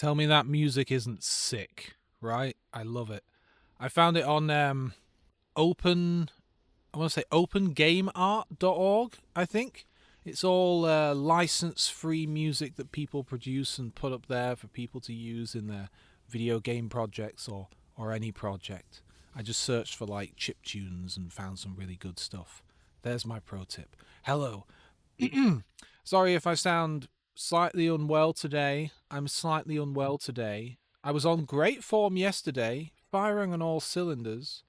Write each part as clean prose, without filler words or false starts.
Tell me that music isn't sick, right? I love it. I found it on open I want to say opengameart.org, I think. It's all license-free music that people produce and put up there for people to use in their video game projects or any project. I just searched for like chip tunes and found some really good stuff. There's my pro tip. Hello. Sorry if I sound slightly unwell today. I'm slightly unwell today. I was on great form yesterday, firing on all cylinders.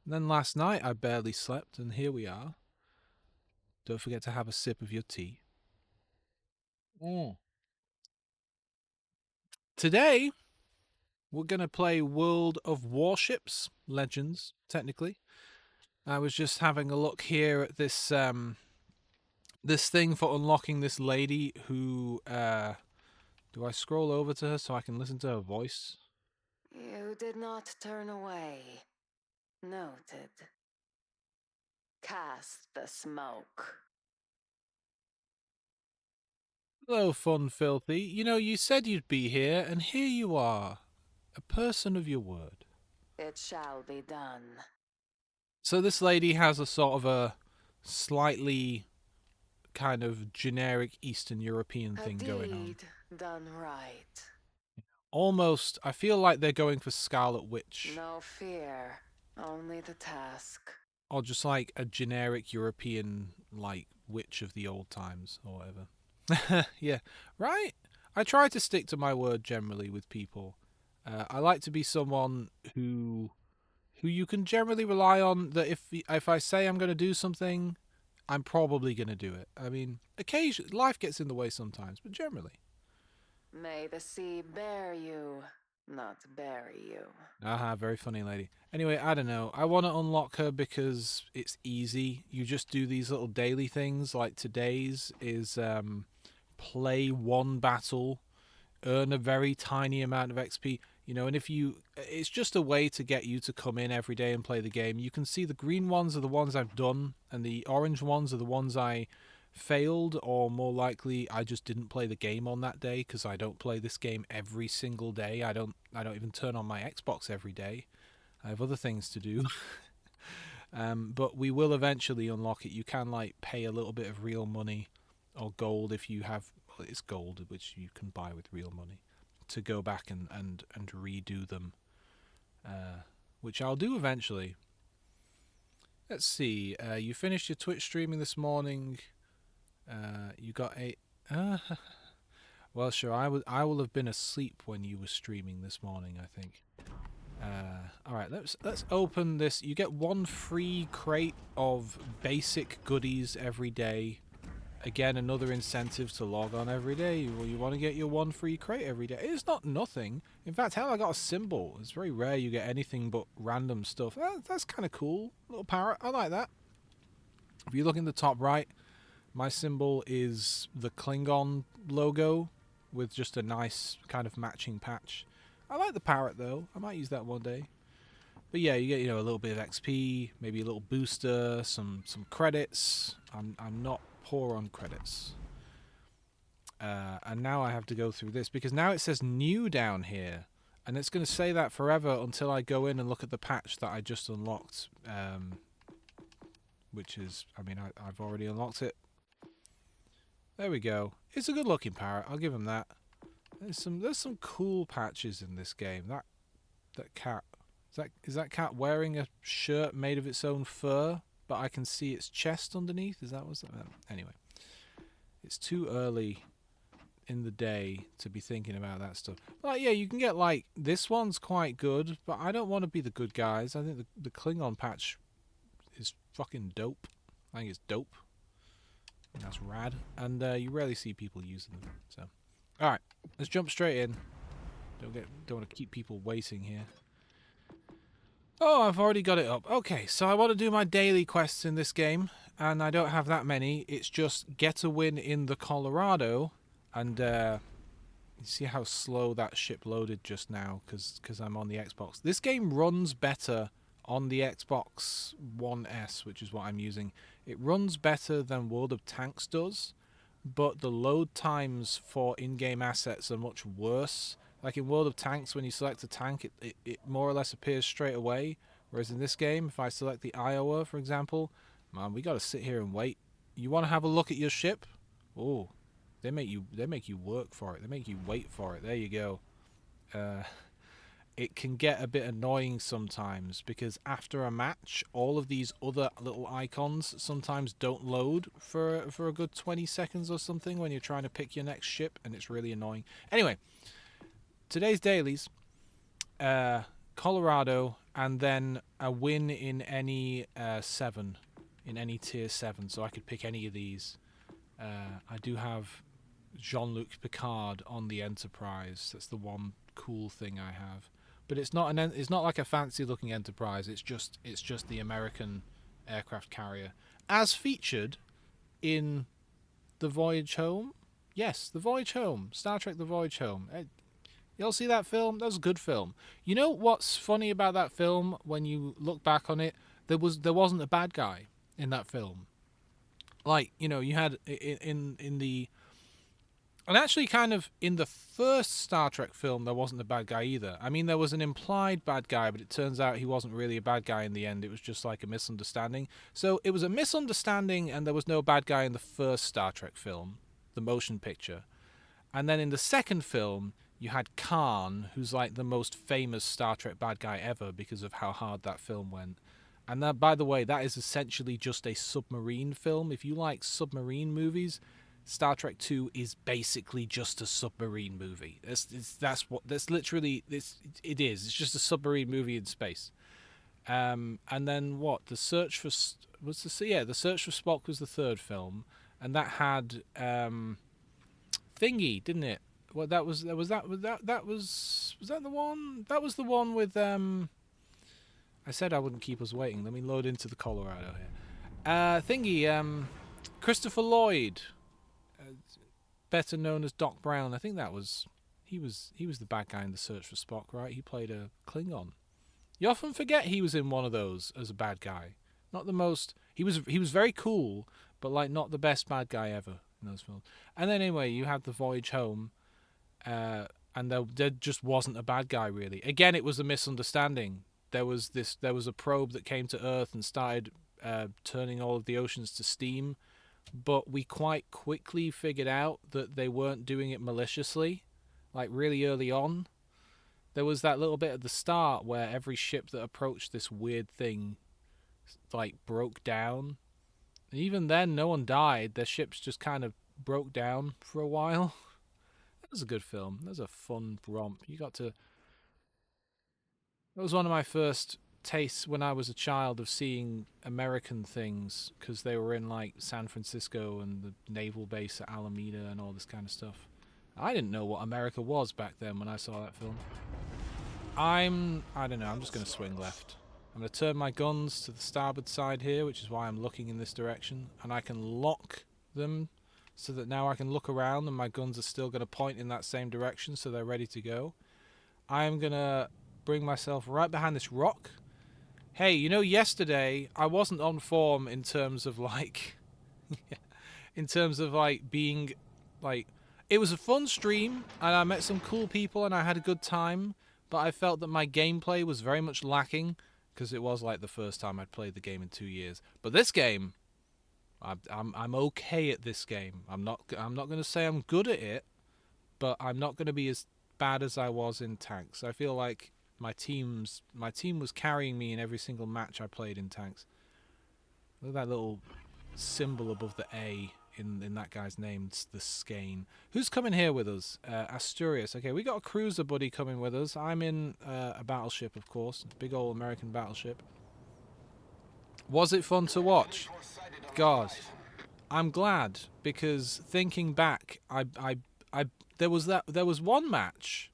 And then last night I barely slept, and here we are. Don't forget to have a sip of your tea. Today, we're going to play World of Warships, Legends, technically. I was just having a look here at this thing for unlocking this lady who, do I scroll over to her so I can listen to her voice? You did not turn away. Noted. Cast the smoke. Hello, Fun Filthy. You know, you said you'd be here, and here you are. A person of your word. It shall be done. So this lady has a sort of a slightly kind of generic Eastern European A thing going on. deed done right. Almost, I feel like they're going for Scarlet Witch. No fear, only the task. Or just like a generic European, like, witch of the old times, or whatever. Yeah, right? I try to stick to my word generally with people. I like to be someone who you can generally rely on, that if I say I'm going to do something, I'm probably going to do it. I mean, occasionally, life gets in the way sometimes, but generally. May the sea bear you, not bury you. Aha, very funny lady. Anyway, I don't know. I want to unlock her because it's easy. You just do these little daily things. Like today's is play one battle, earn a very tiny amount of XP. You know, and if you, it's just a way to get you to come in every day and play the game. You can see the green ones are the ones I've done, and the orange ones are the ones I failed, or more likely I just didn't play the game on that day, because I don't play this game every single day. I don't even turn on my Xbox every day. I have other things to do. But we will eventually unlock it. You can like pay a little bit of real money or gold if you have, well, it's gold which you can buy with real money, to go back and redo them, which I'll do eventually. Let's see. You finished your Twitch streaming this morning. You got a. Well, sure. I will have been asleep when you were streaming this morning, I think. All right. Let's open this. You get one free crate of basic goodies every day. Again, another incentive to log on every day. Well, you want to get your one free crate every day. It's not nothing. In fact, hell, I got a symbol. It's very rare you get anything but random stuff. That's kind of cool. Little parrot. I like that. If you look in the top right, my symbol is the Klingon logo with just a nice kind of matching patch. I like the parrot though. I might use that one day. But yeah, you get, you know, a little bit of XP, maybe a little booster, some credits. I'm not poor on credits. And now I have to go through this because now it says new down here, and it's going to say that forever until I go in and look at the patch that I just unlocked. Which is, I mean, I've already unlocked it. There we go. It's a good looking parrot. I'll give him that. There's some cool patches in this game. That cat. Is that cat wearing a shirt made of its own fur, but I can see its chest underneath? Is that what's that? Anyway, it's too early in the day to be thinking about that stuff. Like, yeah, you can get like this one's quite good, but I don't want to be the good guys. I think the Klingon patch is fucking dope. I think it's dope. That's rad, and you rarely see people using them. So, all right, let's jump straight in. Don't want to keep people waiting here. Oh, I've already got it up. Okay, so I want to do my daily quests in this game, and I don't have that many. It's just get a win in the Colorado, and you see how slow that ship loaded just now, because I'm on the Xbox. This game runs better on the Xbox One S, which is what I'm using. It runs better than World of Tanks does, but the load times for in-game assets are much worse Like in World of Tanks, when you select a tank, it more or less appears straight away. Whereas in this game, if I select the Iowa, for example, man, we got to sit here and wait. You want to have a look at your ship? Oh, they make you work for it. They make you wait for it. There you go. Uh, it can get a bit annoying sometimes because after a match, all of these other little icons sometimes don't load for a good 20 seconds or something when you're trying to pick your next ship, and it's really annoying. Anyway, today's dailies, Colorado, and then a win in any 7, in any tier 7, so I could pick any of these. I do have Jean-Luc Picard on the Enterprise. That's the one cool thing I have. But it's not it's not like a fancy looking Enterprise. It's just the American aircraft carrier as featured in The Voyage Home. Yes, The Voyage Home. Star Trek The Voyage Home. Y'all see that film? That was a good film. You know what's funny about that film when you look back on it? There wasn't a bad guy in that film. Like, you had in the, and actually, kind of in the first Star Trek film, there wasn't a bad guy either. I mean, there was an implied bad guy, but it turns out he wasn't really a bad guy in the end. It was just like a misunderstanding. So it was a misunderstanding, and there was no bad guy in the first Star Trek film, the motion picture. And then in the second film, you had Khan, who's like the most famous Star Trek bad guy ever because of how hard that film went. And that, by the way, that is essentially just a submarine film. If you like submarine movies, Star Trek 2 is basically just a submarine movie. That's literally it is. It's just a submarine movie in space. And then what? The Search for The Search for Spock was the third film, and that had Thingy, didn't it? Well, was that the one? That was the one with I said I wouldn't keep us waiting. Let me load into the Colorado here. Thingy, Christopher Lloyd, better known as Doc Brown. I think he was the bad guy in The Search for Spock, right? He played a Klingon. You often forget he was in one of those as a bad guy. Not the most. He was very cool, but like not the best bad guy ever in those films. And then anyway, you had The Voyage Home, and there just wasn't a bad guy really. Again, it was a misunderstanding. There was a probe that came to Earth and started turning all of the oceans to steam, but we quite quickly figured out that they weren't doing it maliciously. Like really early on, there was that little bit at the start where every ship that approached this weird thing like broke down. And even then, no one died. Their ships just kind of broke down for a while. That was a good film. That was a fun romp. That was one of my first tastes when I was a child of seeing American things because they were in like San Francisco and the naval base at Alameda and all this kind of stuff. I didn't know what America was back then when I saw that film. I don't know, I'm just going to swing left. I'm going to turn my guns to the starboard side here, which is why I'm looking in this direction, and I can lock them so that now I can look around and my guns are still going to point in that same direction so they're ready to go. I'm going to bring myself right behind this rock. Hey, yesterday I wasn't on form in terms of like being like, it was a fun stream and I met some cool people and I had a good time, but I felt that my gameplay was very much lacking because it was like the first time I'd played the game in 2 years. But this game, I'm okay at this game. I'm not going to say I'm good at it, but I'm not going to be as bad as I was in Tanks. I feel like my team was carrying me in every single match I played in Tanks. Look at that little symbol above the A in that guy's name. It's the skein. Who's coming here with us? Asturias. Okay, we got a cruiser buddy coming with us. I'm in a battleship, of course. Big old American battleship. Was it fun to watch? God, I'm glad, because thinking back, there was one match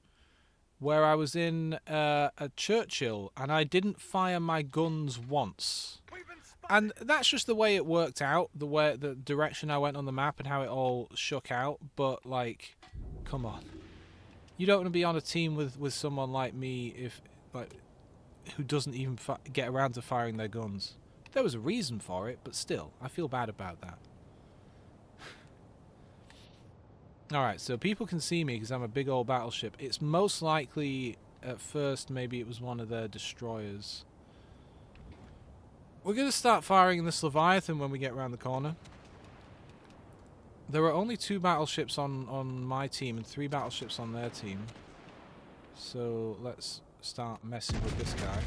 where I was in a Churchill and I didn't fire my guns once. And that's just the way it worked out, the direction I went on the map and how it all shook out. But like, come on, you don't want to be on a team with someone like me who doesn't even get around to firing their guns. There was a reason for it, but still, I feel bad about that. Alright, so people can see me because I'm a big old battleship. It's most likely, at first, maybe it was one of their destroyers. We're going to start firing this Leviathan when we get around the corner. There are only 2 battleships on my team and 3 battleships on their team. So let's start messing with this guy.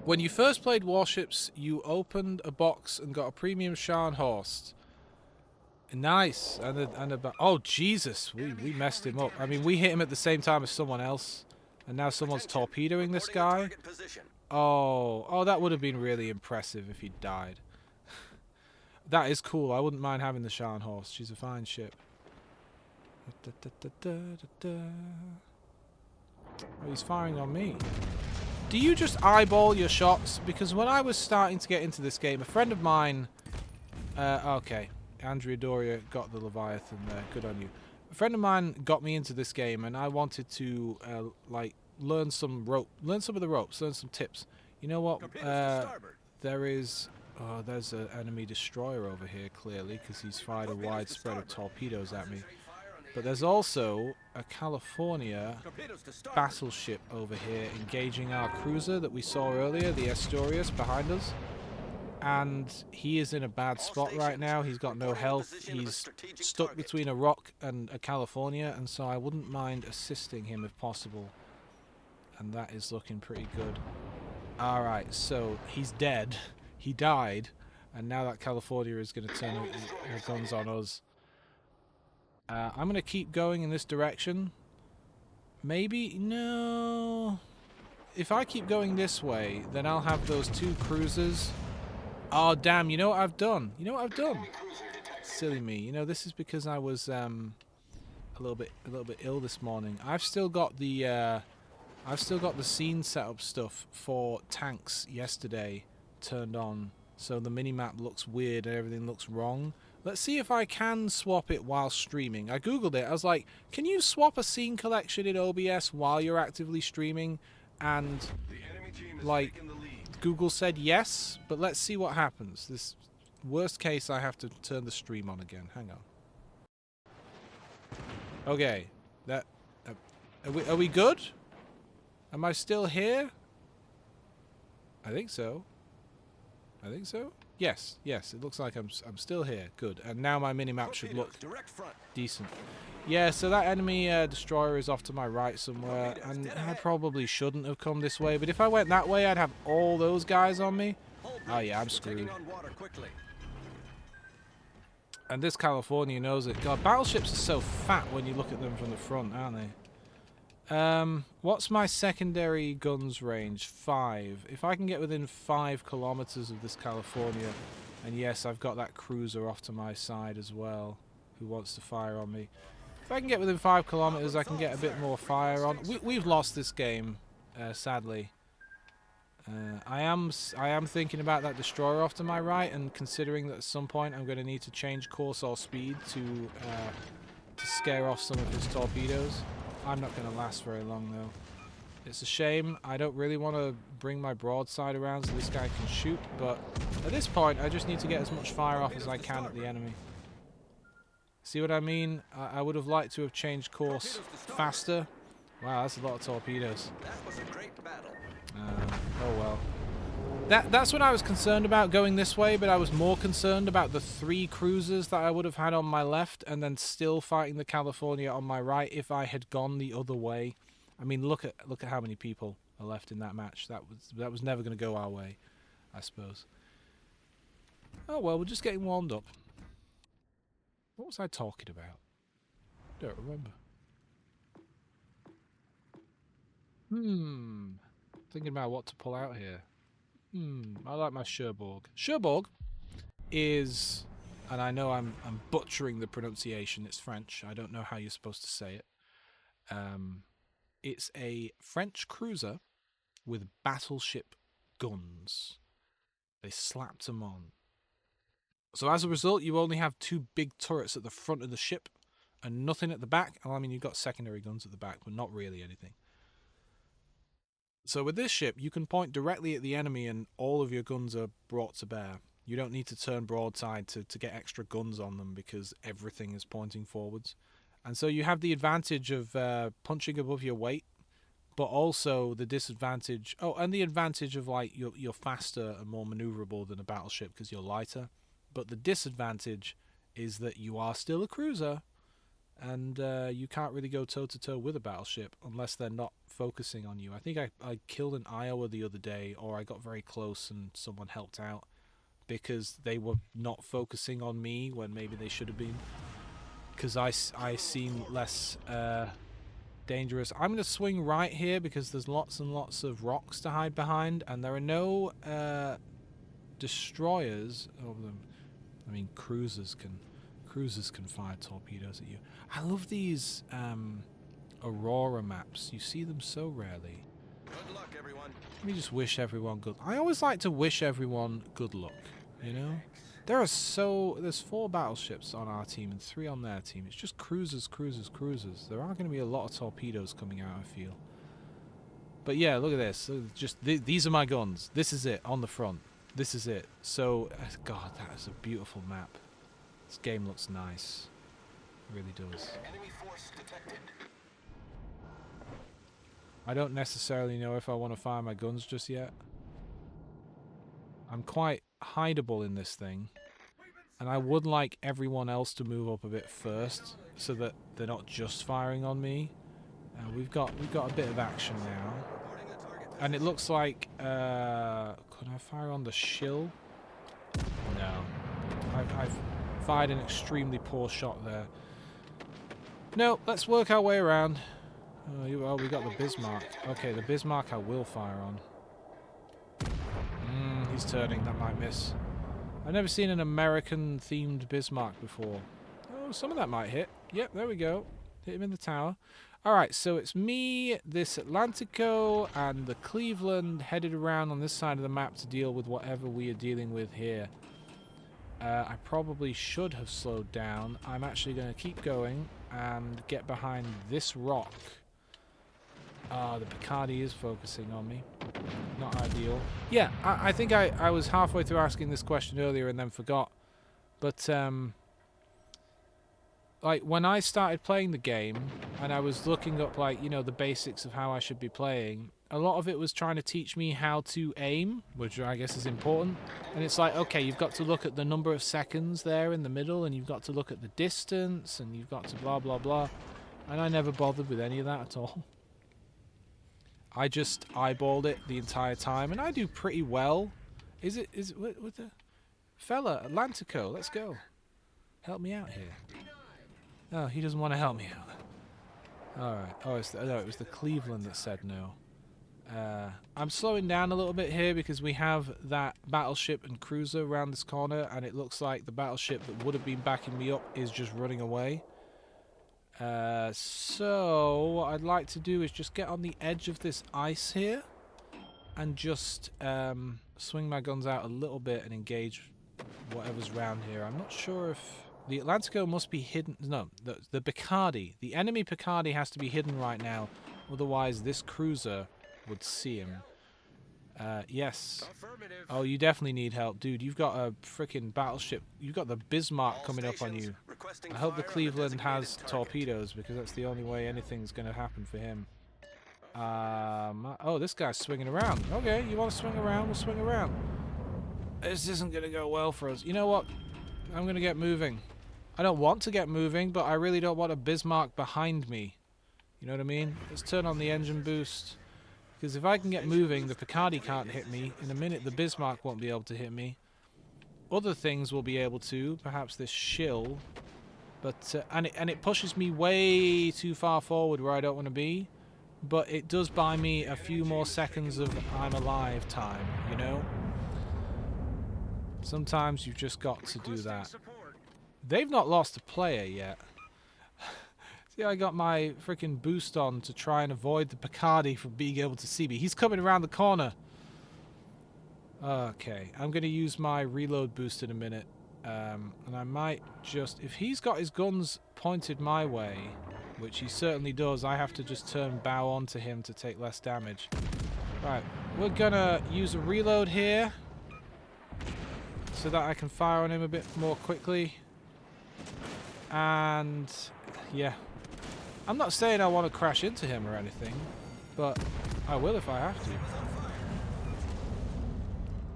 When you first played Warships, you opened a box and got a premium Scharnhorst. Nice. Oh, Jesus. We messed him up. I mean, we hit him at the same time as someone else. And now someone's torpedoing this guy. Oh, that would have been really impressive if he died. That is cool. I wouldn't mind having the Scharnhorst. She's a fine ship. Oh, he's firing on me. Do you just eyeball your shots? Because when I was starting to get into this game, a friend of mine... okay. Andrea Doria got the Leviathan there. Good on you. A friend of mine got me into this game, and I wanted to, like, learn some of the ropes, learn some tips. You know what? There is... Oh, there's an enemy destroyer over here, clearly, because he's fired a wide spread of torpedoes at me. But there's also a California battleship over here engaging our cruiser that we saw earlier, the Asturias, behind us. And he is in a bad spot right now. He's got no health. He's stuck between a rock and a California, and so I wouldn't mind assisting him if possible. And that is looking pretty good. Alright, so he's dead. He died, and now that California is going to turn her guns on us. I'm going to keep going in this direction. Maybe? No. If I keep going this way, then I'll have those 2 cruisers. Oh, damn. You know what I've done? You know what I've done? Silly me. You know, this is because I was a little bit ill this morning. I've still got the scene setup stuff for tanks yesterday turned on, so the minimap looks weird and everything looks wrong. Let's see if I can swap it while streaming. I googled it. I was like, can you swap a scene collection in OBS while you're actively streaming? And like, Google said yes, but let's see what happens. This worst case, I have to turn the stream on again. Hang on. Okay, are we good? Am I still here? I think so. I think so. Yes, it looks like I'm still here. Good. And now my minimap should look decent. Yeah, so that enemy destroyer is off to my right somewhere, and I probably shouldn't have come this way, but if I went that way, I'd have all those guys on me. Oh yeah, I'm screwed. And this California knows it. God, battleships are so fat when you look at them from the front, aren't they? What's my secondary guns range? 5. If I can get within 5 kilometers of this California, and yes, I've got that cruiser off to my side as well, who wants to fire on me. If I can get within 5 kilometers, I can get a bit more fire on. We've lost this game, sadly. I am thinking about that destroyer off to my right, and considering that at some point I'm going to need to change course or speed to scare off some of his torpedoes. I'm not going to last very long, though. It's a shame. I don't really want to bring my broadside around so this guy can shoot, but at this point, I just need to get as much fire off as I can at the enemy. See what I mean? I would have liked to have changed course faster. Wow, that's a lot of torpedoes. That was a great battle. Oh well. That's what I was concerned about going this way, but I was more concerned about the 3 cruisers that I would have had on my left and then still fighting the California on my right if I had gone the other way. I mean, look at how many people are left in that match. That was never going to go our way, I suppose. Oh well, we're just getting warmed up. What was I talking about? Don't remember. Thinking about what to pull out here. I like my Cherbourg. Cherbourg is, and I know I'm butchering the pronunciation. It's French. I don't know how you're supposed to say it. It's a French cruiser with battleship guns. They slapped them on. So as a result, you only have 2 big turrets at the front of the ship and nothing at the back. Well, I mean, you've got secondary guns at the back, but not really anything. So with this ship, you can point directly at the enemy and all of your guns are brought to bear. You don't need to turn broadside to get extra guns on them because everything is pointing forwards. And so you have the advantage of punching above your weight, but also the disadvantage. Oh, and the advantage of like you're faster and more maneuverable than a battleship because you're lighter. But the disadvantage is that you are still a cruiser, and you can't really go toe to toe with a battleship unless they're not focusing on you. I think I killed an Iowa the other day, or I got very close and someone helped out because they were not focusing on me when maybe they should have been. Because I seem less dangerous. I'm going to swing right here because there's lots and lots of rocks to hide behind, and there are no destroyers over them. I mean, cruisers can fire torpedoes at you. I love these Aurora maps. You see them so rarely. Good luck, everyone. Let me just wish everyone good. I always like to wish everyone good luck. You know, there's 4 battleships on our team and 3 on their team. It's just cruisers. There are going to be a lot of torpedoes coming out, I feel. But yeah, look at this. Just these are my guns. This is it on the front. This is it. So, God, that is a beautiful map. This game looks nice. It really does. Enemy force detected. I don't necessarily know if I want to fire my guns just yet. I'm quite hideable in this thing, and I would like everyone else to move up a bit first so that they're not just firing on me. We've got a bit of action now, and it looks like could I fire on the shill? No, I've fired an extremely poor shot there. No, let's work our way around. Oh, we got the Bismarck. Okay, the Bismarck I will fire on. He's turning, that might miss. I've never seen an American-themed Bismarck before. Oh, some of that might hit. Yep, there we go. Hit him in the tower. Alright, so it's me, this Atlantico, and the Cleveland headed around on this side of the map to deal with whatever we are dealing with here. I probably should have slowed down. I'm actually going to keep going and get behind this rock. The Picardy is focusing on me. Not ideal. Yeah, I think I was halfway through asking this question earlier and then forgot. But, like, when I started playing the game, and I was looking up, like, you know, the basics of how I should be playing, a lot of it was trying to teach me how to aim, which I guess is important. And it's like, okay, you've got to look at the number of seconds there in the middle, and you've got to look at the distance, and you've got to blah, blah, blah. And I never bothered with any of that at all. I just eyeballed it the entire time, and I do pretty well. Is it what the fella Atlantico? Let's go. Help me out here. Oh, he doesn't want to help me out. All right. Oh, no, it was the Cleveland that said no. I'm slowing down a little bit here because we have that battleship and cruiser around this corner, and it looks like the battleship that would have been backing me up is just running away. So what I'd like to do is just get on the edge of this ice here and just swing my guns out a little bit and engage whatever's around here. I'm not sure if the Atlantico must be hidden. No, the Picardy, the enemy Picardy has to be hidden right now, otherwise this cruiser would see him. Yes. Oh, you definitely need help, dude. You've got a freaking battleship. You've got the Bismarck coming up on you. I hope the Cleveland has torpedoes because that's the only way anything's going to happen for him. Oh, this guy's swinging around. Okay, you want to swing around? We'll swing around. This isn't going to go well for us. You know what? I'm going to get moving. I don't want to get moving, but I really don't want a Bismarck behind me. You know what I mean? Let's turn on the engine boost. Because if I can get moving, the Picardy can't hit me. In a minute, the Bismarck won't be able to hit me. Other things will be able to. Perhaps this shill. But and it pushes me way too far forward where I don't want to be. But it does buy me a few more seconds of I'm alive time, you know? Sometimes you've just got to do that. They've not lost a player yet. See, I got my freaking boost on to try and avoid the Picardy from being able to see me. He's coming around the corner. Okay, I'm going to use my reload boost in a minute. And I might just... If he's got his guns pointed my way, which he certainly does, I have to just turn bow onto him to take less damage. Right, we're going to use a reload here. so that I can fire on him a bit more quickly. And yeah, I'm not saying I want to crash into him or anything, but I will if I have to.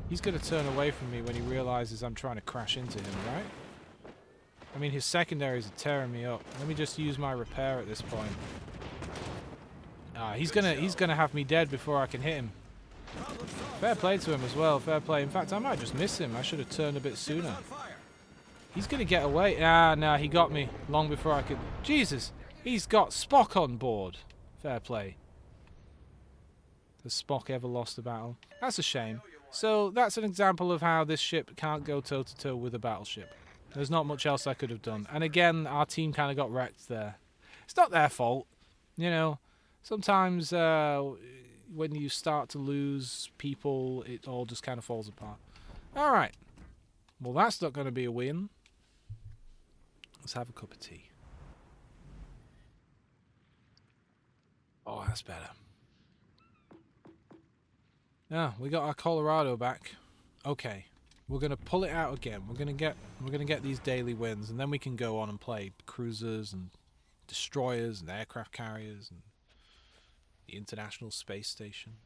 He's going to turn away from me when he realizes I'm trying to crash into him, right? I mean, his secondaries are tearing me up. Let me just use my repair at this point. He's gonna have me dead before I can hit him. Fair play to him as well. Fair play. In fact, I might just miss him. I should have turned a bit sooner. He's gonna get away. Nah, he got me long before I could. Jesus, he's got Spock on board. Fair play. Has Spock ever lost a battle? That's a shame. So that's an example of how this ship can't go toe-to-toe with a battleship. There's not much else I could have done. And again, our team kind of got wrecked there. It's not their fault. You know, sometimes when you start to lose people, it all just kind of falls apart. Alright. Well, that's not going to be a win. Let's have a cup of tea. Oh, that's better. Yeah, we got our Colorado back. Okay. We're gonna pull it out again. We're gonna get these daily wins, and then we can go on and play cruisers and destroyers and aircraft carriers and the International Space Station.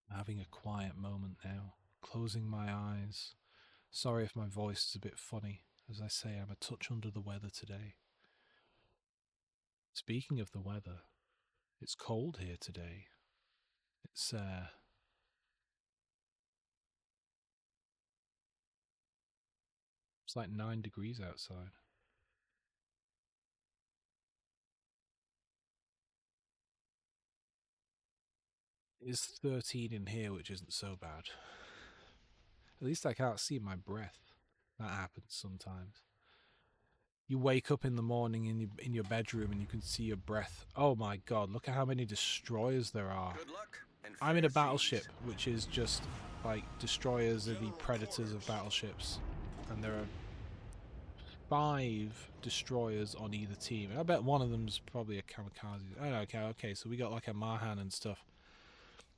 I'm having a quiet moment now, closing my eyes. Sorry if my voice is a bit funny. As I say, I'm a touch under the weather today. Speaking of the weather, it's cold here today. It's like 9 degrees outside. It's 13 in here, which isn't so bad. At least I can't see my breath. That happens sometimes. You wake up in the morning in your bedroom and you can see your breath. Oh my god, look at how many destroyers there are. Good luck and I'm in a fair battleship, seas. which is just like destroyers are the predators of battleships. And there are 5 destroyers on either team. I bet one of them's probably a kamikaze. Oh, okay, so we got like a Mahan and stuff.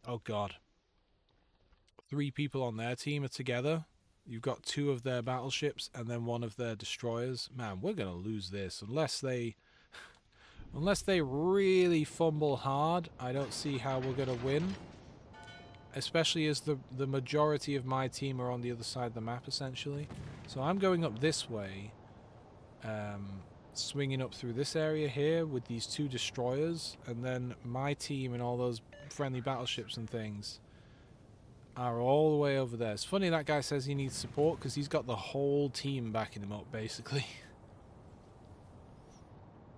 Oh god. 3 people on their team are together. You've got 2 of their battleships and then 1 of their destroyers. Man, we're gonna lose this unless they really fumble hard. I don't see how we're gonna win. Especially as the majority of my team are on the other side of the map, essentially. So I'm going up this way, swinging up through this area here with these 2 destroyers, and then my team and all those friendly battleships and things are all the way over there. It's funny that guy says he needs support because he's got the whole team backing him up, basically.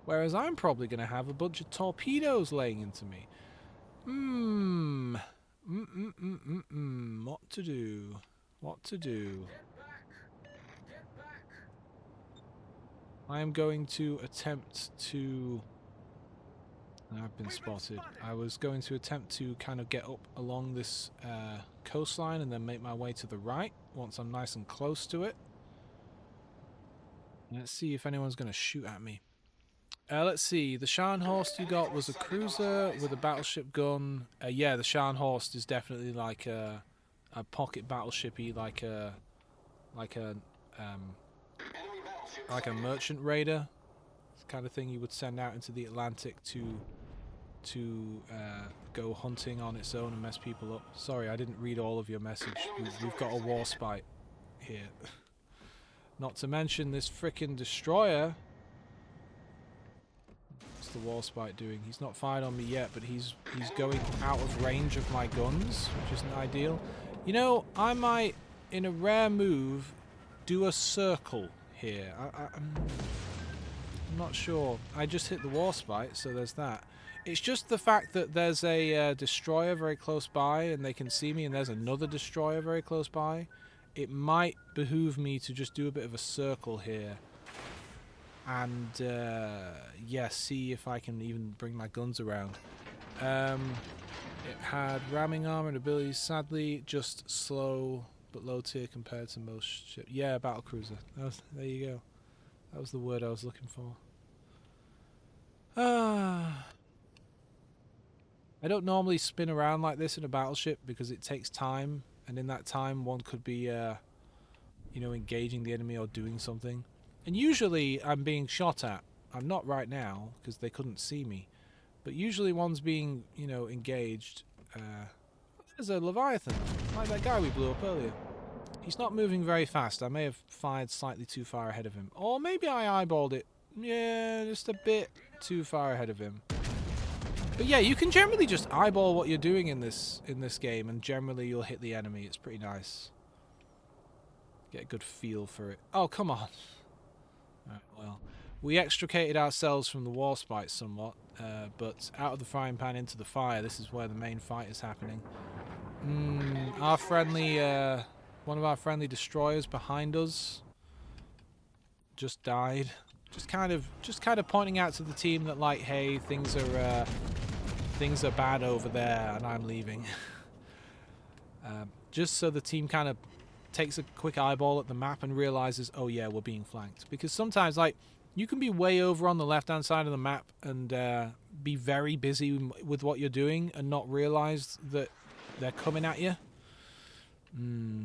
Whereas I'm probably going to have a bunch of torpedoes laying into me. What to do? What to do? I am going to attempt to... I've been spotted. I was going to attempt to kind of get up along this coastline and then make my way to the right once I'm nice and close to it. Let's see if anyone's going to shoot at me. Let's see. The Scharnhorst you got was a cruiser with a battleship gun. Yeah, the Scharnhorst is definitely like a pocket battleshipy, like a merchant raider kind of thing you would send out into the Atlantic to go hunting on its own and mess people up. Sorry, I didn't read all of your message. We've got a Warspite here. Not to mention this frickin' destroyer. What's the Warspite doing? He's not fired on me yet, but he's going out of range of my guns, which isn't ideal. You know, I might, in a rare move, do a circle here. I'm not sure. I just hit the Warspite, so there's that. It's just the fact that there's a destroyer very close by and they can see me, and there's another destroyer very close by. It might behoove me to just do a bit of a circle here and yeah, see if I can even bring my guns around. It had ramming armor and abilities, sadly just slow but low tier compared to most ships. Yeah, battlecruiser. There you go. That was the word I was looking for. I don't normally spin around like this in a battleship because it takes time, and in that time one could be, engaging the enemy or doing something. And usually I'm being shot at. I'm not right now because they couldn't see me. But usually one's being, engaged. There's a Leviathan, like that guy we blew up earlier. He's not moving very fast. I may have fired slightly too far ahead of him. Or maybe I eyeballed it. Yeah, just a bit too far ahead of him. But yeah, you can generally just eyeball what you're doing in this game, and generally you'll hit the enemy. It's pretty nice. Get a good feel for it. Oh, come on. Right, well, we extricated ourselves from the Warspites somewhat, but out of the frying pan into the fire, this is where the main fight is happening. Our friendly, one of our friendly destroyers behind us just died. Just kind of pointing out to the team that, like, hey, things are bad over there, and I'm leaving. Just so the team kind of takes a quick eyeball at the map and realizes, oh yeah, we're being flanked. Because sometimes, like, you can be way over on the left-hand side of the map and be very busy with what you're doing and not realize that they're coming at you. Yeah,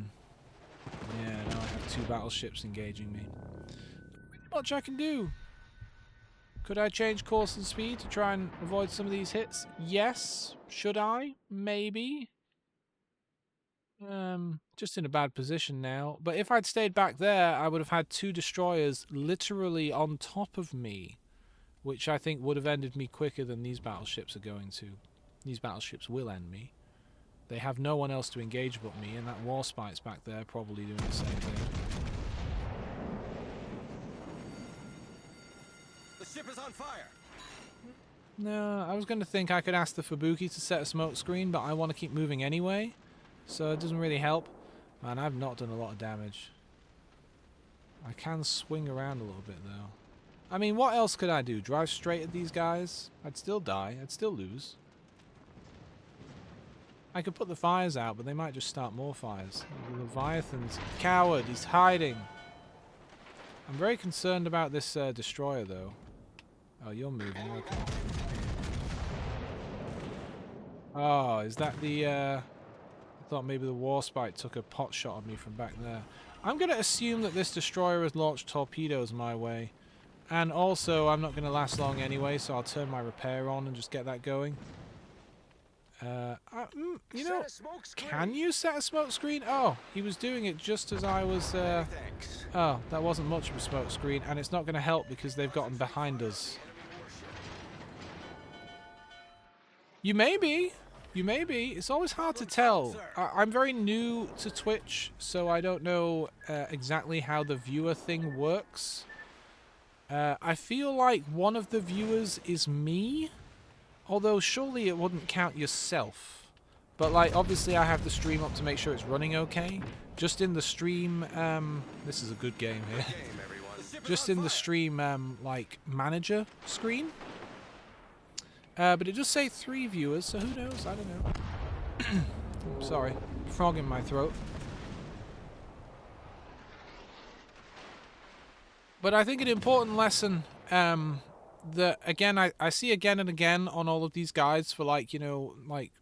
now I have 2 battleships engaging me. Not much I can do. Could I change course and speed to try and avoid some of these hits? Yes. Should I? Maybe. Just in a bad position now. But if I'd stayed back there, I would have had 2 destroyers literally on top of me, which I think would have ended me quicker than these battleships are going to. These battleships will end me. They have no one else to engage but me, and that Warspite's back there probably doing the same thing. The ship is on fire. No, I was going to think I could ask the Fubuki to set a smoke screen, but I want to keep moving anyway, so it doesn't really help. Man, I've not done a lot of damage. I can swing around a little bit, though. I mean, what else could I do? Drive straight at these guys? I'd still die. I'd still lose. I could put the fires out, but they might just start more fires. The Leviathan's a coward. He's hiding. I'm very concerned about this destroyer, though. Oh, you're moving. Okay. Oh, is that the... I thought maybe the Warspite took a pot shot on me from back there. I'm going to assume that this destroyer has launched torpedoes my way. And also, I'm not going to last long anyway, so I'll turn my repair on and just get that going. You know, can you set a smoke screen? Oh, he was doing it just as I was... Oh, that wasn't much of a smoke screen, and it's not going to help because they've gotten behind us. You may be. You may be. It's always hard to tell. I'm very new to Twitch, so I don't know exactly how the viewer thing works. I feel like one of the viewers is me, although surely it wouldn't count yourself. But, like, obviously I have the stream up to make sure it's running okay. Just in the stream, this is a good game here. Just in the stream, like, manager screen. But it does say 3 viewers, so who knows? I don't know. Sorry, frog in my throat. But I think an important lesson that, again, I see again and again on all of these guides for, like, you know, like,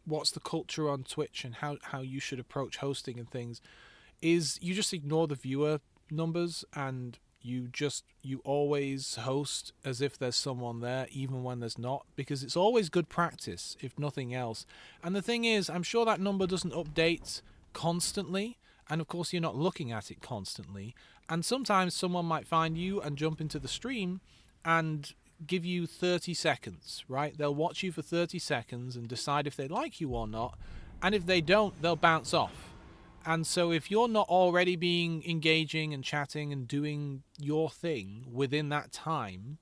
what's the culture on Twitch and how you should approach hosting and things, is you just ignore the viewer numbers and you always host as if there's someone there, even when there's not, because it's always good practice, if nothing else. And the thing is, I'm sure that number doesn't update constantly, and of course you're not looking at it constantly, and sometimes someone might find you and jump into the stream and give you 30 seconds, right? They'll watch you for 30 seconds and decide if they like you or not, and if they don't, they'll bounce off. And so if you're not already being engaging and chatting and doing your thing within that time,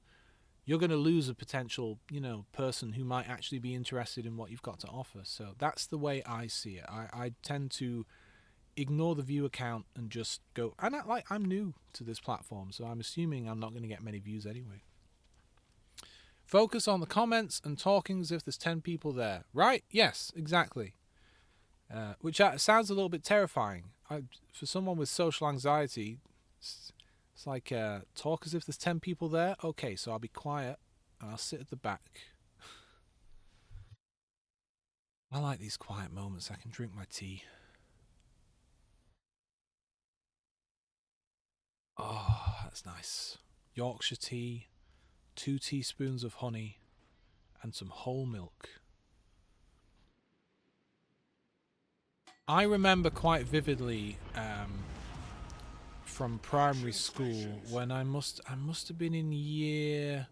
you're going to lose a potential, you know, person who might actually be interested in what you've got to offer. So that's the way I see it. I tend to ignore the viewer count and just go, and I'm new to this platform, so I'm assuming I'm not going to get many views anyway. Focus on the comments and talking as if there's 10 people there. Right? Yes, exactly. Which sounds a little bit terrifying. For someone with social anxiety, it's like, talk as if there's 10 people there. Okay, so I'll be quiet and I'll sit at the back. I like these quiet moments. I can drink my tea. Oh, that's nice. Yorkshire tea, 2 teaspoons of honey, and some whole milk. I remember quite vividly from primary school when I must have been in year.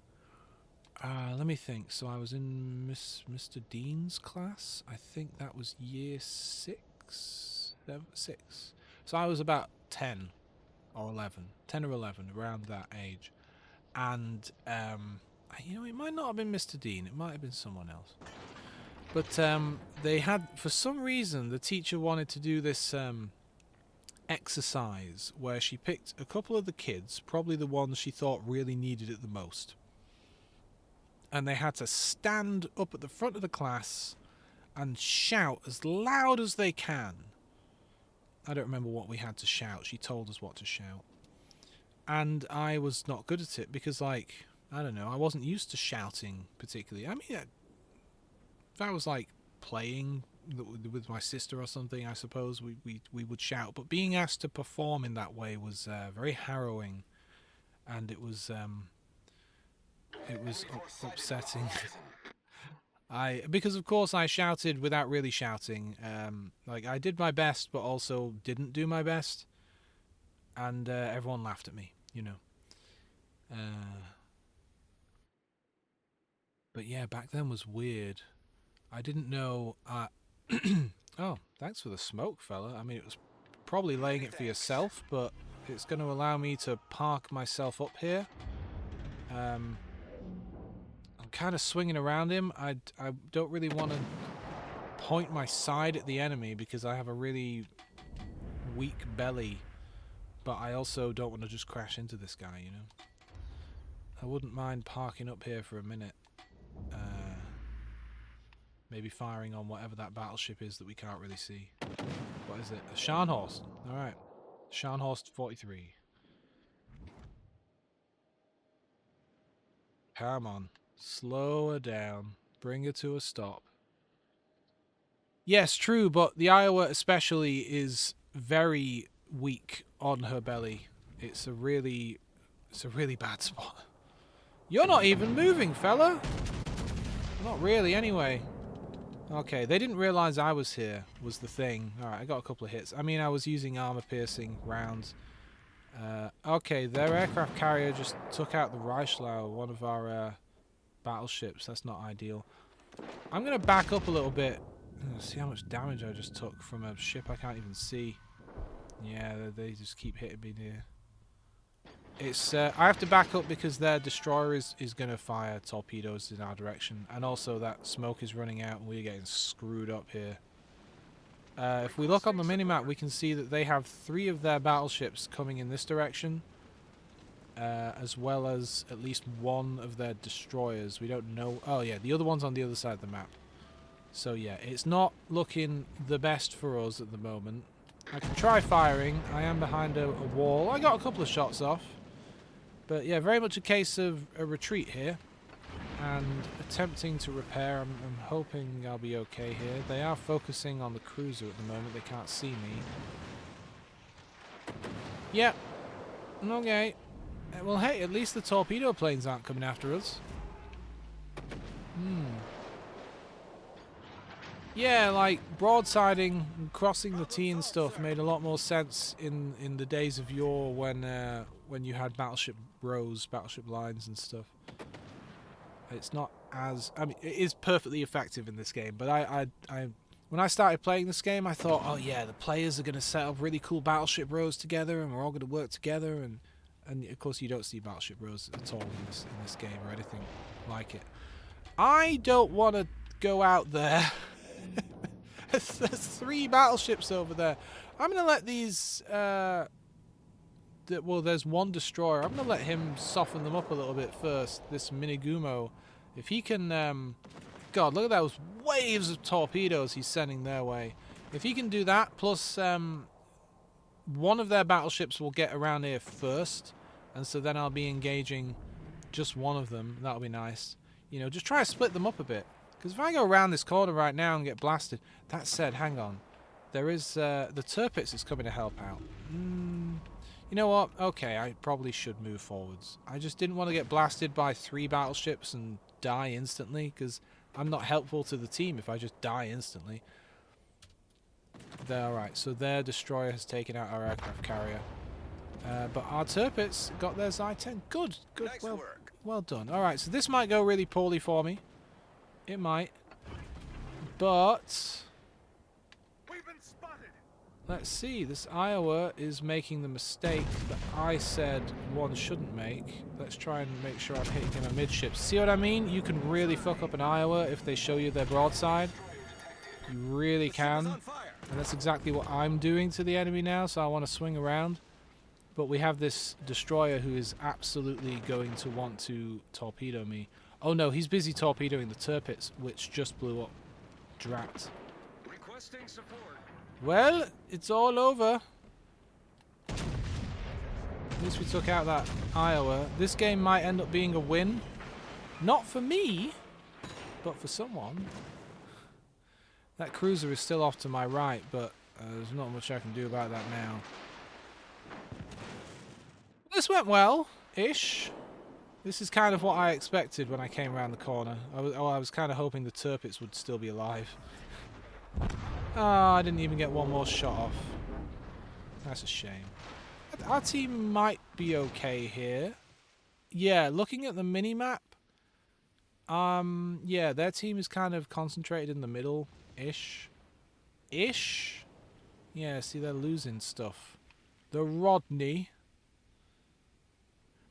Let me think. So I was in Mr. Dean's class. I think that was year 6. So I was about 10 or 11, 10 or 11, around that age. And it might not have been Mr. Dean. It might have been someone else. But they had, for some reason, the teacher wanted to do this exercise where she picked a couple of the kids, probably the ones she thought really needed it the most, and they had to stand up at the front of the class and shout as loud as they can. I don't remember what we had to shout. She told us what to shout. And I was not good at it because, I don't know, I wasn't used to shouting particularly. I mean, if I was, playing with my sister or something, I suppose we would shout. But being asked to perform in that way was very harrowing. And it was upsetting. Because of course I shouted without really shouting. I did my best, but also didn't do my best, and everyone laughed at me. But yeah, back then was weird. I didn't know. Oh, thanks for the smoke, fella. I mean, it was probably laying it for yourself, but it's going to allow me to park myself up here. I'm kind of swinging around him. I don't really want to point my side at the enemy because I have a really weak belly, but I also don't want to just crash into this guy, I wouldn't mind parking up here for a minute. Maybe firing on whatever that battleship is that we can't really see. What is it? A Scharnhorst. Alright. Scharnhorst 43. Come on. Slow her down. Bring her to a stop. Yes, true, but the Iowa especially is very weak on her belly. It's a really bad spot. You're not even moving, fella. Not really, anyway. Okay, they didn't realize I was here, was the thing. Alright, I got a couple of hits. I mean, I was using armor-piercing rounds. Okay, their aircraft carrier just took out the Reichslau, one of our battleships. That's not ideal. I'm going to back up a little bit. See how much damage I just took from a ship I can't even see. Yeah, they just keep hitting me near. It's I have to back up because their destroyer is going to fire torpedoes in our direction, and also that smoke is running out and we're getting screwed up here. If we look on the minimap, we can see that they have 3 of their battleships coming in this direction, as well as at least 1 of their destroyers. We don't know. Oh yeah, the other one's on the other side of the map. So yeah, it's not looking the best for us at the moment. I can try firing. I am behind a wall. I got a couple of shots off. But yeah, very much a case of a retreat here. And attempting to repair. I'm hoping I'll be okay here. They are focusing on the cruiser at the moment. They can't see me. Yep. Okay. Well, hey, at least the torpedo planes aren't coming after us. Yeah, broadsiding and crossing the T and stuff made a lot more sense in the days of yore when you had battleship rows, battleship lines and stuff. It's not as... I mean, it is perfectly effective in this game, but I when I started playing this game, I thought, oh yeah, the players are going to set up really cool battleship rows together and we're all going to work together, and of course you don't see battleship rows at all in this game or anything like it. I don't want to go out there. There's 3 battleships over there. I'm going to let these... well, there's 1 destroyer. I'm going to let him soften them up a little bit first. This Minigumo. If he can... God, look at those waves of torpedoes he's sending their way. If he can do that, plus 1 of their battleships will get around here first. And so then I'll be engaging just 1 of them. That'll be nice. Just try to split them up a bit. Because if I go around this corner right now and get blasted... That said, hang on. There is... the Turpitz is coming to help out. You know what? Okay, I probably should move forwards. I just didn't want to get blasted by 3 battleships and die instantly, because I'm not helpful to the team if I just die instantly. There, alright, so their destroyer has taken out our aircraft carrier. But our Turpitz got their I-10. Good, good, Nice well, work. well done. Alright, so this might go really poorly for me. It might. But... We've been spotted. let's see, this Iowa is making the mistake that I said one shouldn't make. Let's try and make sure I'm hitting him amidships. See what I mean? You can really fuck up an Iowa if they show you their broadside. You really can. On fire. And that's exactly what I'm doing to the enemy now, so I want to swing around. But we have this destroyer who is absolutely going to want to torpedo me. Oh no, he's busy torpedoing the Turpitz, which just blew up. Drat. Requesting support. Well, it's all over. At least we took out that Iowa. This game might end up being a win. Not for me, but for someone. That cruiser is still off to my right, but there's not much I can do about that now. This went well-ish. This is kind of what I expected when I came around the corner. I was kind of hoping the Turpitz would still be alive. Ah, I didn't even get one more shot off. That's a shame. Our team might be okay here. Yeah, looking at the mini-map, yeah, their team is kind of concentrated in the middle-ish. Ish? Yeah, see, they're losing stuff. The Rodney.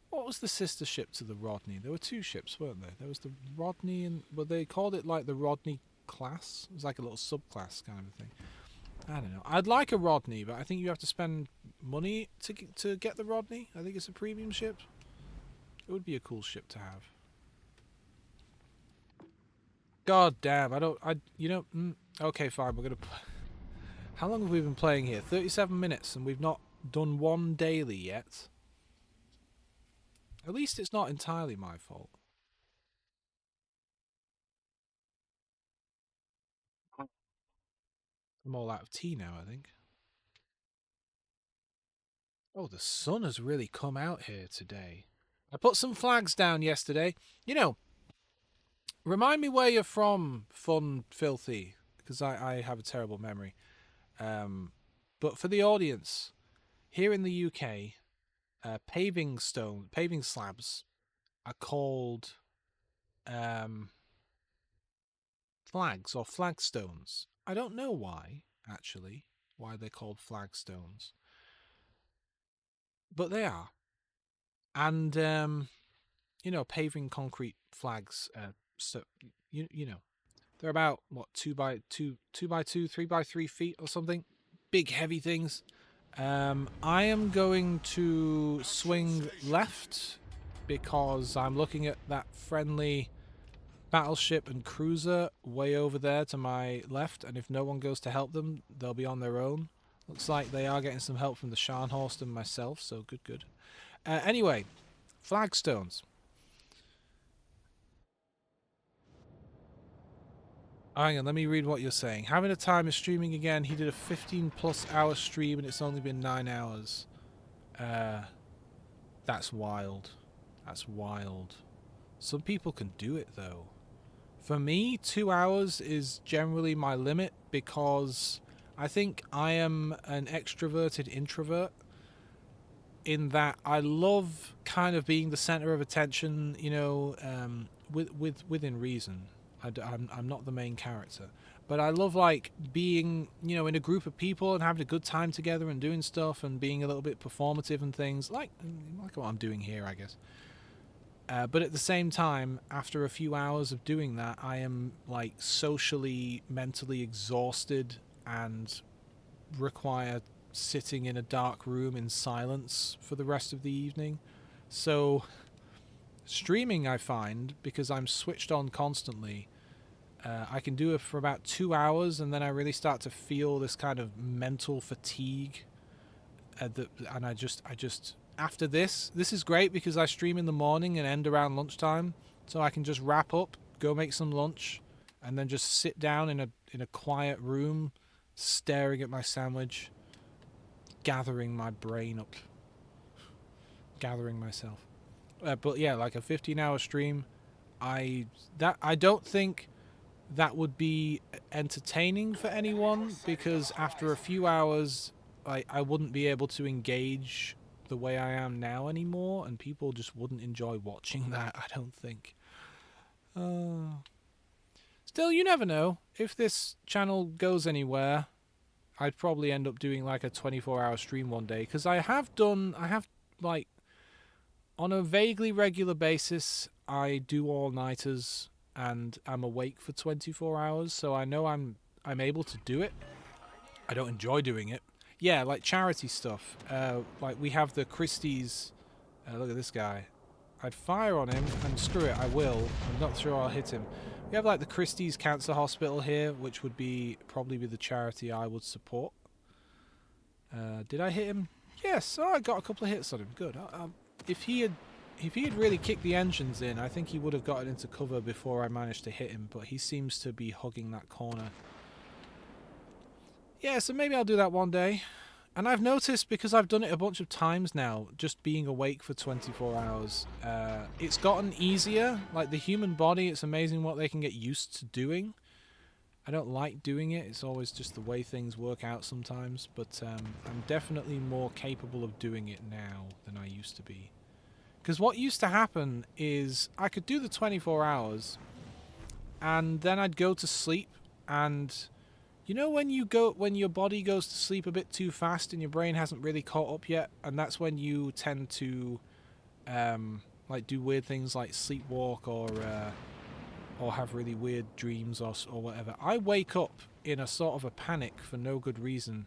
What was the sister ship to the Rodney? There were 2 ships, weren't there? There was the Rodney and... well, they called it like the Rodney class. It was like a little subclass kind of a thing. I don't know. I'd like a Rodney, but I think you have to spend money to get the Rodney. I think it's a premium ship. It would be a cool ship to have. God damn, okay, fine, we're gonna... How long have we been playing here? 37 minutes, and we've not done one daily yet. At least it's not entirely my fault. I'm all out of tea now, I think. Oh, the sun has really come out here today. I put some flags down yesterday. You know, remind me where you're from, Fun Filthy, because I have a terrible memory. But for the audience, here in the UK, paving slabs are called flags or flagstones. I don't know why, actually, why they're called flagstones. But they are. And, you know, paving concrete flags, so, you know, they're about, what, 2 by 2, 3 by 3 feet or something. Big, heavy things. I am going to swing left because I'm looking at that friendly battleship and cruiser way over there to my left, and if no one goes to help them, they'll be on their own. Looks like they are getting some help from the Scharnhorst and myself, so good. Anyway, flagstones. Hang on, let me read what you're saying. Having a time is streaming again. He did a 15+ hour stream and it's only been 9 hours. That's wild. That's wild. Some people can do it though. For me, 2 hours is generally my limit because I think I am an extroverted introvert in that I love kind of being the center of attention, you know, within reason. I'm not the main character, but I love like being, you know, in a group of people and having a good time together and doing stuff and being a little bit performative and things like what I'm doing here, I guess. But at the same time, after a few hours of doing that, I am like socially, mentally exhausted and require sitting in a dark room in silence for the rest of the evening. So streaming, I find, because I'm switched on constantly, I can do it for about 2 hours and then I really start to feel this kind of mental fatigue. And I just after this is great because I stream in the morning and end around lunchtime, so I can just wrap up, go make some lunch, and then just sit down in a quiet room, staring at my sandwich, gathering my brain up, gathering myself. But yeah, like a 15-hour stream, I don't think that would be entertaining for anyone, because after a few hours I wouldn't be able to engage the way I am now anymore, and people just wouldn't enjoy watching that, I don't think. Still, you never know. If this channel goes anywhere, I'd probably end up doing like a 24-hour stream one day, because I have like on a vaguely regular basis, I do all-nighters and I'm awake for 24 hours, so I know I'm able to do it. I don't enjoy doing it. Yeah, like charity stuff. Like we have the Christie's. Look at this guy. I'd fire on him, and screw it, I will. I'm not sure I'll hit him. We have like the Christie's Cancer Hospital here, which would probably be the charity I would support. Did I hit him? Yes. Oh, I got a couple of hits on him. Good. If he had really kicked the engines in, I think he would have gotten into cover before I managed to hit him, but he seems to be hugging that corner. Yeah, so maybe I'll do that one day. And I've noticed, because I've done it a bunch of times now, just being awake for 24 hours, it's gotten easier. Like the human body, it's amazing what they can get used to doing. I don't like doing it, it's always just the way things work out sometimes, but I'm definitely more capable of doing it now than I used to be. Because what used to happen is I could do the 24 hours, and then I'd go to sleep, and you know when your body goes to sleep a bit too fast and your brain hasn't really caught up yet, and that's when you tend to like do weird things like sleepwalk or have really weird dreams or whatever. I wake up in a sort of a panic for no good reason.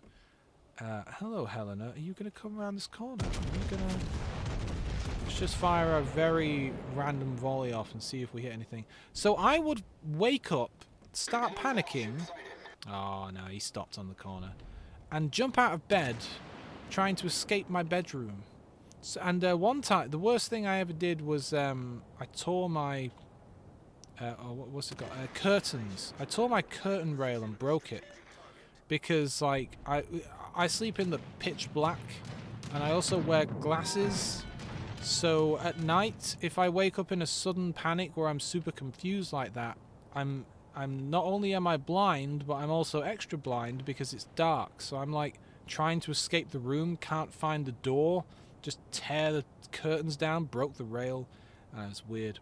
Hello, Helena. Are you going to come around this corner? Are you going to... Let's just fire a very random volley off and see if we hit anything. So I would wake up, start panicking. Oh, no, he stopped on the corner. And jump out of bed, trying to escape my bedroom. So, and one time, the worst thing I ever did was I tore my... what's it called? Curtains. I tore my curtain rail and broke it. Because, like, I sleep in the pitch black. And I also wear glasses. So at night, if I wake up in a sudden panic where I'm super confused like that, I'm not only am I blind, but I'm also extra blind because it's dark. So I'm like trying to escape the room, can't find the door, just tear the curtains down, broke the rail. It's weird.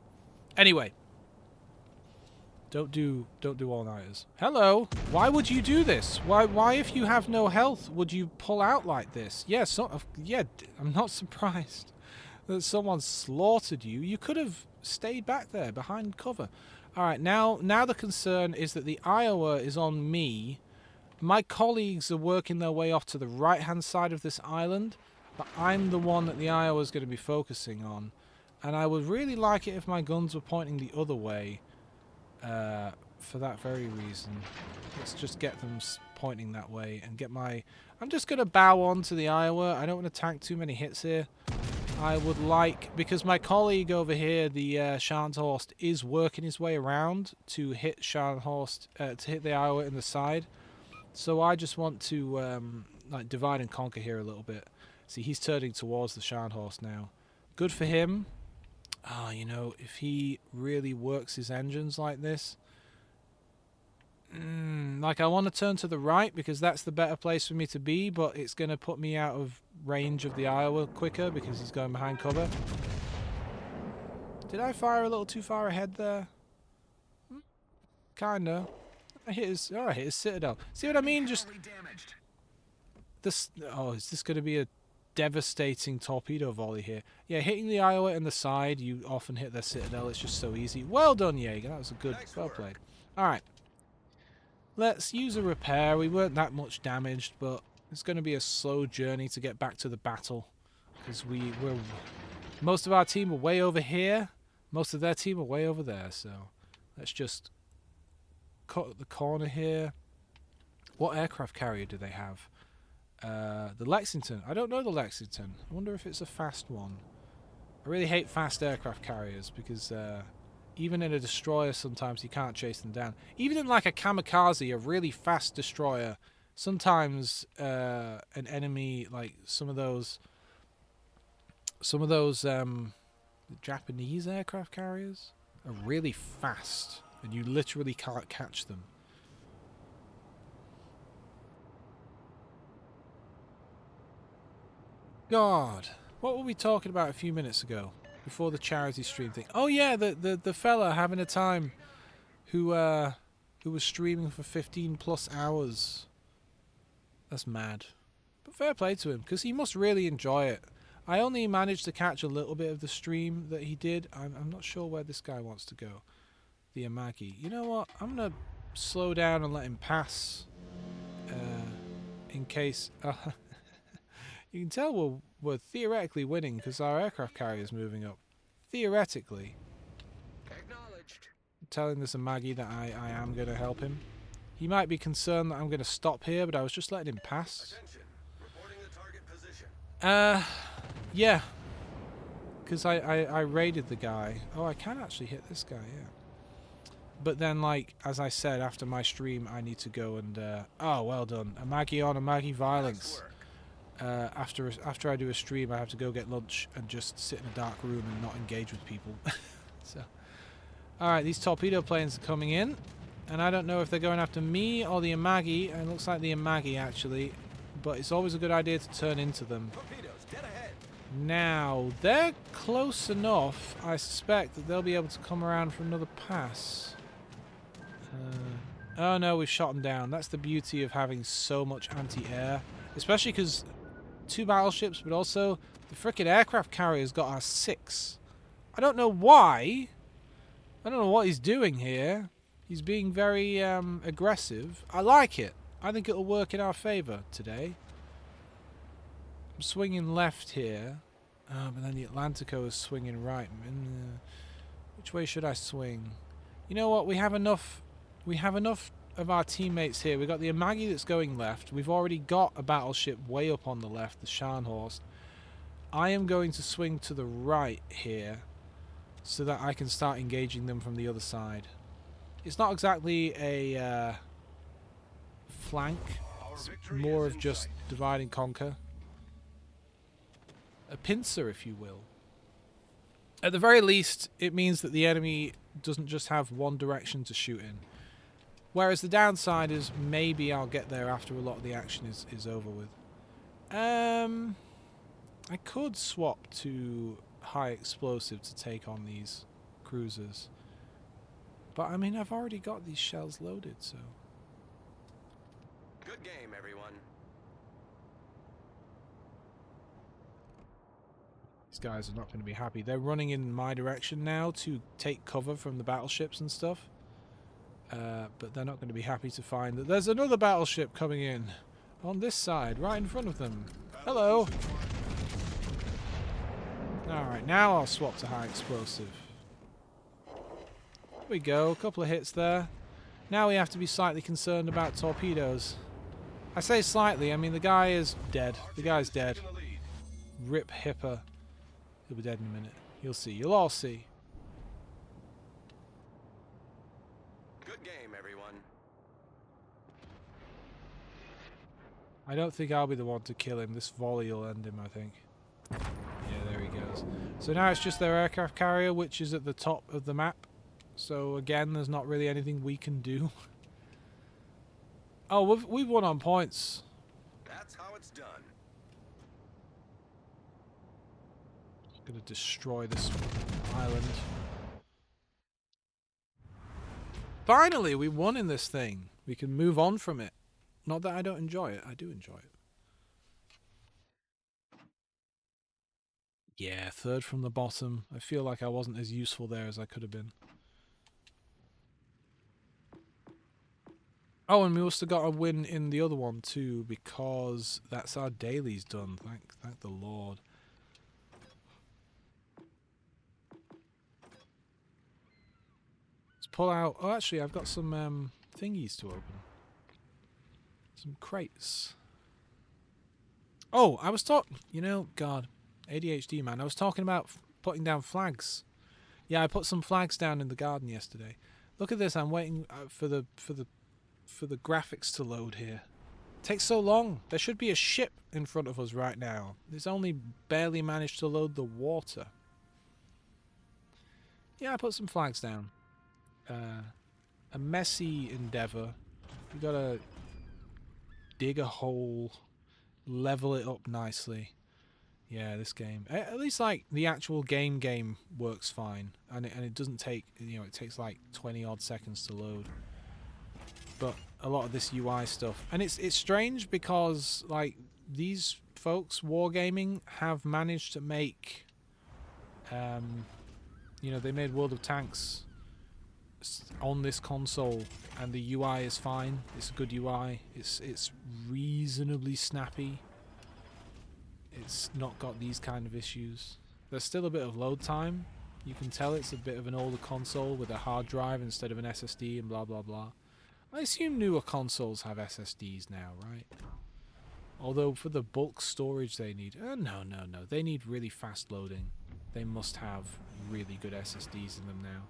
Anyway, don't do all-nighters. Hello, why would you do this? Why if you have no health would you pull out like this? Yeah, yeah, I'm not surprised that someone slaughtered you. You could have stayed back there behind cover. Alright, now the concern is that the Iowa is on me. My colleagues are working their way off to the right-hand side of this island, but I'm the one that the Iowa is going to be focusing on. And I would really like it if my guns were pointing the other way, for that very reason. Let's just get them pointing that way and get my... I'm just going to bow on to the Iowa. I don't want to tank too many hits here. I would like, because my colleague over here, the Scharnhorst, is working his way around to hit Scharnhorst, to hit the Iowa in the side. So I just want to like divide and conquer here a little bit. See, he's turning towards the Scharnhorst now. Good for him. Ah, you know, if he really works his engines like this, like I want to turn to the right because that's the better place for me to be, but it's going to put me out of range of the Iowa quicker because he's going behind cover. Did I fire a little too far ahead there? Kinda. I hit his citadel. See what I mean? Just this. Oh, is this going to be a devastating torpedo volley here? Yeah, hitting the Iowa in the side, you often hit their citadel. It's just so easy. Well done, Jaeger. That was a good, well played. All right. Let's use a repair. We weren't that much damaged, but it's going to be a slow journey to get back to the battle. Because most of our team are way over here. Most of their team are way over there. So let's just cut the corner here. What aircraft carrier do they have? The Lexington. I don't know the Lexington. I wonder if it's a fast one. I really hate fast aircraft carriers because Even in a destroyer, sometimes you can't chase them down. Even in like a kamikaze, a really fast destroyer, sometimes an enemy, like some of those Japanese aircraft carriers are really fast, and you literally can't catch them. God, what were we talking about a few minutes ago before the charity stream thing? Oh yeah, the fella having a time who was streaming for 15 plus hours. That's mad. But fair play to him, because he must really enjoy it. I only managed to catch a little bit of the stream that he did. I'm not sure where this guy wants to go. The Amagi. You know what? I'm going to slow down and let him pass. In case... you can tell we're theoretically winning because our aircraft carrier is moving up. Theoretically. Acknowledged. I'm telling this Amagi that I am going to help him. He might be concerned that I'm going to stop here, but I was just letting him pass. Attention. Reporting the target position. Yeah. Because I raided the guy. Oh, I can actually hit this guy, yeah. But then, like, as I said, after my stream, I need to go and... oh, well done. Amagi on Amagi violence. After I do a stream, I have to go get lunch and just sit in a dark room and not engage with people. So, alright, these torpedo planes are coming in. And I don't know if they're going after me or the Amagi. It looks like the Amagi, actually. But it's always a good idea to turn into them. Torpedoes, dead ahead. Now, they're close enough, I suspect, that they'll be able to come around for another pass. Oh no, we've shot them down. That's the beauty of having so much anti-air. Especially because 2 battleships, but also the frickin' aircraft carrier's got our 6. I don't know why. I don't know what he's doing here. He's being very aggressive. I like it. I think it'll work in our favour today. I'm swinging left here. Oh, but then the Atlantico is swinging right. Which way should I swing? You know what? We have enough of our teammates here. We've got the Amagi that's going left. We've already got a battleship way up on the left, the Scharnhorst. I am going to swing to the right here so that I can start engaging them from the other side. It's not exactly a flank. It's more of just divide and conquer. A pincer, if you will. At the very least, it means that the enemy doesn't just have one direction to shoot in. Whereas the downside is maybe I'll get there after a lot of the action is over with. I could swap to high explosive to take on these cruisers. But I mean, I've already got these shells loaded, so... Good game, everyone. These guys are not going to be happy. They're running in my direction now to take cover from the battleships and stuff. But they're not going to be happy to find that there's another battleship coming in on this side, right in front of them. Hello! Alright, now I'll swap to high explosive. There we go, a couple of hits there. Now we have to be slightly concerned about torpedoes. I say slightly, I mean the guy is dead. The guy's dead. Rip Hipper. He'll be dead in a minute. You'll see. You'll all see. Good game, everyone. I don't think I'll be the one to kill him. This volley will end him, I think. Yeah, there he goes. So now it's just their aircraft carrier, which is at the top of the map. So again, there's not really anything we can do. Oh, we've won on points. That's how it's done. Gonna destroy this island. Finally, we won in this thing. We can move on from it. Not that I don't enjoy it. I do enjoy it. Yeah, third from the bottom. I feel like I wasn't as useful there as I could have been. Oh, and we must have got a win in the other one too, because that's our dailies done. Thank the Lord. Let's pull out. Oh, actually, I've got some thingies to open. Some crates. Oh, I was talking. You know, God, ADHD man. I was talking about putting down flags. Yeah, I put some flags down in the garden yesterday. Look at this. I'm waiting for the graphics to load here. It takes so long. There should be a ship in front of us right now. It's only barely managed to load the water. Yeah, I put some flags down. A messy endeavor. You gotta dig a hole, level it up nicely. Yeah, this game. At least like the actual game works fine, and it doesn't take, you know, it takes like 20 odd seconds to load. But a lot of this UI stuff, and it's strange because like these folks, Wargaming, have managed to make, you know, they made World of Tanks on this console, and the UI is fine. It's a good UI. It's reasonably snappy. It's not got these kind of issues. There's still a bit of load time. You can tell it's a bit of an older console with a hard drive instead of an SSD and blah blah blah. I assume newer consoles have SSDs now, right? Although for the bulk storage they need... no. They need really fast loading. They must have really good SSDs in them now.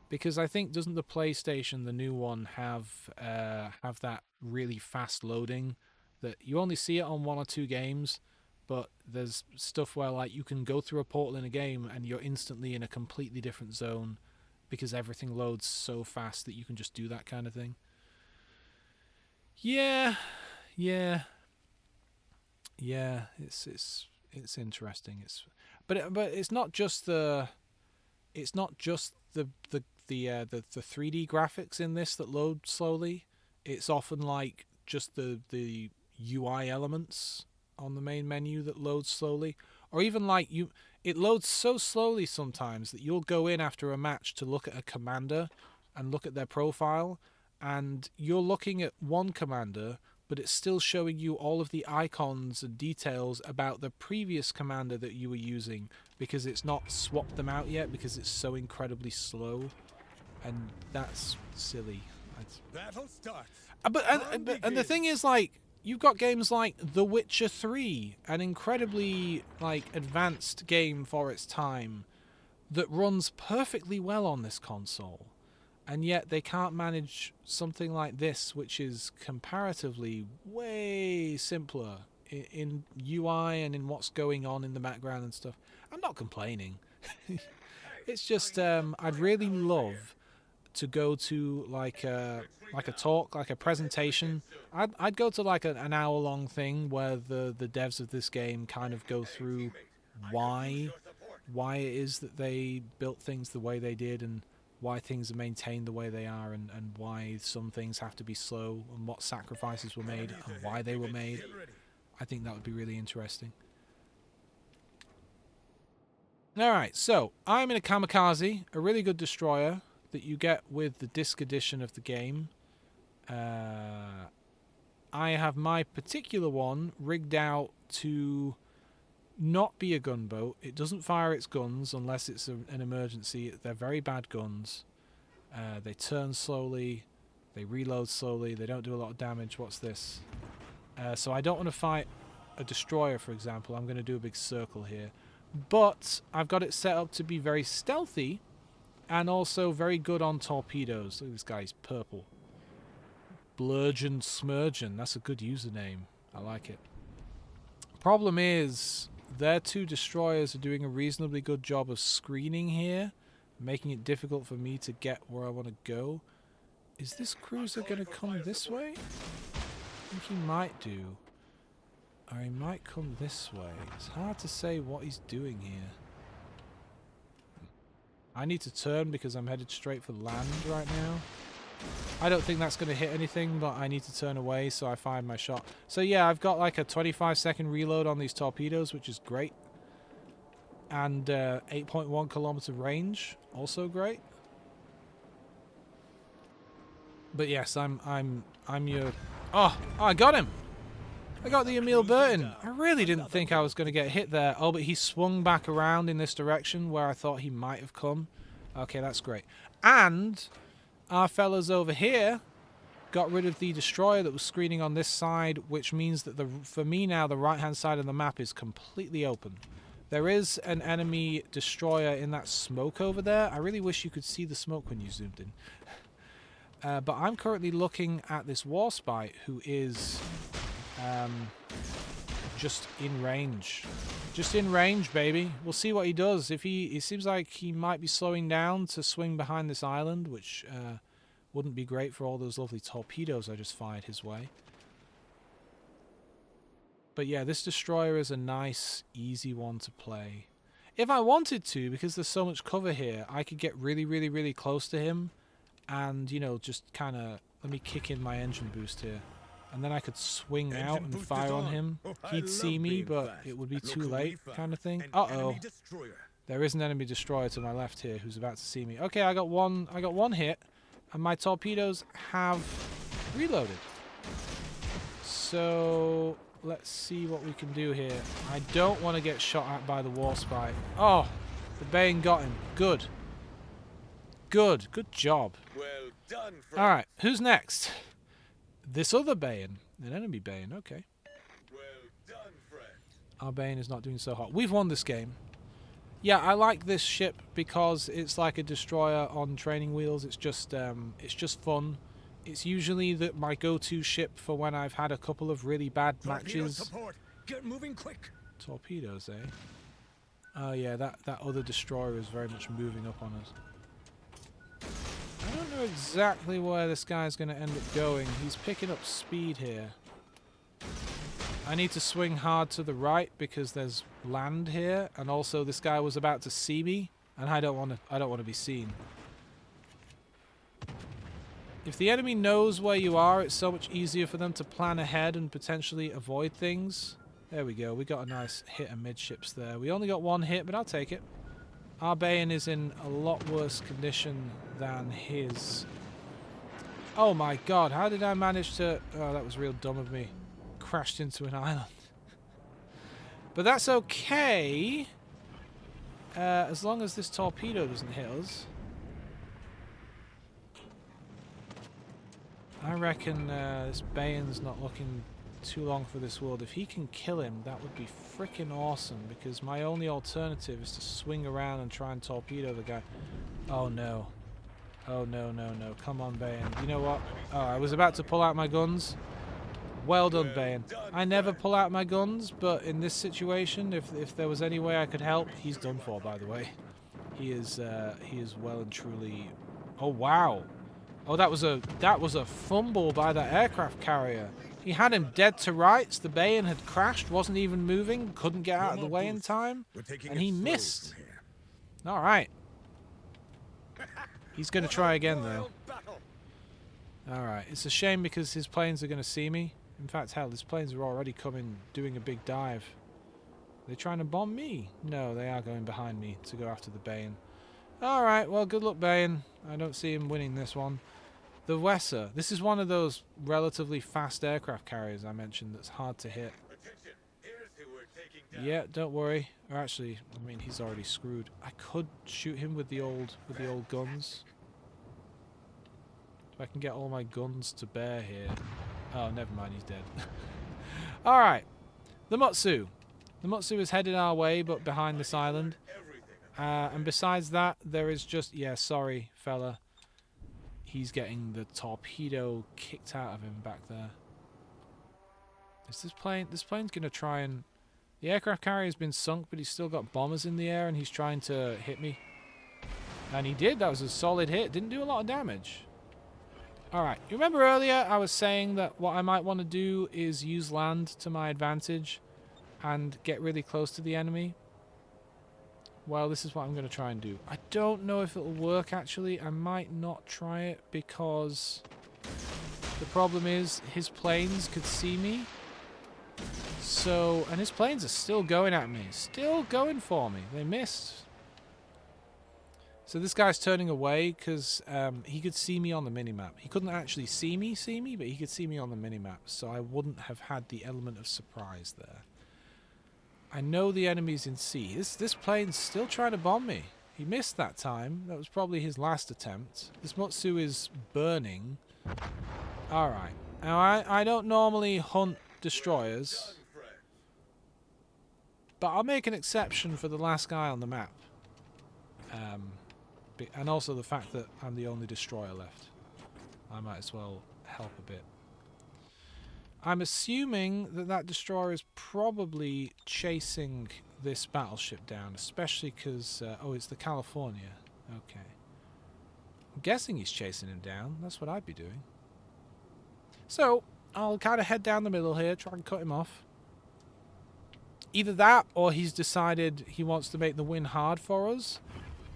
Because I think, doesn't the PlayStation, the new one, have that really fast loading that you only see it on 1 or 2 games, but there's stuff where like you can go through a portal in a game and you're instantly in a completely different zone because everything loads so fast that you can just do that kind of thing. Yeah. It's interesting. But it's not just the 3D graphics in this that load slowly. It's often like just the UI elements on the main menu that loads slowly, or even like it loads so slowly sometimes that you'll go in after a match to look at a commander and look at their profile, and you're looking at one commander, but it's still showing you all of the icons and details about the previous commander that you were using, because it's not swapped them out yet because it's so incredibly slow, and that's silly. Battle starts. And the thing is, like, you've got games like The Witcher 3, an incredibly like advanced game for its time that runs perfectly well on this console, and yet they can't manage something like this, which is comparatively way simpler in UI and in what's going on in the background and stuff. I'm not complaining. It's just I'd really love to go to like a talk, like a presentation. I'd go to like an hour-long thing where the devs of this game kind of go through why it is that they built things the way they did, and why things are maintained the way they are, and why some things have to be slow, and what sacrifices were made and why they were made. I think that would be really interesting. Alright, so I'm in a Kamikaze, a really good destroyer that you get with the disc edition of the game. I have my particular one rigged out to not be a gunboat. It doesn't fire its guns unless it's an emergency. They're very bad guns. They turn slowly. They reload slowly. They don't do a lot of damage. What's this? So I don't want to fight a destroyer, for example. I'm going to do a big circle here. But I've got it set up to be very stealthy and also very good on torpedoes. Look at this guy, he's purple. Blurgeon Smurgeon. That's a good username. I like it. Problem is, their 2 destroyers are doing a reasonably good job of screening here, making it difficult for me to get where I want to go. Is this cruiser going to come this way? I think he might do. Or he might come this way. It's hard to say what he's doing here. I need to turn because I'm headed straight for land right now. I don't think that's going to hit anything, but I need to turn away so I find my shot. So yeah, I've got like a 25-second reload on these torpedoes, which is great. And 8.1 kilometer range, also great. But yes, I'm your... Oh, I got him! I got the Emil Burton. I really didn't think I was going to get hit there. Oh, but he swung back around in this direction where I thought he might have come. Okay, that's great. And our fellas over here got rid of the destroyer that was screening on this side, which means that for me now, the right-hand side of the map is completely open. There is an enemy destroyer in that smoke over there. I really wish you could see the smoke when you zoomed in. But I'm currently looking at this Warspite who is just in range. Just in range, baby. We'll see what he does. If it seems like he might be slowing down to swing behind this island, which wouldn't be great for all those lovely torpedoes I just fired his way. But yeah, this destroyer is a nice, easy one to play. If I wanted to, because there's so much cover here, I could get really, really, really close to him and, you know, just kind of... Let me kick in my engine boost here. And then I could swing Engine out and boost fire is on on. him. Oh, I He'd see love me, being but fast. it would be Look too who we late, found. kind of thing. An Uh-oh. enemy destroyer. There is an enemy destroyer to my left here who's about to see me. Okay, I got one hit, and my torpedoes have reloaded. So let's see what we can do here. I don't want to get shot at by the Warspite. Oh, the Bane got him. Good. Good job. Well done, friend. Alright, who's next? This other Bane. An enemy Bane, okay. Well done, friend. Our Bane is not doing so hot. We've won this game. Yeah, I like this ship because it's like a destroyer on training wheels. It's just fun. It's usually my go-to ship for when I've had a couple of really bad Torpedo matches. support. Get moving quick. Torpedoes, eh? Oh yeah, that other destroyer is very much moving up on us. I don't know exactly where this guy's going to end up going. He's picking up speed here. I need to swing hard to the right because there's land here, and also this guy was about to see me, and I don't want to be seen. If the enemy knows where you are, it's so much easier for them to plan ahead and potentially avoid things. There we go. We got a nice hit amidships there. We only got one hit, but I'll take it. Our Bane is in a lot worse condition than his. Oh my god, how did I manage to... Oh, that was real dumb of me. Crashed into an island. But that's okay. As long as this torpedo doesn't hit us. I reckon this Bane's not looking too long for this world. If he can kill him, that would be freaking awesome, because my only alternative is to swing around and try and torpedo the guy. Oh no. Oh no, no, no. Come on, Bane. You know what? Oh, I was about to pull out my guns. Well done, Bane. I never pull out my guns, but in this situation, if there was any way I could help, he's done for, by the way. He is well and truly... Oh, wow. Oh, that was a fumble by that aircraft carrier. He had him dead to rights. The Bane had crashed, wasn't even moving, couldn't get out of the way in time, and he missed. All right. He's going to try again, though. All right. It's a shame because his planes are going to see me. In fact, hell, his planes are already coming, doing a big dive. Are they trying to bomb me? No, they are going behind me to go after the Bane. All right. Well, good luck, Bane. I don't see him winning this one. The Wesser. This is one of those relatively fast aircraft carriers I mentioned that's hard to hit. Attention. Here's who we're taking down. Yeah, don't worry. Or actually, I mean, he's already screwed. I could shoot him with the old guns. If I can get all my guns to bear here. Oh, never mind, he's dead. All right, the Mutsu. The Mutsu is headed our way, but behind this island. And besides that, there is just... Yeah, sorry, fella. He's getting the torpedo kicked out of him back there. Is this plane... This plane's going to try and... The aircraft carrier's been sunk, but he's still got bombers in the air, and he's trying to hit me. And he did. That was a solid hit. Didn't do a lot of damage. Alright, you remember earlier I was saying that what I might want to do is use land to my advantage and get really close to the enemy? Well, this is what I'm going to try and do. I don't know if it'll work, actually. I might not try it because the problem is his planes could see me. So, and his planes are still going at me. Still going for me. They missed. So this guy's turning away because he could see me on the minimap. He couldn't actually see me, but he could see me on the minimap. So I wouldn't have had the element of surprise there. I know the enemy's in C. This plane's still trying to bomb me. He missed that time. That was probably his last attempt. This Mutsu is burning. Alright. Now, I don't normally hunt destroyers. But I'll make an exception for the last guy on the map. And also the fact that I'm the only destroyer left. I might as well help a bit. I'm assuming that that destroyer is probably chasing this battleship down, especially because... oh, it's the California. Okay. I'm guessing he's chasing him down. That's what I'd be doing. So, I'll kind of head down the middle here, try and cut him off. Either that, or he's decided he wants to make the win hard for us,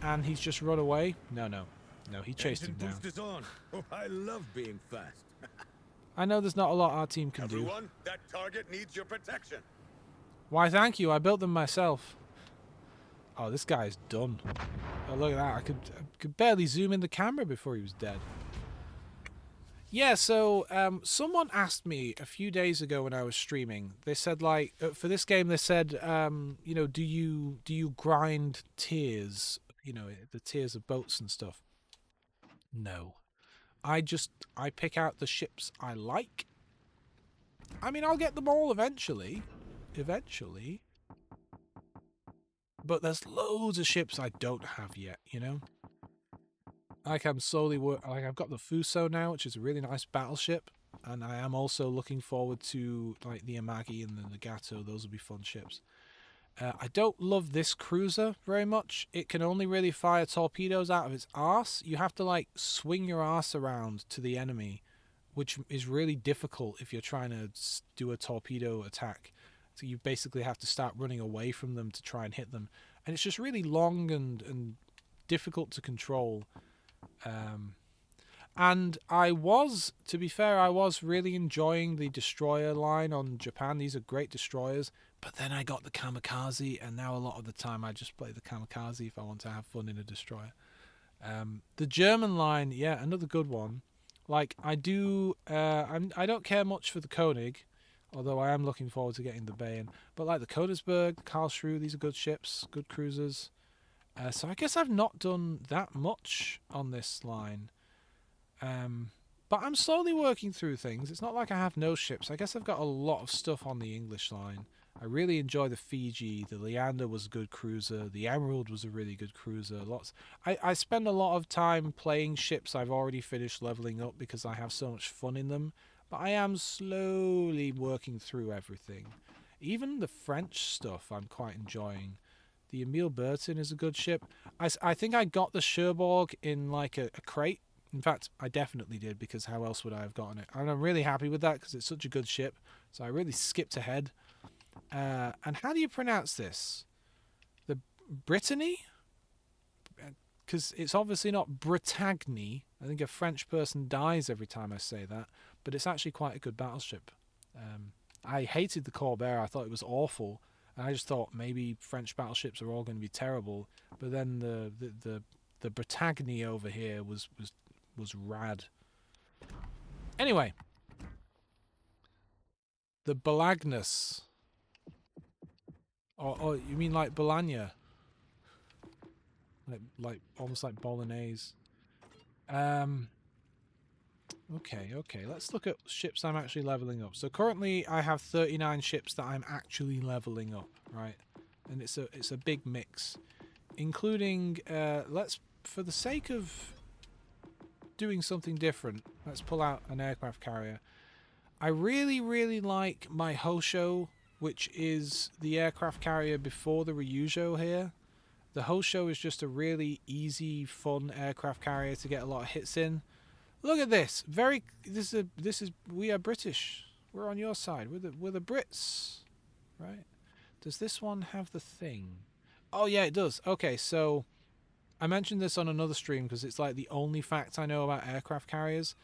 and he's just run away. No, he chased him down. Boost is on. Oh, I love being fast. I know there's not a lot our team can do. Everyone, that target needs your protection. Why, thank you. I built them myself. Oh, this guy's done. Oh, look at that. I could barely zoom in the camera before he was dead. Yeah, so someone asked me a few days ago when I was streaming. They said, like, for this game, they said, you know, do you grind tiers? You know, the tiers of boats and stuff. No. I pick out the ships I like. I mean, I'll get them all eventually. Eventually. But there's loads of ships I don't have yet, you know? Like I'm slowly like I've got the Fuso now, which is a really nice battleship. And I am also looking forward to like the Amagi and the Nagato. Those will be fun ships. I don't love this cruiser very much. It can only really fire torpedoes out of its arse. You have to like swing your arse around to the enemy, which is really difficult if you're trying to do a torpedo attack. So you basically have to start running away from them to try and hit them. And it's just really long and difficult to control. And to be fair, I was really enjoying the destroyer line on Japan. These are great destroyers. But then I got the Kamikaze, and now a lot of the time I just play the Kamikaze if I want to have fun in a destroyer. The German line, yeah, another good one. Like, I don't care much for the Koenig, although I am looking forward to getting the Bayern. But like the Königsberg, the Karlsruhe, these are good ships, good cruisers. So I guess I've not done that much on this line. But I'm slowly working through things. It's not like I have no ships. I guess I've got a lot of stuff on the English line. I really enjoy the Fiji. The Leander was a good cruiser. The Emerald was a really good cruiser. I spend a lot of time playing ships I've already finished leveling up because I have so much fun in them. But I am slowly working through everything. Even the French stuff I'm quite enjoying. The Emile Bertin is a good ship. I think I got the Cherbourg in like a crate. In fact, I definitely did, because how else would I have gotten it? And I'm really happy with that because it's such a good ship. So I really skipped ahead. And how do you pronounce this? The Brittany? Because it's obviously not Bretagne. I think a French person dies every time I say that. But it's actually quite a good battleship. I hated the Corvair. I thought it was awful. And I just thought maybe French battleships are all going to be terrible. But then the Bretagne over here was rad. Anyway. The Balagnus. Oh, you mean like Bologna? Like almost like bolognese. Okay. Let's look at ships I'm actually leveling up. So currently I have 39 ships that I'm actually leveling up, right? And it's a big mix, including for the sake of doing something different, let's pull out an aircraft carrier. I really like my Hosho, which is the aircraft carrier before the Ryujo here. The Hosho is just a really easy, fun aircraft carrier to get a lot of hits in. Look at this. We are British. We're on your side. We're the Brits, right? Does this one have the thing? Oh yeah, it does. Okay, so I mentioned this on another stream because it's like the only fact I know about aircraft carriers.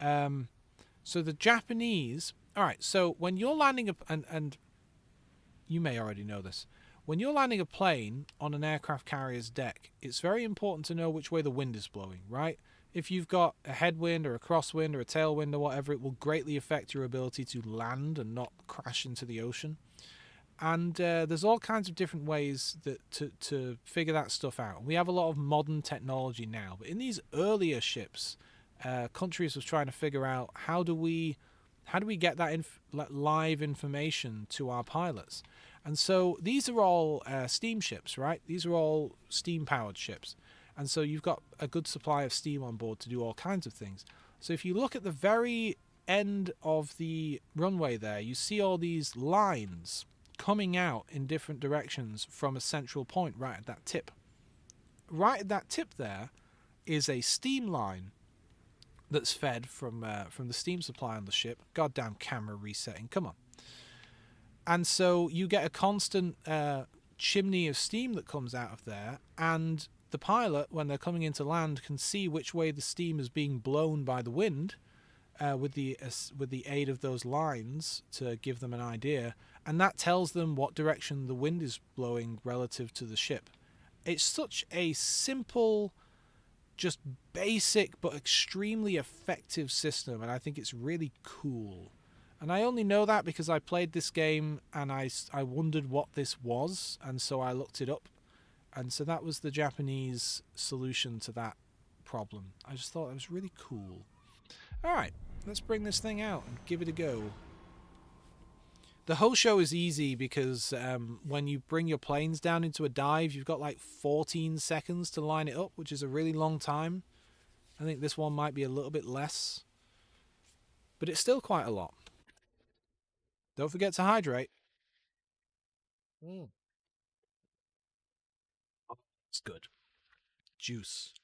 So the Japanese. All right. So when you're landing and you may already know this. When you're landing a plane on an aircraft carrier's deck, it's very important to know which way the wind is blowing, right? If you've got a headwind or a crosswind or a tailwind or whatever, it will greatly affect your ability to land and not crash into the ocean. And there's all kinds of different ways to figure that stuff out. We have a lot of modern technology now, but in these earlier ships, countries was trying to figure out how do we get that live information to our pilots. And so these are all steam ships, right? These are all steam-powered ships. And so you've got a good supply of steam on board to do all kinds of things. So if you look at the very end of the runway there, you see all these lines coming out in different directions from a central point right at that tip. Right at that tip there is a steam line that's fed from the steam supply on the ship. Goddamn camera resetting, come on. And so you get a constant chimney of steam that comes out of there, and the pilot, when they're coming into land, can see which way the steam is being blown by the wind with the aid of those lines to give them an idea, and that tells them what direction the wind is blowing relative to the ship. It's such a simple, just basic but extremely effective system, and I think it's really cool. And I only know that because I played this game and I wondered what this was, and so I looked it up. And so that was the Japanese solution to that problem. I just thought it was really cool. Alright, let's bring this thing out and give it a go. The whole show is easy because when you bring your planes down into a dive, you've got like 14 seconds to line it up, which is a really long time. I think this one might be a little bit less, but it's still quite a lot. Don't forget to hydrate. It's good. Juice.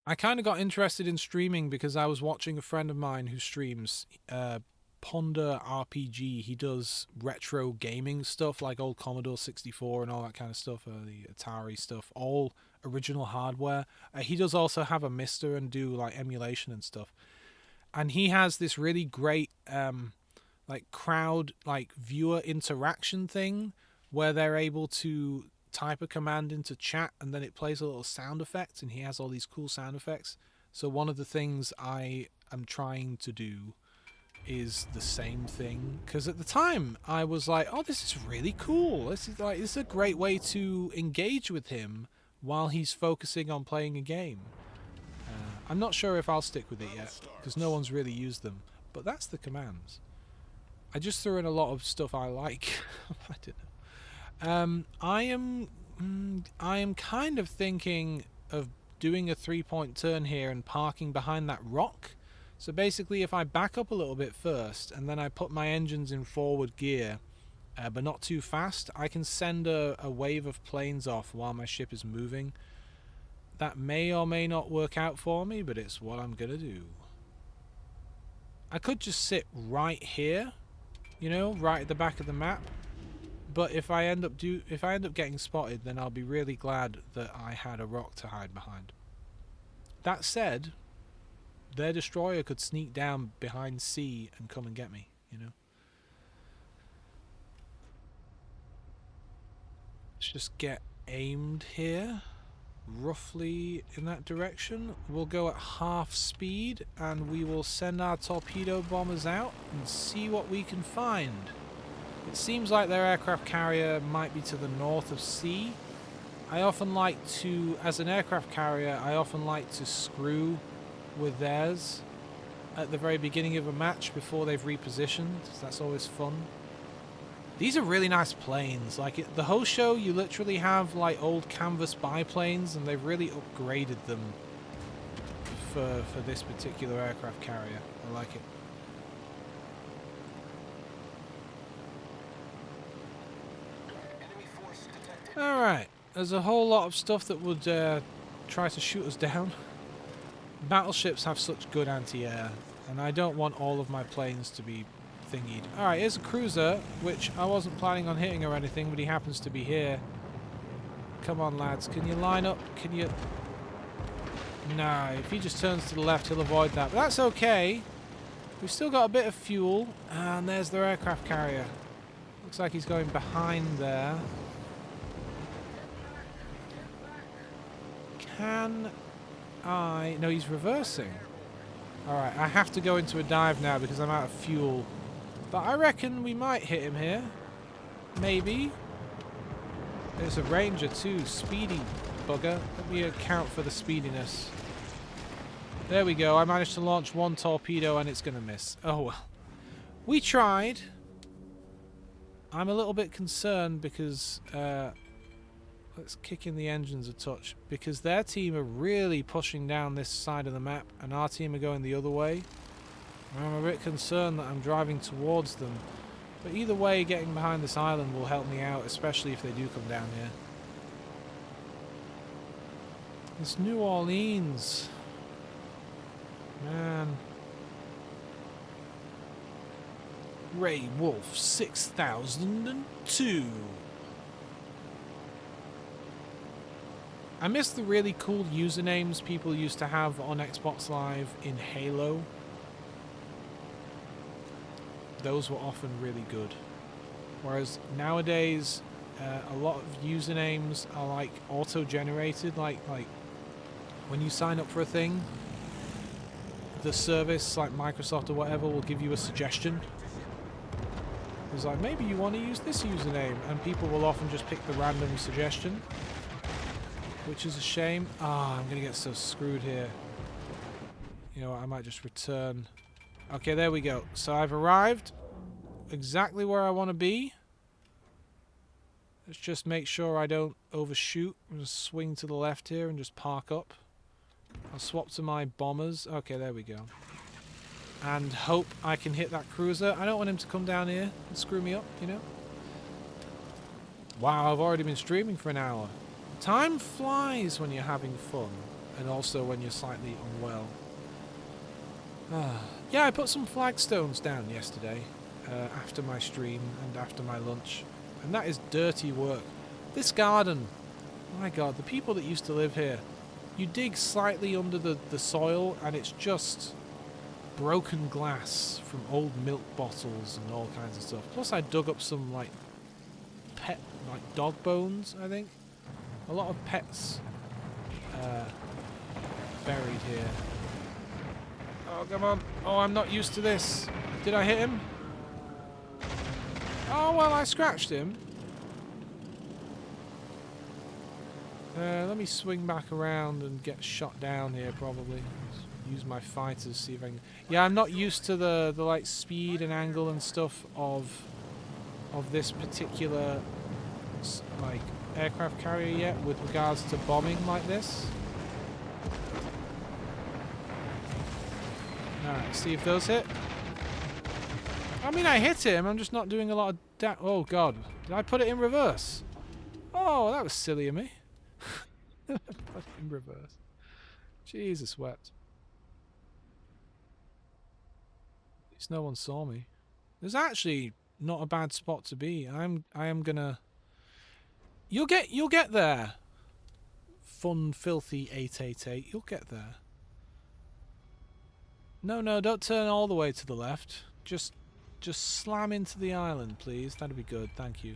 I kind of got interested in streaming because I was watching a friend of mine who streams Ponder RPG. He does retro gaming stuff like old Commodore 64 and all that kind of stuff, the Atari stuff, all original hardware. He does also have a Mister and do like emulation and stuff. And he has this really great like crowd like viewer interaction thing where they're able to type a command into chat and then it plays a little sound effect, and he has all these cool sound effects. So one of the things I am trying to do is the same thing, because at the time I was like, oh, this is really cool. This is a great way to engage with him while he's focusing on playing a game. I'm not sure if I'll stick with it yet because no one's really used them, but that's the commands. I just threw in a lot of stuff I like. I don't know. I am kind of thinking of doing a 3-point turn here and parking behind that rock. So basically, if I back up a little bit first and then I put my engines in forward gear, but not too fast, I can send a wave of planes off while my ship is moving. That may or may not work out for me, but it's what I'm gonna do. I could just sit right here, you know, right at the back of the map. But if I end up getting spotted, then I'll be really glad that I had a rock to hide behind. That said, their destroyer could sneak down behind C and come and get me, you know. Let's just get aimed here, roughly in that direction. We'll go at half speed and we will send our torpedo bombers out and see what we can find. It seems like their aircraft carrier might be to the north of C. I often like to, as an aircraft carrier, I often like to screw with theirs at the very beginning of a match before they've repositioned. That's always fun. These are really nice planes. Like the whole show, you literally have like old canvas biplanes, and they've really upgraded them for this particular aircraft carrier. I like it. Alright, there's a whole lot of stuff that would try to shoot us down. Battleships have such good anti-air, and I don't want all of my planes to be thingied. Alright, here's a cruiser, which I wasn't planning on hitting or anything, but he happens to be here. Come on, lads, can you line up? Can you... Nah, if he just turns to the left, he'll avoid that, but that's okay. We've still got a bit of fuel, and there's their aircraft carrier. Looks like he's going behind there. Can I... No, he's reversing. Alright, I have to go into a dive now because I'm out of fuel. But I reckon we might hit him here. Maybe. There's a Ranger too. Speedy bugger. Let me account for the speediness. There we go. I managed to launch one torpedo and it's going to miss. Oh well. We tried. I'm a little bit concerned because... let's kick in the engines a touch. Because their team are really pushing down this side of the map and our team are going the other way. I'm a bit concerned that I'm driving towards them. But either way, getting behind this island will help me out, especially if they do come down here. This New Orleans. Man. Ray Wolf 6002. I miss the really cool usernames people used to have on Xbox Live in Halo. Those were often really good. Whereas nowadays, a lot of usernames are like auto-generated. Like when you sign up for a thing, the service like Microsoft or whatever will give you a suggestion. It's like, maybe you want to use this username, and people will often just pick the random suggestion, which is a shame. Ah, I'm gonna get so screwed here. You know what, I might just return. Okay, there we go. So I've arrived exactly where I want to be. Let's just make sure I don't overshoot. I'm just swing to the left here and just park up. I'll swap to my bombers. Okay, there we go. And hope I can hit that cruiser. I don't want him to come down here and screw me up, you know? Wow, I've already been streaming for an hour. Time flies when you're having fun. And also when you're slightly unwell. Yeah, I put some flagstones down yesterday. After my stream and after my lunch. And that is dirty work. This garden. My god, the people that used to live here. You dig slightly under the soil and it's just broken glass from old milk bottles and all kinds of stuff. Plus I dug up some like dog bones, I think. A lot of pets buried here. Oh, come on. Oh, I'm not used to this. Did I hit him? Oh, well, I scratched him. Let me swing back around and get shot down here, probably. Use my fighters, see if I can... Yeah, I'm not used to the like, speed and angle and stuff of this particular, like, aircraft carrier yet, with regards to bombing like this. Alright, see if those hit. I mean, I hit him, I'm just not doing a lot of oh god, did I put it in reverse? Oh, that was silly of me. Put it in reverse. Jesus wept. At least no one saw me. There's actually not a bad spot to be. I am gonna... You'll get there. Fun, filthy 888. You'll get there. No, don't turn all the way to the left. Just slam into the island, please. That'd be good. Thank you.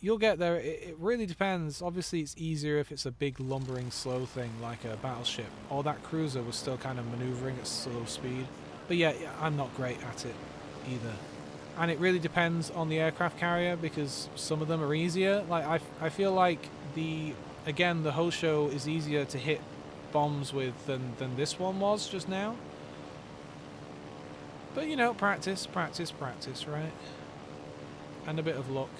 You'll get there. It really depends. Obviously, it's easier if it's a big, lumbering, slow thing like a battleship. Or that cruiser was still kind of maneuvering at slow speed. But yeah, I'm not great at it either. And it really depends on the aircraft carrier because some of them are easier. Like I feel like the Hosho is easier to hit bombs with than this one was just now. But you know, practice, right? And a bit of luck.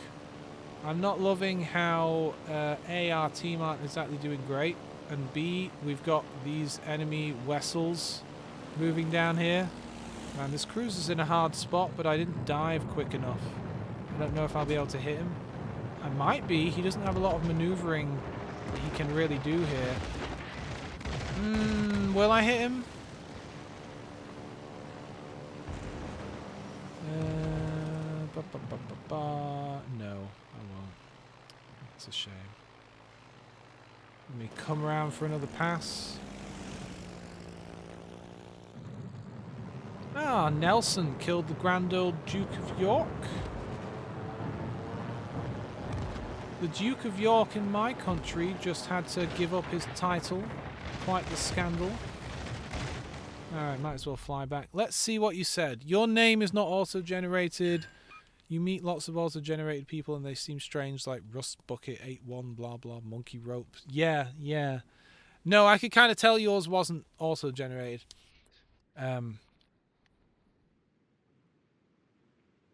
I'm not loving how A, our team aren't exactly doing great, and B, we've got these enemy vessels moving down here. Man, this cruiser's in a hard spot, but I didn't dive quick enough. I don't know if I'll be able to hit him. I might be. He doesn't have a lot of maneuvering that he can really do here. Will I hit him? No, I won't. That's a shame. Let me come around for another pass. Ah, Nelson killed the Grand Old Duke of York. The Duke of York in my country just had to give up his title. Quite the scandal. Alright, might as well fly back. Let's see what you said. Your name is not auto-generated. You meet lots of auto-generated people and they seem strange, like Rust Bucket 81, blah blah, Monkey Rope. Yeah. No, I could kind of tell yours wasn't auto-generated.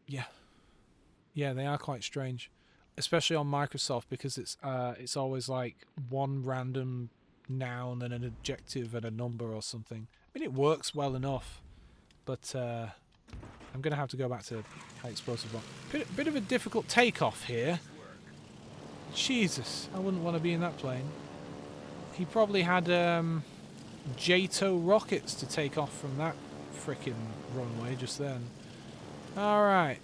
Yeah. Yeah, they are quite strange. Especially on Microsoft, because it's always like one random noun and an adjective and a number or something. I mean, it works well enough, but I'm going to have to go back to high explosive one. Bit of a difficult takeoff here. Jesus, I wouldn't want to be in that plane. He probably had JATO rockets to take off from that frickin' runway just then. Alright,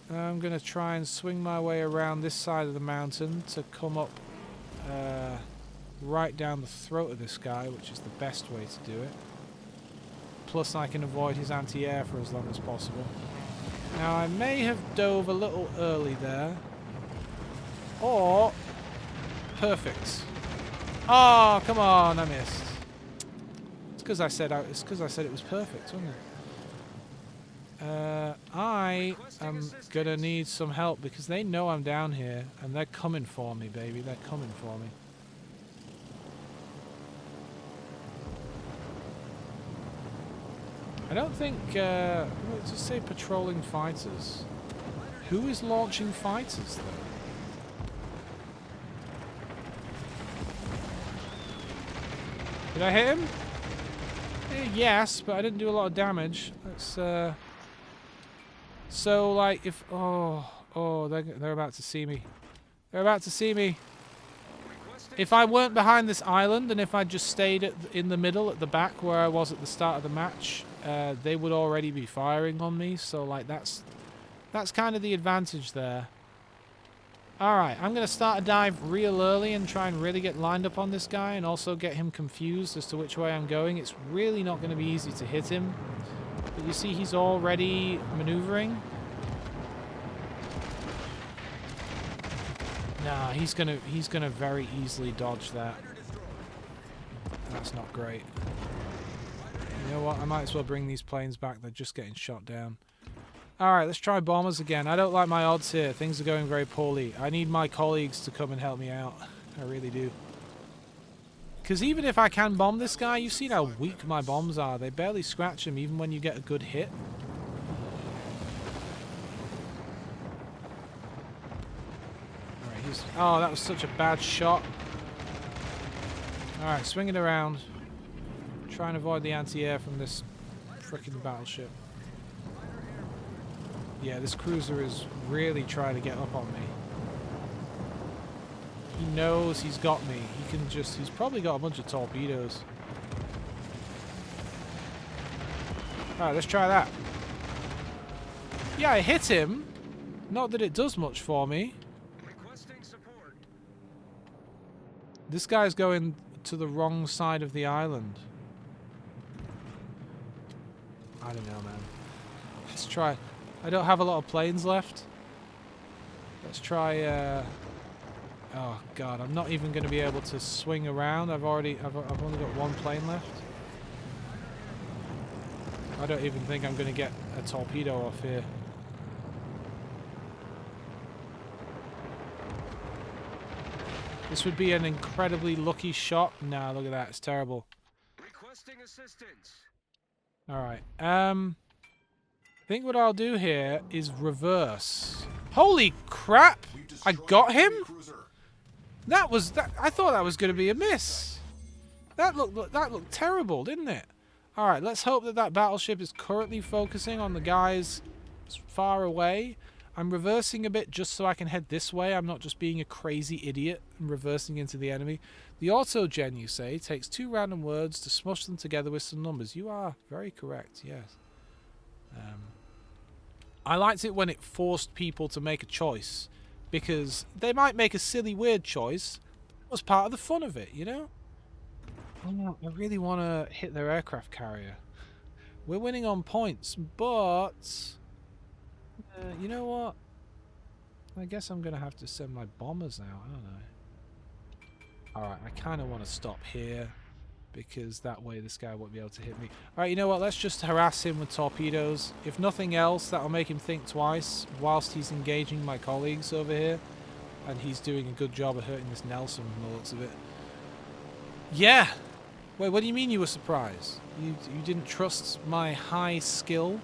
I'm going to try and swing my way around this side of the mountain to come up right down the throat of this guy, which is the best way to do it. Plus I can avoid his anti-air for as long as possible. Now I may have dove a little early there. Or... perfect. Oh, come on, I missed. It's because I said it was perfect, wasn't it? I am gonna need some help because they know I'm down here and they're coming for me, baby. They're coming for me. I don't think, let's just say patrolling fighters. Who is launching fighters, though? Did I hit him? Yes, but I didn't do a lot of damage. Let's, so, like, if... Oh, they're about to see me. They're about to see me. If I weren't behind this island and if I just stayed in the middle at the back where I was at the start of the match, they would already be firing on me. So, like, that's kind of the advantage there. Alright, I'm going to start a dive real early and try and really get lined up on this guy and also get him confused as to which way I'm going. It's really not going to be easy to hit him. But you see he's already maneuvering. Nah, he's gonna very easily dodge that. That's not great. You know what? I might as well bring these planes back. They're just getting shot down. Alright, let's try bombers again. I don't like my odds here. Things are going very poorly. I need my colleagues to come and help me out. I really do. Because even if I can bomb this guy, you've seen how weak my bombs are. They barely scratch him even when you get a good hit. Alright, oh, that was such a bad shot. Alright, swing it around. Try and avoid the anti-air from this frickin' battleship. Yeah, this cruiser is really trying to get up on me. He knows he's got me. He's probably got a bunch of torpedoes. Alright, let's try that. Yeah, I hit him. Not that it does much for me. This guy's going to the wrong side of the island. I don't know, man. Let's try. I don't have a lot of planes left. Let's try, oh god, I'm not even going to be able to swing around. I've only got one plane left. I don't even think I'm going to get a torpedo off here. This would be an incredibly lucky shot. Nah, look at that. It's terrible. Requesting assistance. Alright. I think what I'll do here is reverse. Holy crap! I got him? That was... I thought that was going to be a miss. That looked terrible, didn't it? Alright, let's hope that battleship is currently focusing on the guys far away. I'm reversing a bit just so I can head this way. I'm not just being a crazy idiot and reversing into the enemy. The auto-gen, you say, takes 2 random words to smush them together with some numbers. You are very correct, yes. I liked it when it forced people to make a choice, because they might make a silly, weird choice. It was part of the fun of it, you know? Oh, I really want to hit their aircraft carrier. We're winning on points, but... you know what? I guess I'm going to have to send my bombers out, I don't know. Alright, I kind of want to stop here, because that way this guy won't be able to hit me. Alright, you know what? Let's just harass him with torpedoes. If nothing else, that'll make him think twice whilst he's engaging my colleagues over here. And he's doing a good job of hurting this Nelson from the looks of it. Yeah! Wait, what do you mean you were surprised? You didn't trust my high skill?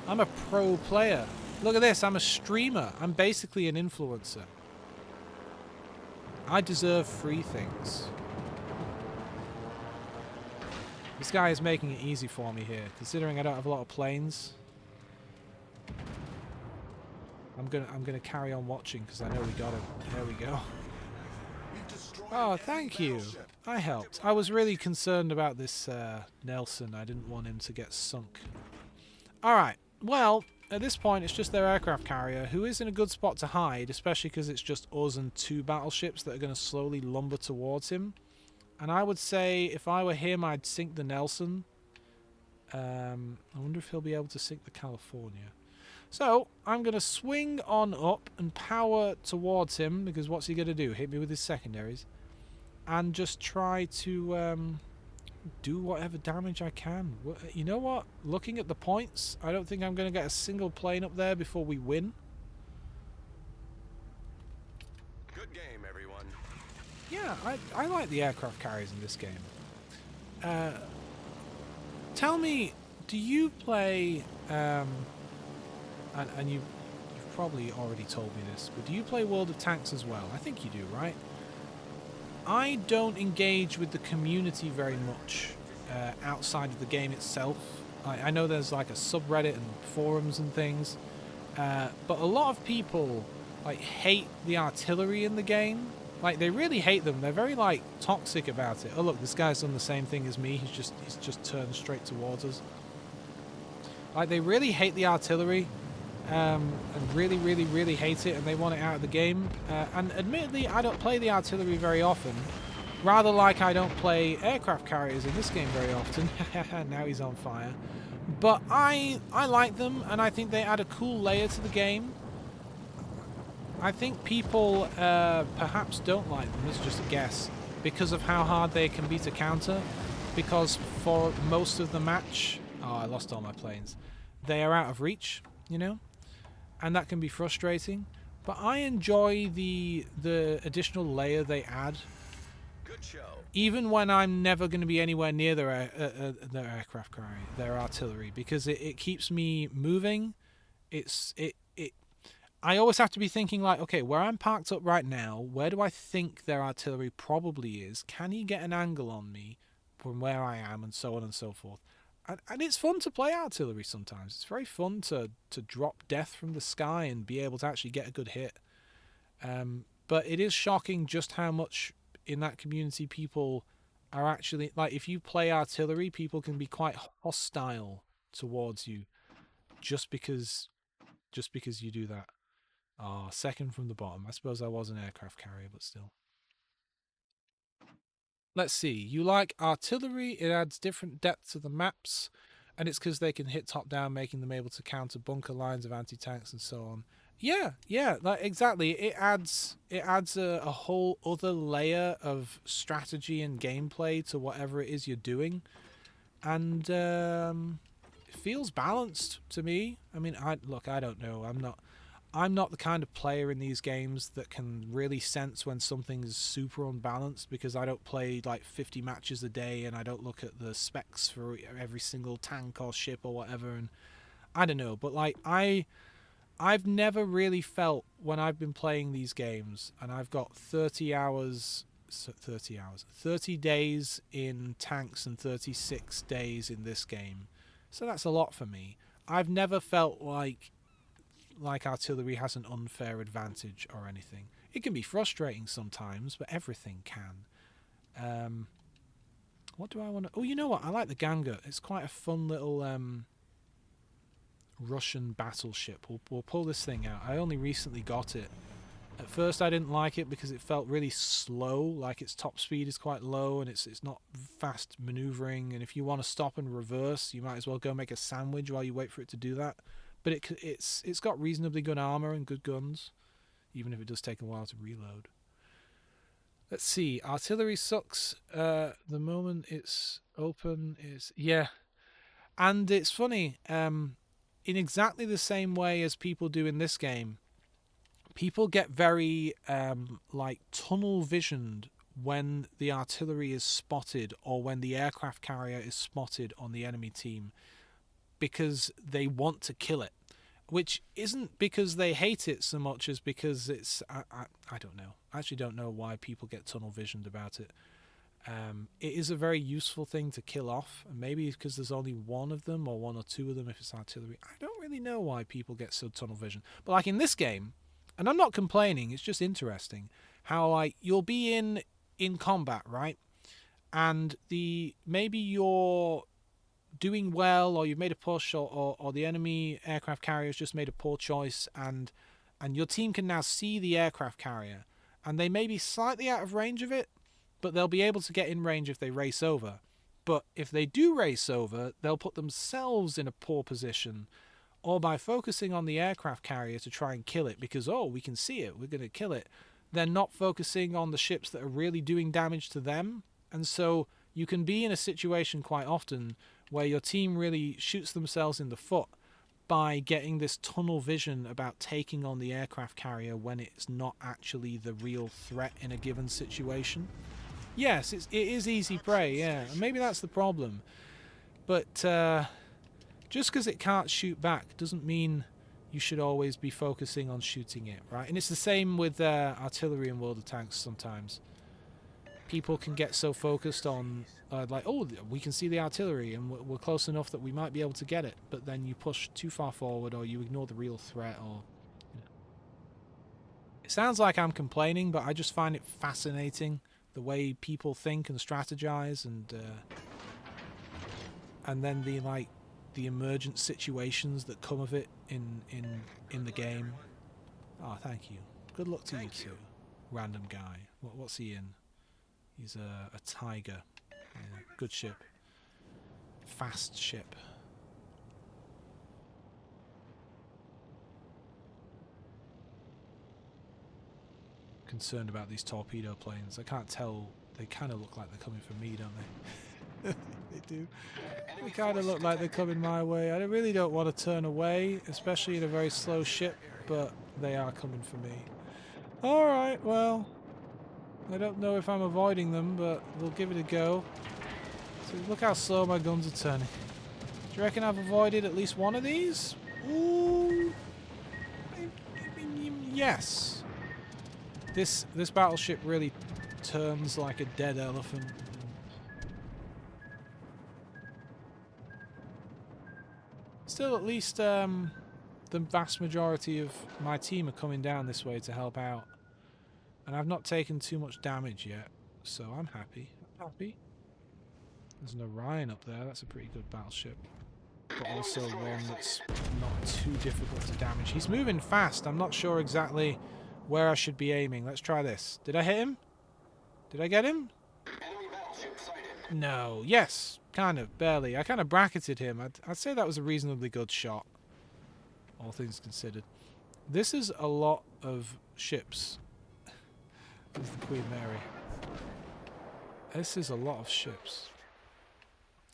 I'm a pro player. Look at this, I'm a streamer. I'm basically an influencer. I deserve free things. This guy is making it easy for me here, considering I don't have a lot of planes. I'm gonna carry on watching because I know we got him. There we go. Oh, thank you. I helped. I was really concerned about this Nelson. I didn't want him to get sunk. Alright, well, at this point it's just their aircraft carrier, who is in a good spot to hide, especially because it's just us and 2 battleships that are going to slowly lumber towards him. And I would say if I were him, I'd sink the Nelson. I wonder if he'll be able to sink the California. So, I'm going to swing on up and power towards him, because what's he going to do? Hit me with his secondaries. And just try to do whatever damage I can. You know what? Looking at the points, I don't think I'm going to get a single plane up there before we win. Good game, everyone. Yeah, I like the aircraft carriers in this game. Tell me, do you play... and you've probably already told me this, but do you play World of Tanks as well? I think you do, right? I don't engage with the community very much outside of the game itself. I know there's like a subreddit and forums and things, but a lot of people like hate the artillery in the game. Like they really hate them. They're very like toxic about it. Oh look, this guy's done the same thing as me. He's just turned straight towards us. Like they really hate the artillery. And really hate it, and they want it out of the game. And admittedly, I don't play the artillery very often. Rather like I don't play aircraft carriers in this game very often. Now he's on fire. But I like them, and I think they add a cool layer to the game. I think people perhaps don't like them, it's just a guess, because of how hard they can be to counter. Because for most of the match... Oh, I lost all my planes. They are out of reach, you know? And that can be frustrating, but I enjoy the additional layer they add. Good show. Even when I'm never going to be anywhere near their aircraft carrier, their artillery, because it keeps me moving. I always have to be thinking like, okay, where I'm parked up right now, where do I think their artillery probably is? Can he get an angle on me from where I am, and so on and so forth. And it's fun to play artillery sometimes. It's very fun to drop death from the sky and be able to actually get a good hit. But it is shocking just how much in that community people are actually... Like, if you play artillery, people can be quite hostile towards you just because you do that. Oh, second from the bottom. I suppose I was an aircraft carrier, but still. Let's see. You like artillery. It adds different depth to the maps, and it's because they can hit top down, making them able to counter bunker lines of anti-tanks and so on. Yeah, like exactly. It adds a whole other layer of strategy and gameplay to whatever it is you're doing, and it feels balanced to me. I mean, I don't know. I'm not the kind of player in these games that can really sense when something's super unbalanced, because I don't play like 50 matches a day and I don't look at the specs for every single tank or ship or whatever, and I don't know, but like I've never really felt when I've been playing these games, and I've got 30 days in tanks and 36 days in this game. So that's a lot for me. I've never felt like artillery has an unfair advantage or anything. It can be frustrating sometimes, but everything can. What do I want to... Oh, you know what? I like the Ganga. It's quite a fun little Russian battleship. We'll pull this thing out. I only recently got it. At first I didn't like it because it felt really slow, like its top speed is quite low and it's not fast maneuvering, and if you want to stop and reverse, you might as well go make a sandwich while you wait for it to do that. But it's got reasonably good armor and good guns, even if it does take a while to reload. Let's see. Artillery sucks. The moment it's open is... Yeah. And it's funny. In exactly the same way as people do in this game, people get very like tunnel visioned when the artillery is spotted or when the aircraft carrier is spotted on the enemy team because they want to kill it, which isn't because they hate it so much as because it's I don't know. I actually don't know why people get tunnel visioned about it. It is a very useful thing to kill off, and maybe because there's only one of them or one or two of them if it's artillery. I don't really know why people get so tunnel vision. But like in this game, and I'm not complaining, it's just interesting how like you'll be in combat, right? And maybe you're doing well, or you've made a push, or the enemy aircraft carrier has just made a poor choice, and your team can now see the aircraft carrier, and they may be slightly out of range of it, but they'll be able to get in range if they race over. But if they do race over, they'll put themselves in a poor position, or by focusing on the aircraft carrier to try and kill it because, oh, we can see it, we're going to kill it, they're not focusing on the ships that are really doing damage to them. And so you can be in a situation quite often where your team really shoots themselves in the foot by getting this tunnel vision about taking on the aircraft carrier when it's not actually the real threat in a given situation. Yes, it is easy prey, yeah, and maybe that's the problem. But just because it can't shoot back doesn't mean you should always be focusing on shooting it, right? And it's the same with artillery in World of Tanks sometimes. People can get so focused on, like, oh, we can see the artillery and we're close enough that we might be able to get it, but then you push too far forward or you ignore the real threat, or... You know. It sounds like I'm complaining, but I just find it fascinating the way people think and strategize, and then the emergent situations that come of it in the game. Oh, thank you. Good luck to you too, random guy. What's he in? He's a Tiger. Yeah, good ship. Fast ship. Concerned about these torpedo planes. I can't tell. They kind of look like they're coming for me, don't they? They do. They kind of look like they're coming my way. I really don't want to turn away, especially in a very slow ship, but they are coming for me. Alright, well, I don't know if I'm avoiding them, but we'll give it a go. So look how slow my guns are turning. Do you reckon I've avoided at least one of these? Ooh. Yes. This battleship really turns like a dead elephant. Still, at least the vast majority of my team are coming down this way to help out. And I've not taken too much damage yet, so I'm happy. I'm happy. There's an Orion up there. That's a pretty good battleship. But also one that's not too difficult to damage. He's moving fast. I'm not sure exactly where I should be aiming. Let's try this. Did I hit him? Did I get him? No. Yes. Kind of. Barely. I kind of bracketed him. I'd say that was a reasonably good shot, all things considered. This is a lot of ships. This is the Queen Mary. This is a lot of ships.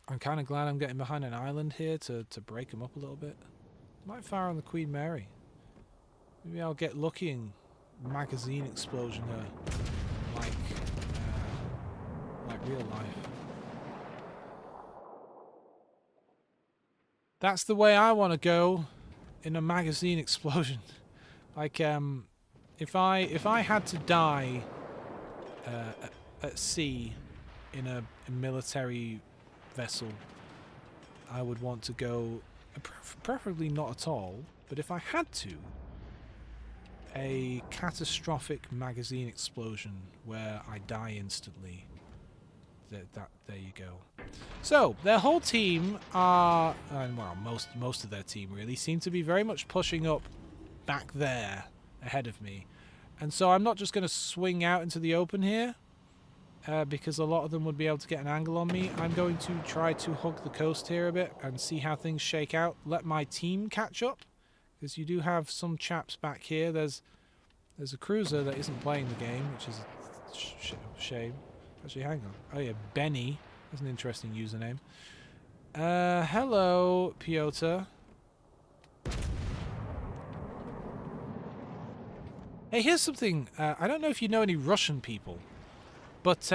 I'm kind of glad I'm getting behind an island here to break them up a little bit. Might fire on the Queen Mary. Maybe I'll get lucky and magazine explosion her like real life. That's the way I want to go, in a magazine explosion. Like if I had to die at sea in a military vessel, I would want to go, preferably not at all, but if I had to, a catastrophic magazine explosion where I die instantly. There you go. So their whole team are, well, most of their team really seem to be very much pushing up back there ahead of me, and so I'm not just going to swing out into the open here because a lot of them would be able to get an angle on me. I'm going to try to hug the coast here a bit and see how things shake out. Let my team catch up, because you do have some chaps back here. There's a cruiser that isn't playing the game, which is a shame. Actually, hang on. Oh yeah, Benny. That's an interesting username. Hello, Piotr. Hey, here's something. I don't know if you know any Russian people, But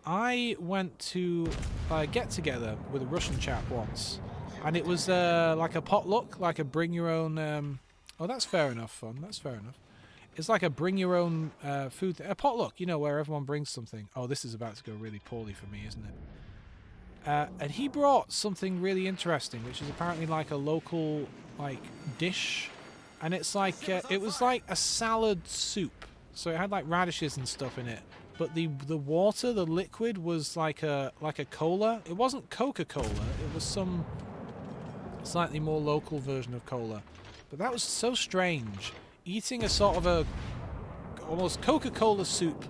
I went to a get-together with a Russian chap once, and it was like a potluck, like a bring your own... oh, that's fair enough fun. That's fair enough. It's like a bring your own food... a potluck, you know, where everyone brings something. Oh, this is about to go really poorly for me, isn't it? And he brought something really interesting, which is apparently like a local like dish, and it's like it was like a salad soup. So it had like radishes and stuff in it, but the water, the liquid, was like a cola. It wasn't Coca-Cola. It was some slightly more local version of cola. But that was so strange. Eating a sort of a almost Coca-Cola soup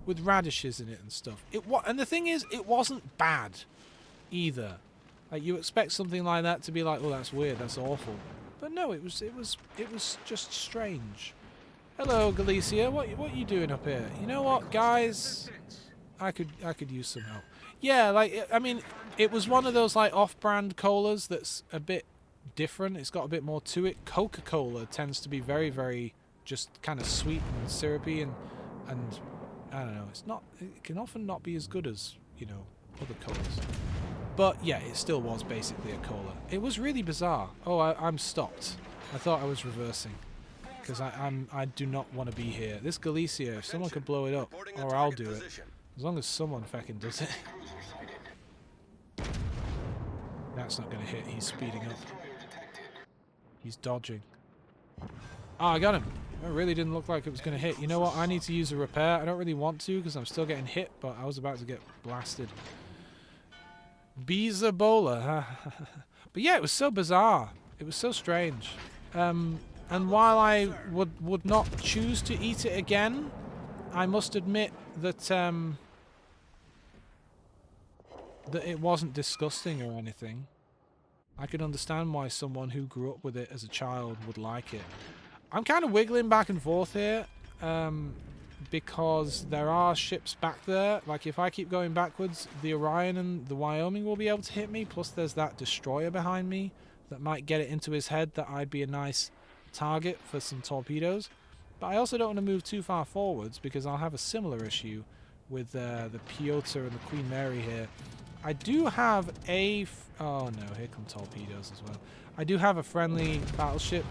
with radishes in it and stuff. And the thing is, it wasn't bad either. Like, you expect something like that to be like, oh, that's weird, that's awful. But no, it was just strange. Hello, Galicia. What are you doing up here? You know what, guys? I could use some help. Yeah, like, I mean, it was one of those like off-brand colas that's a bit different. It's got a bit more to it. Coca-Cola tends to be very, very just kind of sweet and syrupy, and I don't know. It can often not be as good as, you know, other colas. But yeah, it still was basically a cola. It was really bizarre. Oh, I'm stopped. I thought I was reversing because I do not want to be here. This Galicia, if someone could blow it up, or I'll do it. As long as someone fucking does it. That's not going to hit. He's speeding up. He's dodging. Oh, I got him. It really didn't look like it was going to hit. You know what? I need to use a repair. I don't really want to because I'm still getting hit, but I was about to get blasted. Bezabola. But yeah, it was so bizarre. It was so strange. And while I would not choose to eat it again, I must admit that that it wasn't disgusting or anything. I could understand why someone who grew up with it as a child would like it. I'm kind of wiggling back and forth here because there are ships back there. Like, if I keep going backwards, the Orion and the Wyoming will be able to hit me. Plus, there's that destroyer behind me that might get it into his head that I'd be a nice target for some torpedoes. But I also don't want to move too far forwards because I'll have a similar issue with the Piotr and the Queen Mary here. I do have a... oh no, here come torpedoes as well. I do have a friendly battleship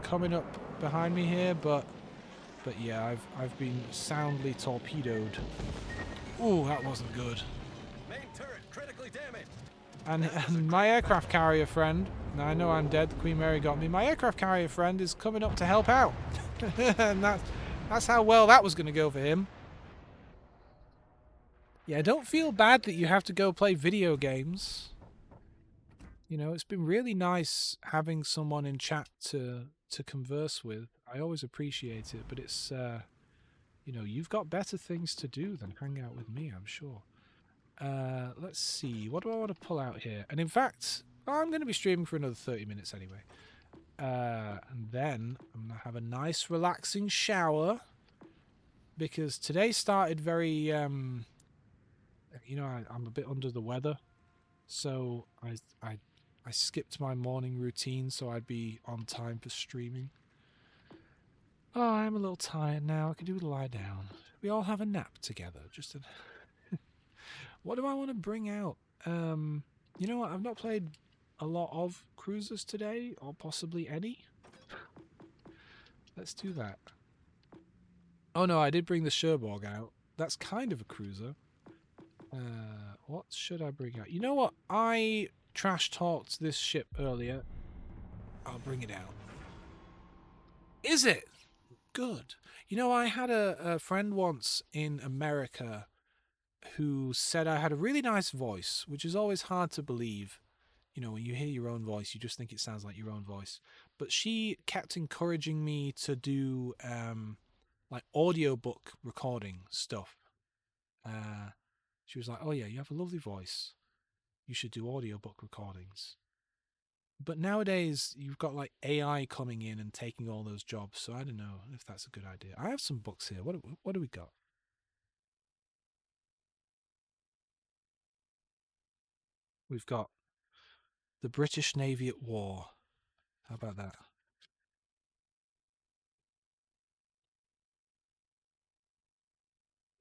coming up behind me here, but yeah, I've been soundly torpedoed. Ooh, that wasn't good. Main turret critically damaged. And my aircraft carrier friend, now I know I'm dead, the Queen Mary got me, my aircraft carrier friend is coming up to help out. And that's how well that was going to go for him. Yeah, don't feel bad that you have to go play video games. You know, it's been really nice having someone in chat to converse with. I always appreciate it, but it's, you know, you've got better things to do than hang out with me, I'm sure. Let's see, what do I want to pull out here? And in fact, I'm going to be streaming for another 30 minutes anyway. And then I'm going to have a nice relaxing shower because today started very, you know, I'm a bit under the weather. So I skipped my morning routine so I'd be on time for streaming. Oh, I'm a little tired now. I could do with a lie down. We all have a nap together. Just a... What do I want to bring out? You know what? I've not played a lot of cruisers today, or possibly any. Let's do that. Oh no, I did bring the Cherbourg out. That's kind of a cruiser. What should I bring out? You know what? I trash talked this ship earlier. I'll bring it out. Is it? Good. You know, I had a friend once in America who said I had a really nice voice, which is always hard to believe. You know, when you hear your own voice, you just think it sounds like your own voice. But she kept encouraging me to do like audiobook recording stuff. She was like, oh yeah, you have a lovely voice. You should do audiobook recordings. But nowadays, you've got like AI coming in and taking all those jobs, so I don't know if that's a good idea. I have some books here. What do we got? We've got The British Navy at War. How about that?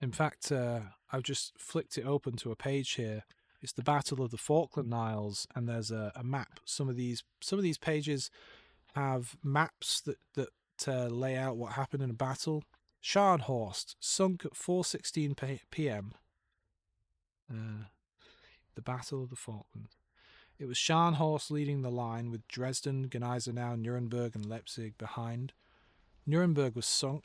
In fact, I've just flicked it open to a page here. It's the Battle of the Falkland Isles, and there's a map. Some of these pages have maps that lay out what happened in a battle. Scharnhorst sunk at 4:16 p.m. The Battle of the Falklands. It was Scharnhorst leading the line with Dresden, Gneisenau, Nuremberg, and Leipzig behind. Nuremberg was sunk.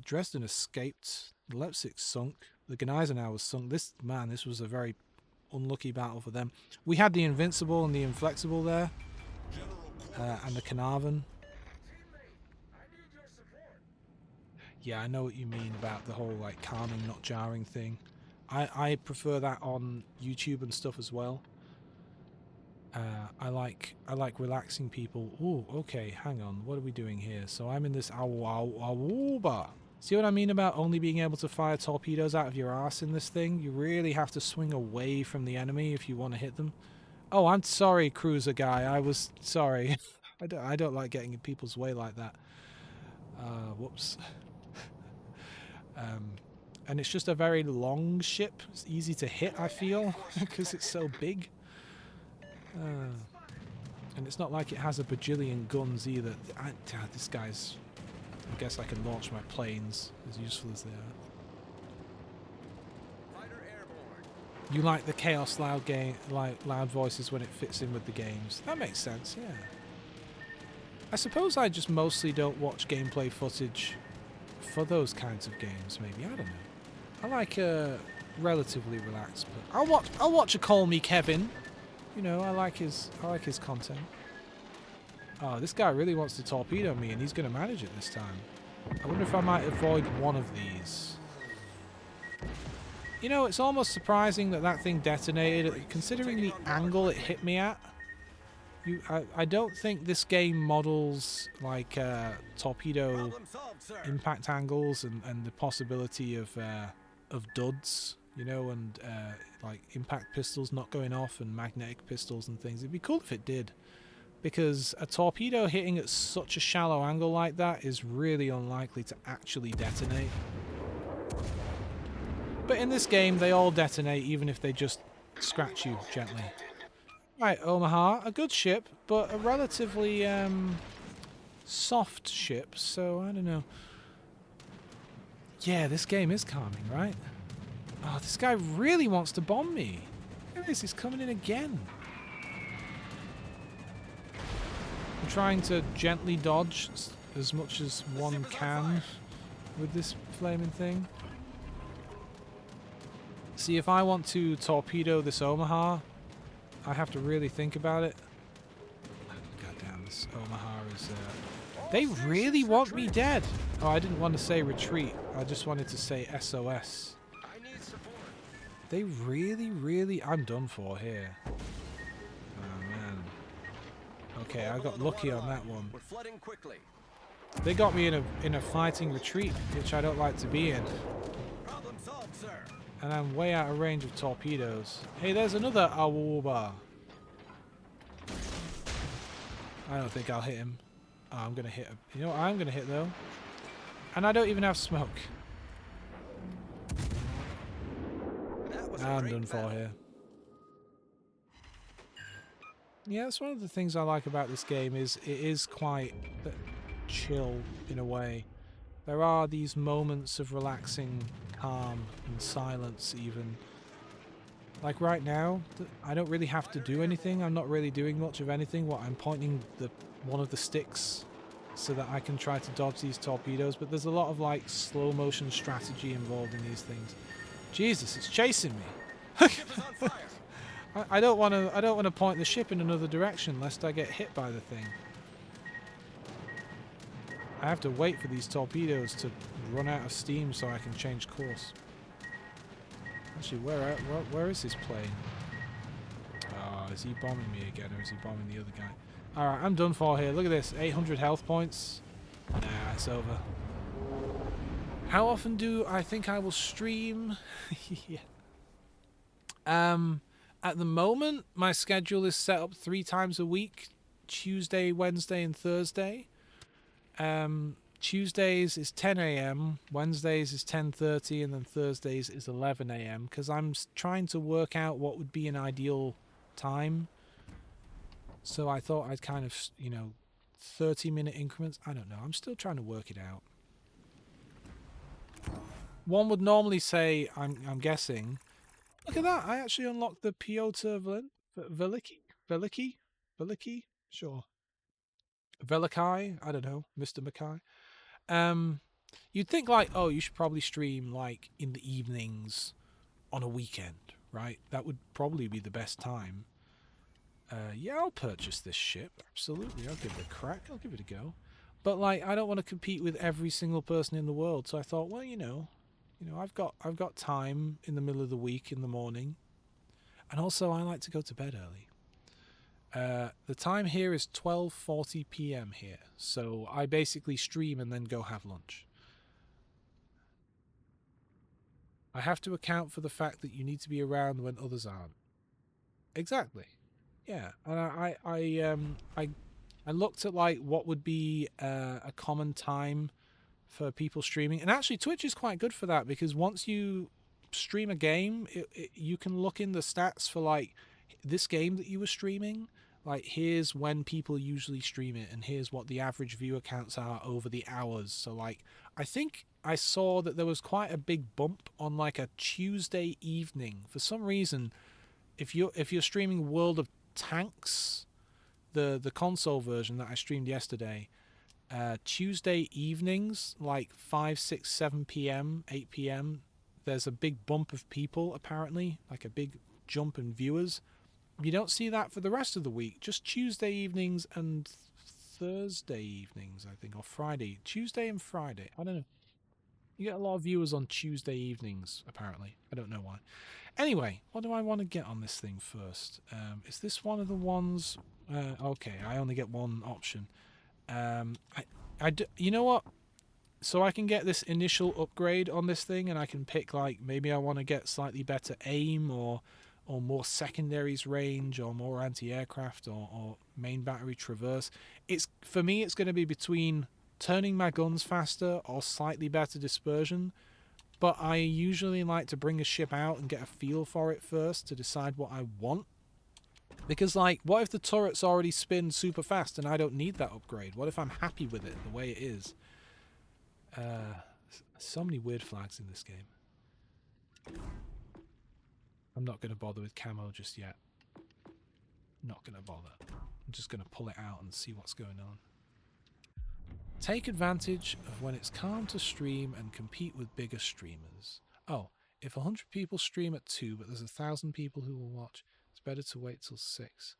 Dresden escaped. Leipzig sunk. The Gneisenau was sunk. This was a very unlucky battle for them. We had the Invincible and the Inflexible there, and the Carnarvon. Yeah, I know what you mean about the whole like calming, not jarring thing. I prefer that on YouTube and stuff as well. I like relaxing people. Oh, okay, hang on. What are we doing here? So I'm in this Awuba. See what I mean about only being able to fire torpedoes out of your arse in this thing? You really have to swing away from the enemy if you want to hit them. Oh, I'm sorry, cruiser guy. I was sorry. I don't like getting in people's way like that. Whoops. And it's just a very long ship. It's easy to hit, I feel, because it's so big. And it's not like it has a bajillion guns either. This guy's... I guess I can launch my planes, as useful as they are. Fighter airborne. You like the chaos loud voices when it fits in with the games. That makes sense, yeah. I suppose I just mostly don't watch gameplay footage for those kinds of games, maybe. I don't know. I like relatively relaxed, but I'll watch a Call Me Kevin. You know, I like his content. Oh, this guy really wants to torpedo me, and he's going to manage it this time. I wonder if I might avoid one of these. You know, it's almost surprising that thing detonated, considering the angle it hit me at. I don't think this game models like torpedo impact angles and the possibility of duds, you know, and like impact pistols not going off and magnetic pistols and things. It'd be cool if it did, because a torpedo hitting at such a shallow angle like that is really unlikely to actually detonate. But in this game, they all detonate even if they just scratch you gently. Right, Omaha, a good ship, but a relatively soft ship, so I don't know. Yeah, this game is calming, right? Oh, this guy really wants to bomb me. Look at this, he's coming in again. I'm trying to gently dodge as much as one can with this flaming thing. See, if I want to torpedo this Omaha, I have to really think about it. Goddamn, this Omaha is... They really want me dead. Oh, I didn't want to say retreat. I just wanted to say SOS. I need support. They really... I'm done for here. Oh, man. Okay, I got lucky on that one. We're flooding quickly. They got me in a fighting retreat, which I don't like to be in. Problem solved, sir. And I'm way out of range of torpedoes. Hey, there's another Awuba. I don't think I'll hit him. Oh, I'm going to hit him. You know what I'm going to hit, though? And I don't even have smoke. I'm done for here. Yeah, that's one of the things I like about this game is it is quite chill in a way. There are these moments of relaxing calm and silence even. Like right now, I don't really have to do anything. I'm not really doing much of anything. What I'm pointing one of the sticks so that I can try to dodge these torpedoes, but there's a lot of like slow motion strategy involved in these things. Jesus, it's chasing me. I don't want to point the ship in another direction lest I get hit by the thing. I have to wait for these torpedoes to run out of steam so I can change course. Actually, where is this plane? Oh, is he bombing me again, or is he bombing the other guy? Alright, I'm done for here. Look at this, 800 health points. Nah, it's over. How often do I think I will stream? Yeah. At the moment, my schedule is set up 3 times a week. Tuesday, Wednesday, and Thursday. Tuesdays is 10 a.m., Wednesdays is 10:30, and then Thursdays is 11 a.m. because I'm trying to work out what would be an ideal time. So I thought I'd kind of, 30-minute increments. I don't know. I'm still trying to work it out. One would normally say, I'm guessing. Look at that! I actually unlocked the Piotr Veliki. Sure. Velikai. I don't know, Mr. Mackay. You'd think like, oh, you should probably stream like in the evenings on a weekend, right? That would probably be the best time. Yeah, I'll purchase this ship. Absolutely, I'll give it a crack. I'll give it a go. But like, I don't want to compete with every single person in the world. So I thought, well, I've got time in the middle of the week in the morning, and also I like to go to bed early. The time here is 12:40 p.m. here, so I basically stream and then go have lunch. I have to account for the fact that you need to be around when others aren't. Exactly. Yeah, and I looked at like what would be a common time for people streaming, and actually Twitch is quite good for that because once you stream a game, you can look in the stats for like this game that you were streaming. Like here's when people usually stream it, and here's what the average viewer counts are over the hours. So like I think I saw that there was quite a big bump on like a Tuesday evening for some reason. If you're streaming World of Tanks, the console version that I streamed yesterday, Tuesday evenings, like 5, 6, 7 p.m., 8 p.m., there's a big bump of people, apparently, like a big jump in viewers. You don't see that for the rest of the week, just Tuesday evenings and Thursday evenings, I think, or Friday. Tuesday and Friday. I don't know. You get a lot of viewers on Tuesday evenings, apparently. I don't know why. Anyway, what do I want to get on this thing first? Is this one of the ones... okay, I only get one option. You know what? So I can get this initial upgrade on this thing, and I can pick like maybe I want to get slightly better aim or more secondaries range or more anti-aircraft or main battery traverse. For me it's going to be between turning my guns faster or slightly better dispersion, but I usually like to bring a ship out and get a feel for it first to decide what I want. Because, like, what if the turrets already spin super fast and I don't need that upgrade? What if I'm happy with it the way it is? So many weird flags in this game. I'm not going to bother with camo just yet. Not going to bother. I'm just going to pull it out and see what's going on. Take advantage of when it's calm to stream and compete with bigger streamers. Oh, if 100 people stream at 2 but there's 1,000 people who will watch, it's better to wait till 6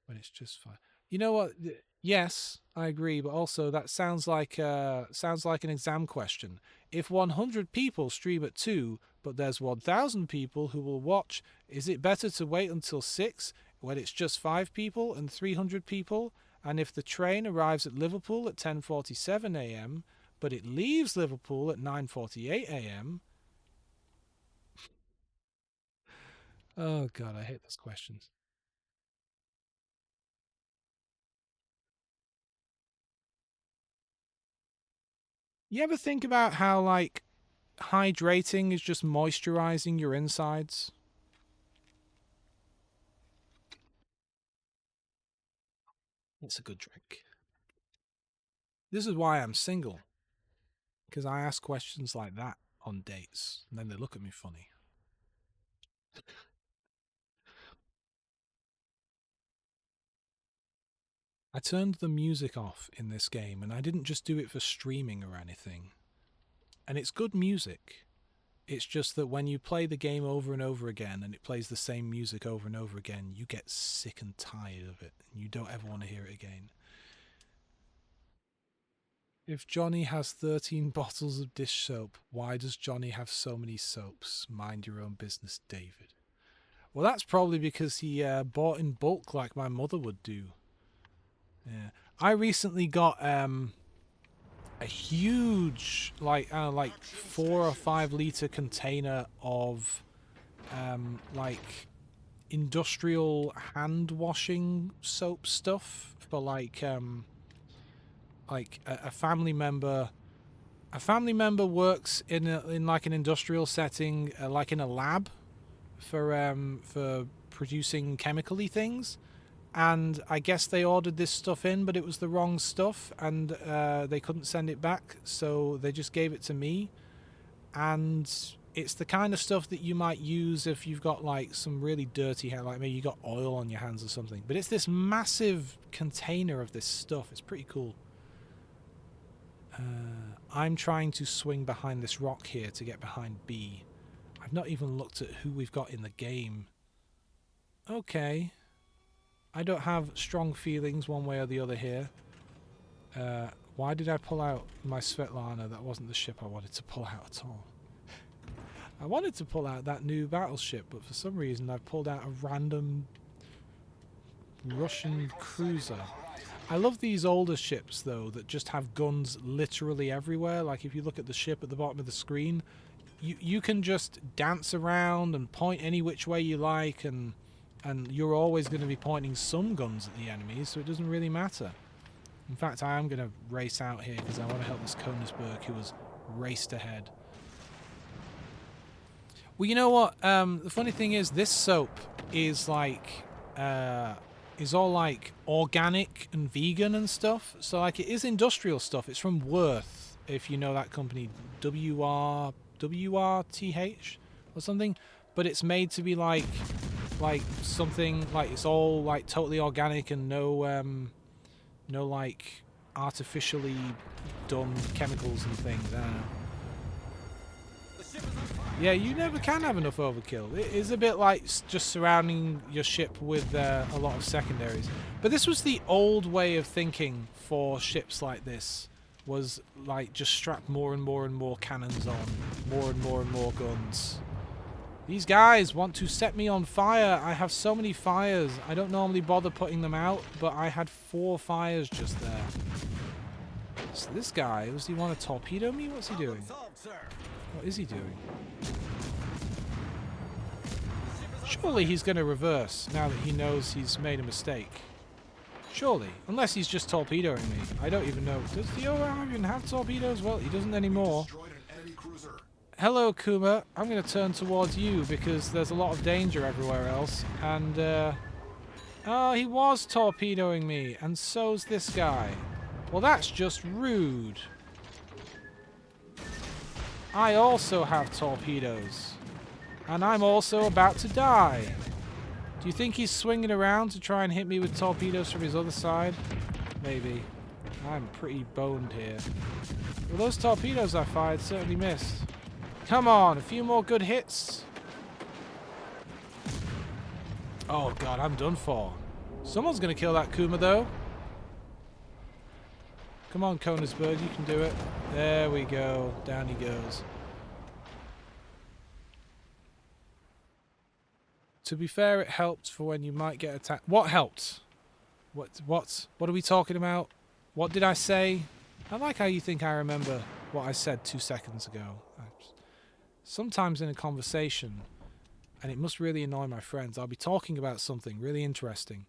when it's just 5. You know what? Yes, I agree, but also that sounds like an exam question. If 100 people stream at 2 but there's 1,000 people who will watch, is it better to wait until 6 when it's just 5 people and 300 people? And if the train arrives at Liverpool at 10:47 a.m., but it leaves Liverpool at 9:48 a.m. Oh god, I hate those questions. You ever think about how like hydrating is just moisturizing your insides? It's a good drink. This is why I'm single. Because I ask questions like that on dates, and then they look at me funny. I turned the music off in this game, and I didn't just do it for streaming or anything. And it's good music. It's just that when you play the game over and over again, and it plays the same music over and over again, you get sick and tired of it, and you don't ever want to hear it again. If Johnny has 13 bottles of dish soap, why does Johnny have so many soaps? Mind your own business, David. Well, that's probably because he bought in bulk like my mother would do. Yeah. I recently got a huge, like 4 or 5 litre container of like industrial hand washing soap stuff for like a family member A family member works in like an industrial setting, like in a lab for producing chemically things. And I guess they ordered this stuff in, but it was the wrong stuff, and they couldn't send it back, so they just gave it to me. And it's the kind of stuff that you might use if you've got like some really dirty hair, like maybe you got oil on your hands or something. But it's this massive container of this stuff. It's pretty cool. I'm trying to swing behind this rock here to get behind B. I've not even looked at who we've got in the game. Okay. I don't have strong feelings one way or the other here. Why did I pull out my Svetlana? That wasn't the ship I wanted to pull out at all. I wanted to pull out that new battleship, but for some reason I've pulled out a random Russian cruiser. I love these older ships, though, that just have guns literally everywhere. Like, if you look at the ship at the bottom of the screen, you can just dance around and point any which way you like, and you're always going to be pointing some guns at the enemies, so it doesn't really matter. In fact, I am going to race out here because I want to help this Königsberg who has raced ahead. Well, you know what? The funny thing is, this soap is like... is all like organic and vegan and stuff. So like it is industrial stuff. It's from Worth, if you know that company, WRTH or something. But it's made to be like something like it's all like totally organic and no like artificially done chemicals and things. I don't know. Yeah, you never can have enough overkill. It is a bit like just surrounding your ship with a lot of secondaries. But this was the old way of thinking for ships like this. Was like just strap more and more and more cannons on. More and more and more guns. These guys want to set me on fire. I have so many fires. I don't normally bother putting them out, but I had 4 fires just there. So this guy, does he want to torpedo me? What's he doing? What is he doing? Surely he's going to reverse now that he knows he's made a mistake. Surely. Unless he's just torpedoing me. I don't even know. Does the OR even have torpedoes? Well, he doesn't anymore. Hello, Kuma. I'm going to turn towards you because there's a lot of danger everywhere else. And, oh, he was torpedoing me. And so's this guy. Well, that's just rude. I also have torpedoes. And I'm also about to die. Do you think he's swinging around to try and hit me with torpedoes from his other side? Maybe. I'm pretty boned here. Well, those torpedoes I fired certainly missed. Come on, a few more good hits. Oh god, I'm done for. Someone's going to kill that Kuma, though. Come on, Königsberg, you can do it. There we go. Down he goes. To be fair, it helped for when you might get attacked. What helped? What are we talking about? What did I say? I like how you think I remember what I said 2 seconds ago. Sometimes in a conversation, and it must really annoy my friends, I'll be talking about something really interesting,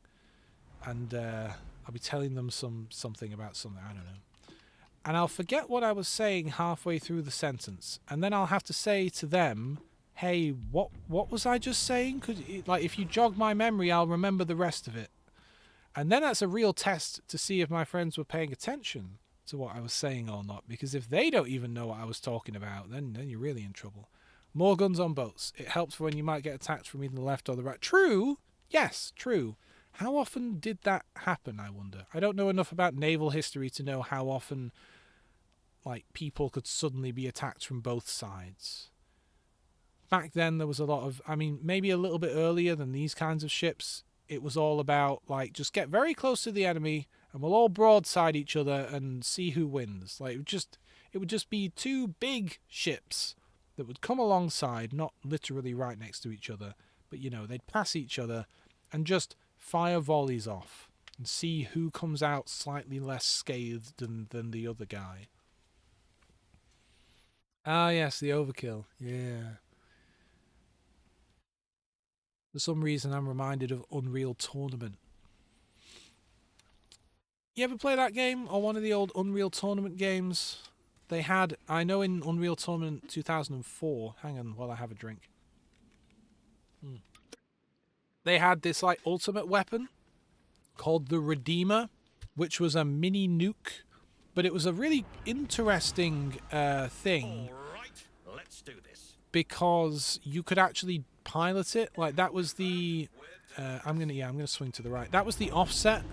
and I'll be telling them something about something, I don't know. And I'll forget what I was saying halfway through the sentence, and then I'll have to say to them, hey, what was I just saying? Like, if you jog my memory, I'll remember the rest of it. And then that's a real test to see if my friends were paying attention to what I was saying or not. Because if they don't even know what I was talking about, then you're really in trouble. More guns on boats. It helps for when you might get attacked from either the left or the right. True. Yes, true. How often did that happen, I wonder? I don't know enough about naval history to know how often, like, people could suddenly be attacked from both sides. Back then, there was a lot of, I mean, maybe a little bit earlier than these kinds of ships, it was all about, like, just get very close to the enemy, and we'll all broadside each other and see who wins. Like, it would just be 2 big ships that would come alongside, not literally right next to each other, but, you know, they'd pass each other and just fire volleys off and see who comes out slightly less scathed than the other guy. Ah, yes, the overkill. Yeah. For some reason, I'm reminded of Unreal Tournament. You ever play that game? Or one of the old Unreal Tournament games? They had, I know in Unreal Tournament 2004, hang on while I have a drink. They had this like ultimate weapon called the Redeemer, which was a mini nuke, but it was a really interesting thing All right, let's do this. because you could actually pilot it. Like that was the, I'm gonna swing to the right. That was the offset.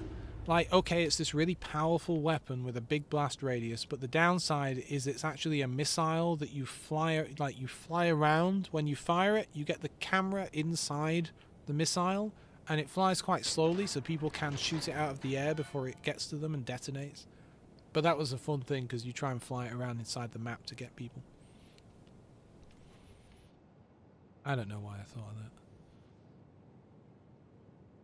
Like, okay, it's this really powerful weapon with a big blast radius, but the downside is it's actually a missile that you fly, like you fly around. When you fire it, you get the camera inside the missile, and it flies quite slowly, so people can shoot it out of the air before it gets to them and detonates. But that was a fun thing, because you try and fly it around inside the map to get people. I don't know why I thought of that.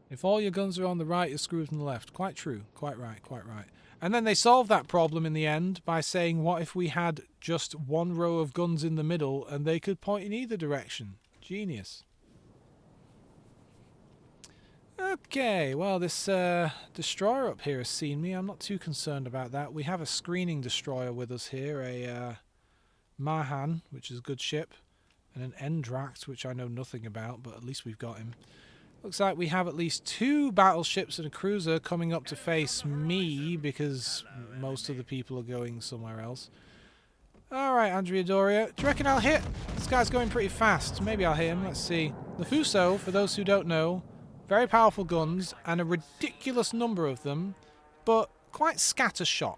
If all your guns are on the right, you're screwed on the left. Quite true. Quite right. Quite right. And then they solved that problem in the end by saying, what if we had just one row of guns in the middle and they could point in either direction? Genius. Okay, well, this destroyer up here has seen me. I'm not too concerned about that. We have a screening destroyer with us here, a Mahan, which is a good ship, and an Endracht, which I know nothing about, but at least we've got him. Looks like we have at least 2 battleships and a cruiser coming up to face me because most of the people are going somewhere else. Alright, Andrea Doria. Do you reckon I'll hit? This guy's going pretty fast. Maybe I'll hit him. Let's see. The Fuso, for those who don't know, very powerful guns and a ridiculous number of them, but quite scattershot.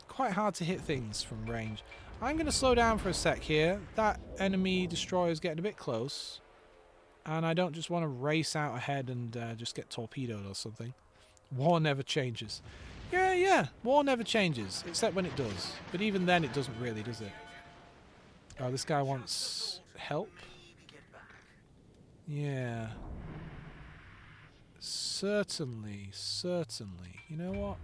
Quite hard to hit things from range. I'm going to slow down for a sec here. That enemy destroyer is getting a bit close. And I don't just want to race out ahead and just get torpedoed or something. War never changes. Yeah, war never changes, except when it does. But even then it doesn't really, does it? Oh, this guy wants help? Yeah. Certainly. You know what?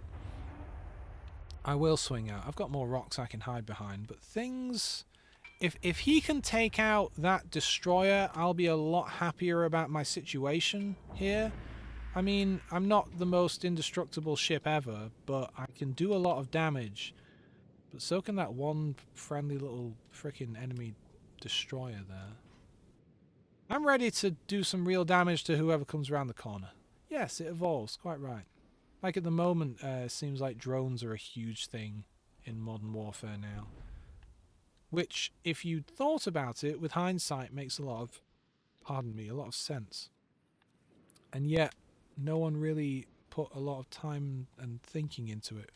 I will swing out. I've got more rocks I can hide behind, but things... If he can take out that destroyer, I'll be a lot happier about my situation here. I mean, I'm not the most indestructible ship ever, but I can do a lot of damage. But so can that one friendly little frickin' enemy destroyer there. I'm ready to do some real damage to whoever comes around the corner. Yes, it evolves, quite right. Like at the moment, it seems like drones are a huge thing in modern warfare now. Which, if you'd thought about it, with hindsight, makes a lot of sense. And yet, no one really put a lot of time and thinking into it.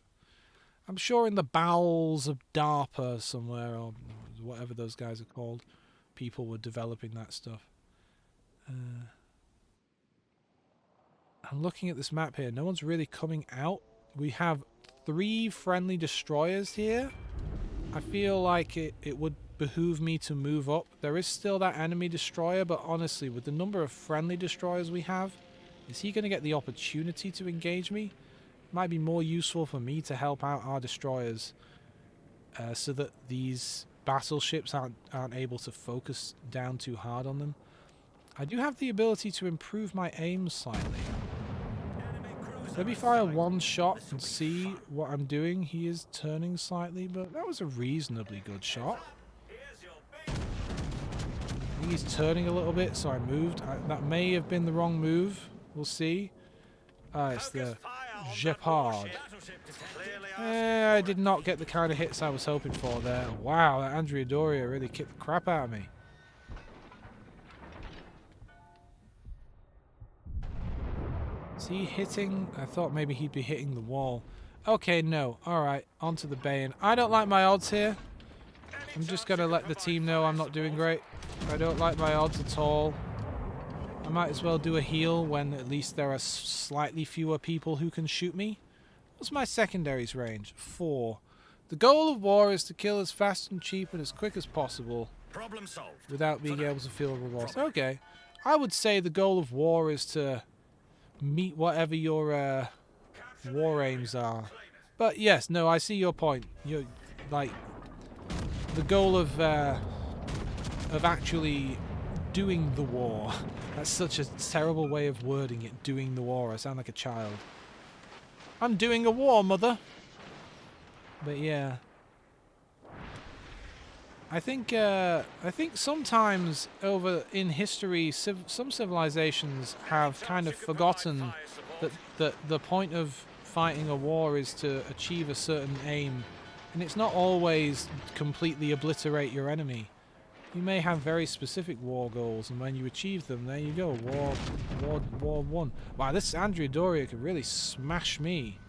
I'm sure in the bowels of DARPA somewhere, or whatever those guys are called, people were developing that stuff. I'm looking at this map here. No one's really coming out. We have 3 friendly destroyers here. I feel like it would behoove me to move up. There is still that enemy destroyer, but honestly, with the number of friendly destroyers we have, is he going to get the opportunity to engage me? It might be more useful for me to help out our destroyers so that these battleships aren't able to focus down too hard on them. I do have the ability to improve my aim slightly. Maybe fire one shot and see what I'm doing. He is turning slightly, but that was a reasonably good shot. I think he's turning a little bit, so I moved. That may have been the wrong move. We'll see. It's the Gepard. I did not get the kind of hits I was hoping for there. Wow, that Andrea Doria really kicked the crap out of me. Is he hitting? I thought maybe he'd be hitting the wall. Okay, no. Alright, onto the Bayon. I don't like my odds here. I'm just going to let the team know I'm not doing great. I don't like my odds at all. I might as well do a heal when at least there are slightly fewer people who can shoot me. What's my secondaries range? 4. The goal of war is to kill as fast and cheap and as quick as possible. Problem solved. Without being able to feel remorse. Okay. I would say the goal of war is to meet whatever your war aims are. But yes, no, I see your point. You're like the goal of actually doing the war. That's such a terrible way of wording it. Doing the war. I sound like a child. I'm doing a war, mother. But yeah. I think sometimes over in history, some civilizations have kind of forgotten that the point of fighting a war is to achieve a certain aim, and it's not always completely obliterate your enemy. You may have very specific war goals, and when you achieve them, there you go. War won. Wow, this Andrea Doria could really smash me.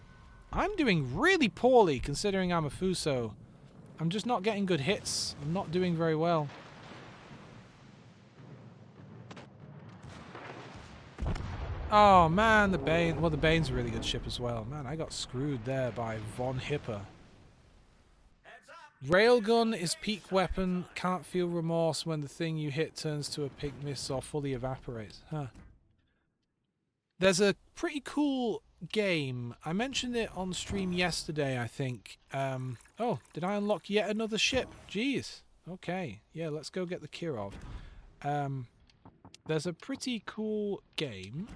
I'm doing really poorly considering I'm a Fuso. I'm just not getting good hits. I'm not doing very well. Oh man, the Bane. Well, the Bane's a really good ship as well. Man, I got screwed there by Von Hipper. Railgun is peak weapon. Can't feel remorse when the thing you hit turns to a pink mist or fully evaporates. Huh. There's a pretty cool game. I mentioned it on stream yesterday, I think. Oh, did I unlock yet another ship? Jeez. Okay. Yeah, let's go get the Kirov. There's a pretty cool game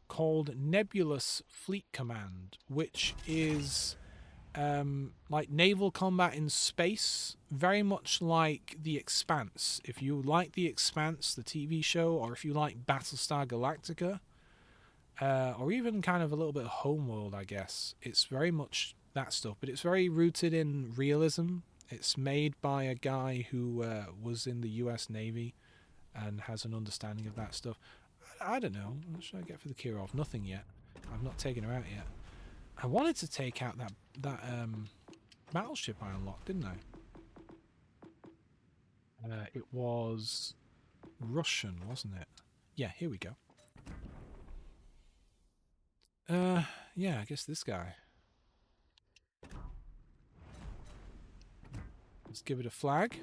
called Nebulous Fleet Command, which is like naval combat in space, very much like The Expanse. If you like The Expanse, the TV show, or if you like Battlestar Galactica, or even kind of a little bit of Homeworld, I guess. It's very much that stuff, but it's very rooted in realism. It's made by a guy who was in the US Navy and has an understanding of that stuff. I don't know. What should I get for the Kirov? Nothing yet. I've not taken her out yet. I wanted to take out that battleship I unlocked, didn't I? It was Russian, wasn't it? Yeah, here we go. Yeah, I guess this guy. Let's give it a flag.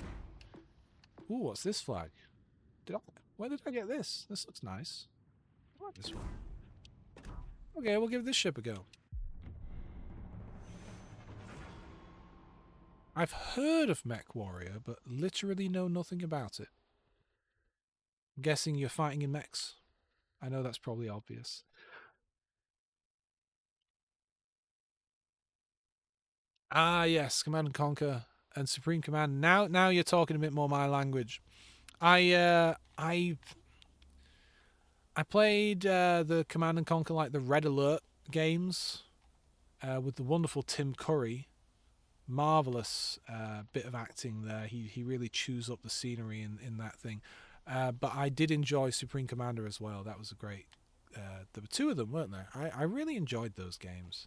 Ooh, what's this flag? Where did I get this? This looks nice. I like this one. Okay, we'll give this ship a go. I've heard of Mech Warrior, but literally know nothing about it. I'm guessing you're fighting in mechs. I know that's probably obvious. Ah, yes, Command and Conquer and Supreme Command. Now you're talking a bit more my language. I played the Command and Conquer, like the Red Alert games, with the wonderful Tim Curry. Marvelous bit of acting there. He really chews up the scenery in that thing. But I did enjoy Supreme Commander as well. That was a great. There were two of them, weren't there? I really enjoyed those games.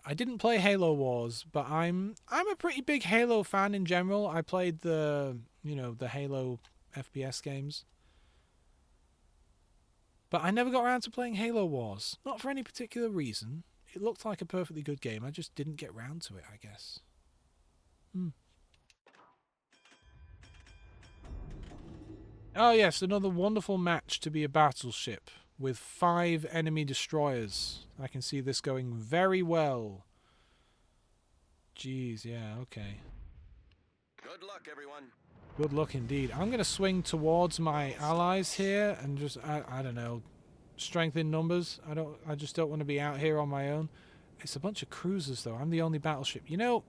I didn't play Halo Wars, but I'm a pretty big Halo fan in general. I played the Halo FPS games. But I never got around to playing Halo Wars. Not for any particular reason. It looked like a perfectly good game. I just didn't get round to it, I guess. Oh yes, another wonderful match to be a battleship with 5 enemy destroyers. I can see this going very well. Jeez, yeah, okay. Good luck, everyone. Good luck indeed. I'm going to swing towards my allies here and just, I don't know, strengthen numbers. I just don't want to be out here on my own. It's a bunch of cruisers though. I'm the only battleship. You know,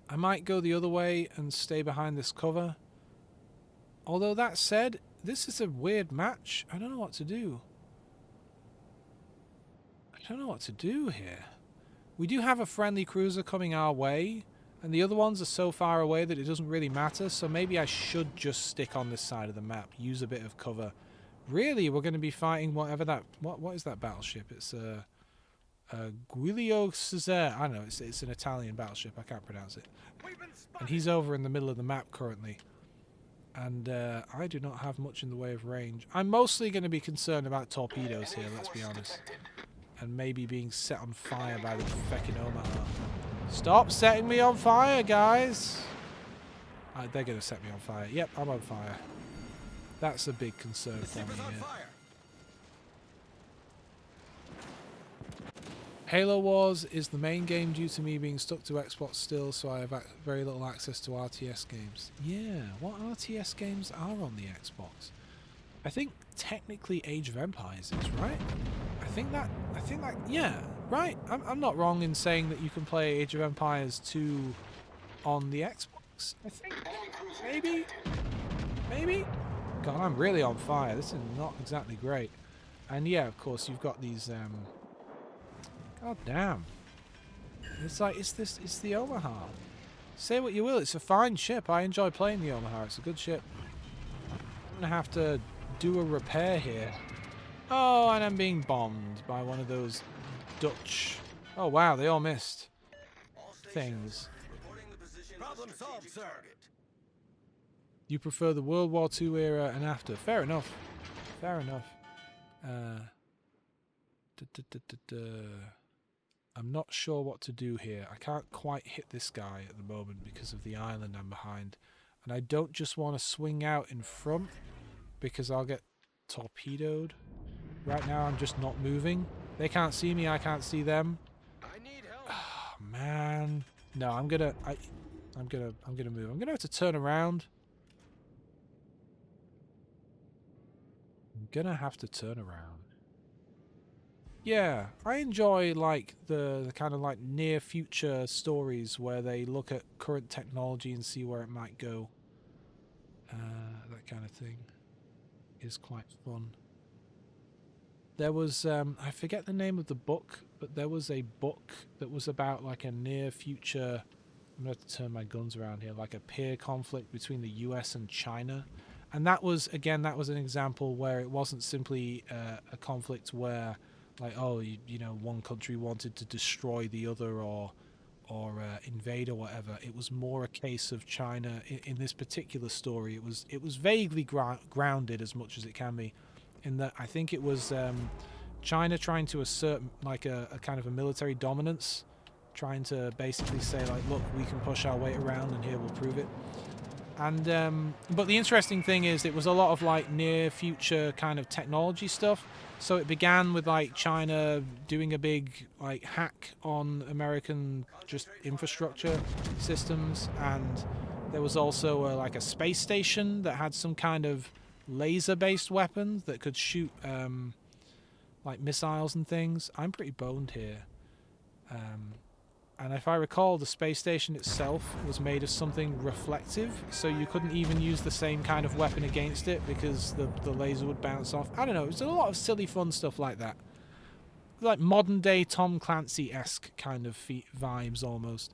I might go the other way and stay behind this cover. Although that said, this is a weird match. I don't know what to do. I don't know what to do here. We do have a friendly cruiser coming our way, and the other ones are so far away that it doesn't really matter, so maybe I should just stick on this side of the map, use a bit of cover. Really, we're going to be fighting whatever that... What is that battleship? It's a Giulio Cesare. I don't know, it's an Italian battleship, I can't pronounce it. And he's over in the middle of the map currently. And I do not have much in the way of range. I'm mostly going to be concerned about torpedoes here, let's be honest. And maybe being set on fire by the feckin' Omaha. Stop setting me on fire, guys! They're going to set me on fire. Yep, I'm on fire. That's a big concern for me here. Halo Wars is the main game due to me being stuck to Xbox still, so I have very little access to RTS games. Yeah, what RTS games are on the Xbox? I think technically Age of Empires is, right? I think that, yeah, right. I'm not wrong in saying that you can play Age of Empires 2 on the Xbox, I think. Maybe? Maybe? God, I'm really on fire. This is not exactly great. And yeah, of course, you've got these, God damn. It's like, it's the Omaha. Say what you will, it's a fine ship. I enjoy playing the Omaha. It's a good ship. I'm gonna have to do a repair here. Oh, and I'm being bombed by one of those Dutch... Oh, wow, they all missed things. Problem solved, sir. You prefer the World War II era and after. Fair enough. Fair enough. I'm not sure what to do here. I can't quite hit this guy at the moment because of the island I'm behind. And I don't just want to swing out in front because I'll get torpedoed. Right now I'm just not moving. They can't see me, I can't see them. I need help. Oh, man. No, I'm gonna move. I'm gonna have to turn around. I'm gonna have to turn around. Yeah, I enjoy like the kind of like near future stories where they look at current technology and see where it might go. That kind of thing is quite fun. There was I forget the name of the book, but there was a book that was about like a near future. I'm gonna have to turn my guns around here, like a peer conflict between the US and China. And that was, again, that was an example where it wasn't simply a conflict where, like, oh, you know, one country wanted to destroy the other or invade or whatever. It was more a case of China. In this particular story, it was vaguely grounded as much as it can be, in that I think it was China trying to assert like a kind of a military dominance, trying to basically say like, look, we can push our weight around, and here we'll prove it. And but the interesting thing is it was a lot of like near future kind of technology stuff. So it began with like China doing a big like hack on American just infrastructure systems, and there was also like a space station that had some kind of laser-based weapons that could shoot like missiles and things. I'm pretty boned here. And if I recall, the space station itself was made of something reflective, so you couldn't even use the same kind of weapon against it because the laser would bounce off. I don't know, it's a lot of silly fun stuff like that. Like modern day Tom Clancy-esque kind of vibes almost.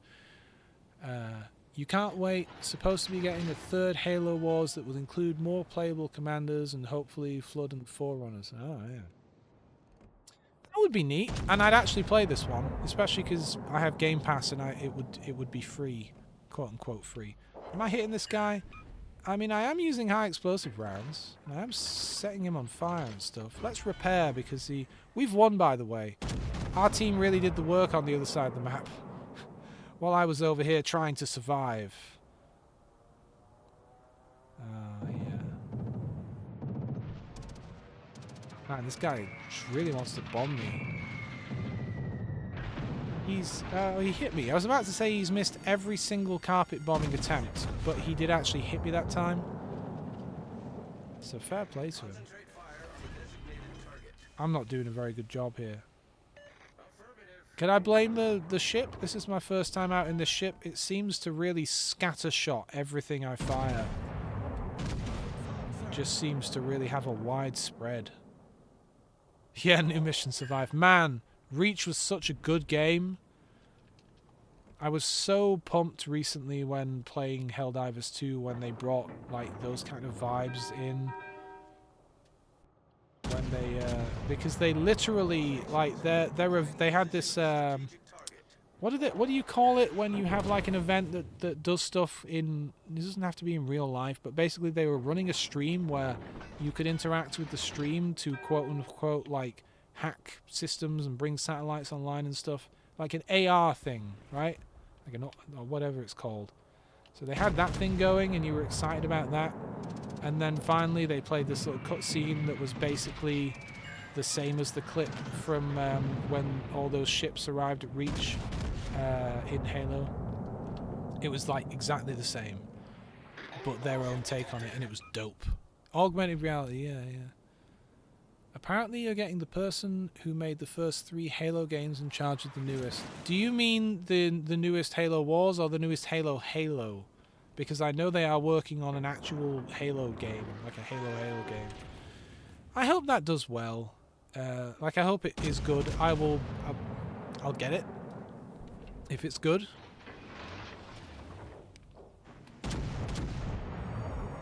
You can't wait. Supposed to be getting a third Halo Wars that will include more playable commanders and hopefully Flood and Forerunners. Oh, yeah. That would be neat, and I'd actually play this one, especially because I have Game Pass and it would be free, quote unquote free. Am I hitting this guy? I mean, I am using high explosive rounds, and I am setting him on fire and stuff. Let's repair because we've won, by the way. Our team really did the work on the other side of the map, while I was over here trying to survive. Yeah. Man, this guy really wants to bomb me. He hit me. I was about to say he's missed every single carpet bombing attempt, but he did actually hit me that time. So fair play to him. I'm not doing a very good job here. Can I blame the ship? This is my first time out in this ship. It seems to really scattershot everything I fire. It just seems to really have a wide spread. Yeah, new mission survived. Man, Reach was such a good game. I was so pumped recently when playing Helldivers 2 when they brought like those kind of vibes in. When they because they literally like they had this what do you call it when you have like an event that does stuff in, it doesn't have to be in real life, but basically they were running a stream where you could interact with the stream to quote unquote like hack systems and bring satellites online and stuff, like an AR thing, right? Like or whatever it's called. So they had that thing going and you were excited about that, and then finally they played this little cutscene that was basically the same as the clip from when all those ships arrived at Reach in Halo. It was like exactly the same, but their own take on it, and it was dope. Augmented reality, yeah. Apparently you're getting the person who made the first 3 Halo games in charge of the newest. Do you mean the newest Halo Wars or the newest Halo? Because I know they are working on an actual Halo game, like a Halo game. I hope that does well. Like, I hope it is good. I'll get it if it's good.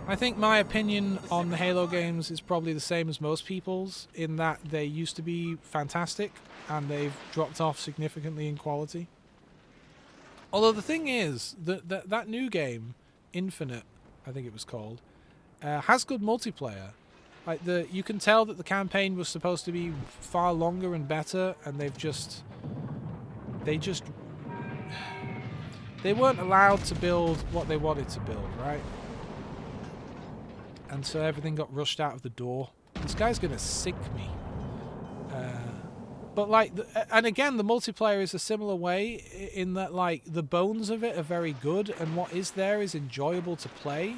I think my opinion on the Halo games is probably the same as most people's, in that they used to be fantastic and they've dropped off significantly in quality. Although the thing is that new game, Infinite, I think it was called, has good multiplayer. Like, you can tell that the campaign was supposed to be far longer and better, and they weren't allowed to build what they wanted to build, right? And so everything got rushed out of the door. This guy's gonna sink me. But like, and again, the multiplayer is a similar way in that, like, the bones of it are very good, and what is there is enjoyable to play.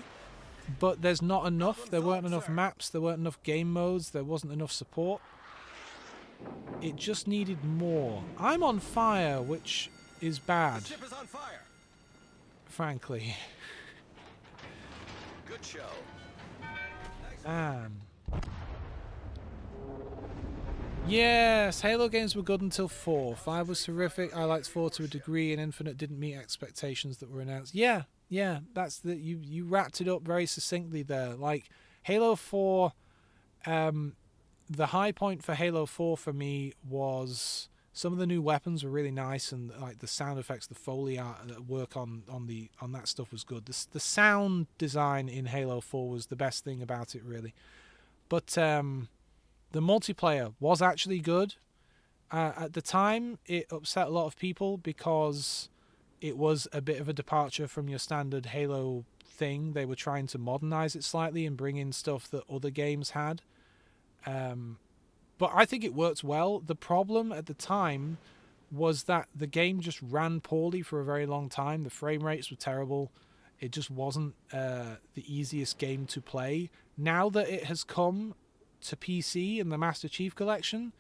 But there's not enough. There weren't enough maps. There weren't enough game modes. There wasn't enough support. It just needed more. I'm on fire, which is bad. The ship is on fire. Frankly. Good show. Man. Yes, Halo games were good until 4. 5 was terrific. I liked 4 to a degree, and Infinite didn't meet expectations that were announced. Yeah, that's you wrapped it up very succinctly there. Like, Halo 4, the high point for Halo 4 for me was some of the new weapons were really nice, and like the sound effects, the Foley art work on that stuff was good. The sound design in Halo 4 was the best thing about it, really. But the multiplayer was actually good. At the time, it upset a lot of people because it was a bit of a departure from your standard Halo thing. They were trying to modernize it slightly and bring in stuff that other games had. But I think it worked well. The problem at the time was that the game just ran poorly for a very long time. The frame rates were terrible. It just wasn't the easiest game to play. Now that it has come to PC in the Master Chief Collection,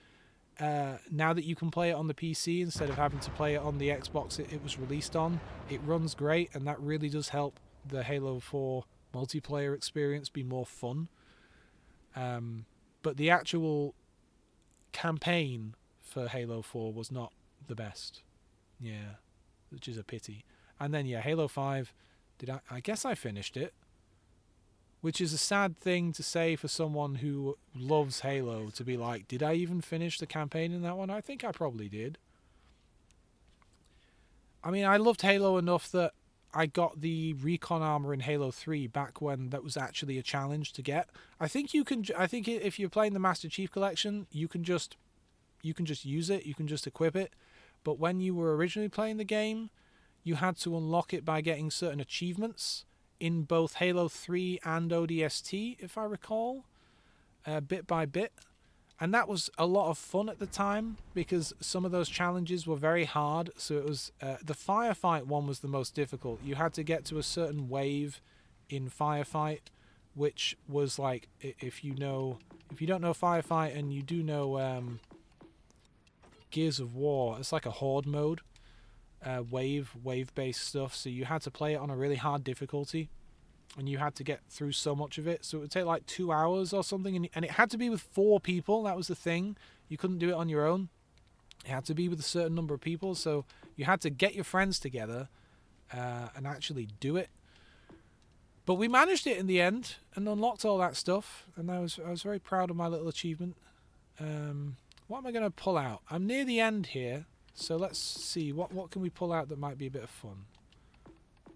now that you can play it on the PC instead of having to play it on the Xbox it was released on, it runs great, and that really does help the Halo 4 multiplayer experience be more fun. But the actual campaign for Halo 4 was not the best. Yeah, which is a pity. And then, yeah, Halo 5, I guess I finished it, which is a sad thing to say for someone who loves Halo, to be like, did I even finish the campaign in that one? I think I probably did. I mean, I loved Halo enough that I got the recon armor in Halo 3 back when that was actually a challenge to get. I think if you're playing the Master Chief Collection, you can just use it, you can just equip it. But when you were originally playing the game, you had to unlock it by getting certain achievements in both Halo 3 and ODST, if I recall, bit by bit. And that was a lot of fun at the time because some of those challenges were very hard. So it was the firefight one was the most difficult. You had to get to a certain wave in firefight, which was like, if you don't know firefight and you do know Gears of War, it's like a horde mode, wave-based stuff. So you had to play it on a really hard difficulty, and you had to get through so much of it. So it would take like 2 hours or something, and it had to be with 4 people. That was the thing. You couldn't do it on your own. It had to be with a certain number of people. So you had to get your friends together and actually do it. But we managed it in the end and unlocked all that stuff, and I was very proud of my little achievement. What am I going to pull out? I'm near the end here, so let's see. What can we pull out that might be a bit of fun?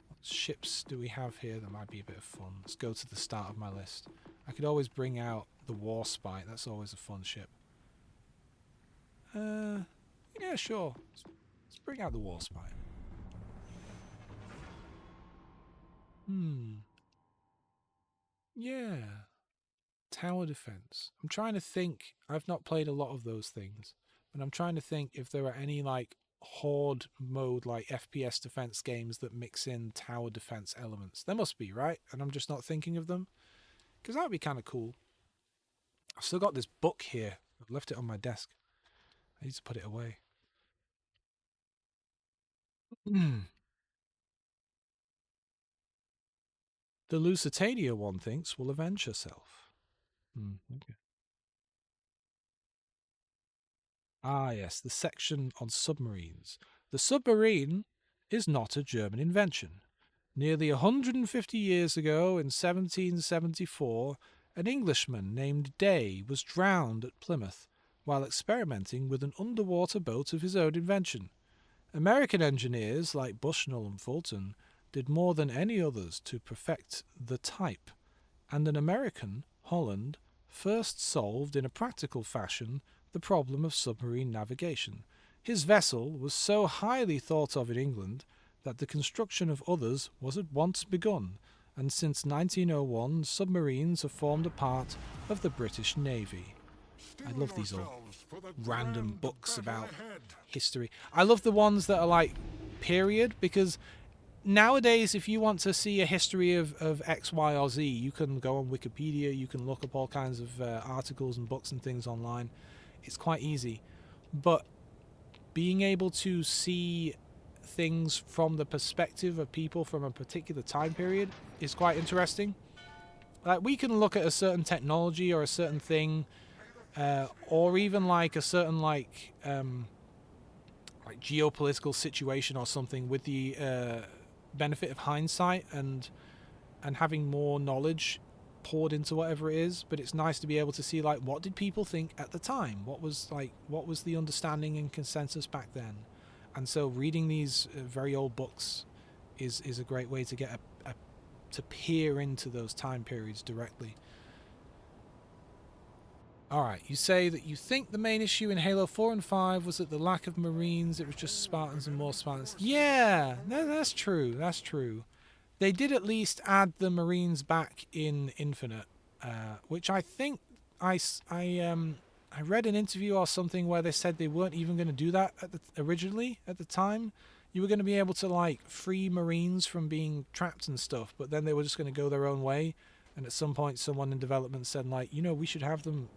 What ships do we have here that might be a bit of fun? Let's go to the start of my list. I could always bring out the Warspite. That's always a fun ship. Yeah, sure. Let's bring out the Warspite. Yeah. Tower defense. I'm trying to think. I've not played a lot of those things, but I'm trying to think if there are any like horde mode, like FPS defense games that mix in tower defense elements. There must be, right? And I'm just not thinking of them, because that would be kind of cool. I've still got this book here. I've left it on my desk. I need to put it away. The Lusitania, one thinks, will avenge herself. Okay. Ah, yes, the section on submarines. The submarine is not a German invention. Nearly 150 years ago, in 1774, an Englishman named Day was drowned at Plymouth while experimenting with an underwater boat of his own invention. American engineers like Bushnell and Fulton did more than any others to perfect the type, and an American, Holland, first solved in a practical fashion the problem of submarine navigation. His vessel was so highly thought of in England that the construction of others was at once begun, and since 1901 submarines have formed a part of the British Navy. I love these all random books about history. I love the ones that are like period, because nowadays if you want to see a history of X, Y, or Z, you can go on Wikipedia, you can look up all kinds of articles and books and things online. It's quite easy. But being able to see things from the perspective of people from a particular time period is quite interesting. Like, we can look at a certain technology or a certain thing, or even like a certain like geopolitical situation or something with the benefit of hindsight and having more knowledge poured into whatever it is. But it's nice to be able to see, like, what did people think at the time, what was the understanding and consensus back then. And so reading these very old books is a great way to get to peer into those time periods directly. Alright, you say that you think the main issue in Halo 4 and 5 was that the lack of Marines, it was just Spartans and more Spartans. Yeah, no, that's true, that's true. They did at least add the Marines back in Infinite, which I think I read an interview or something where they said they weren't even going to do that originally at the time. You were going to be able to like free Marines from being trapped and stuff, but then they were just going to go their own way. And at some point, someone in development said, like, we should have them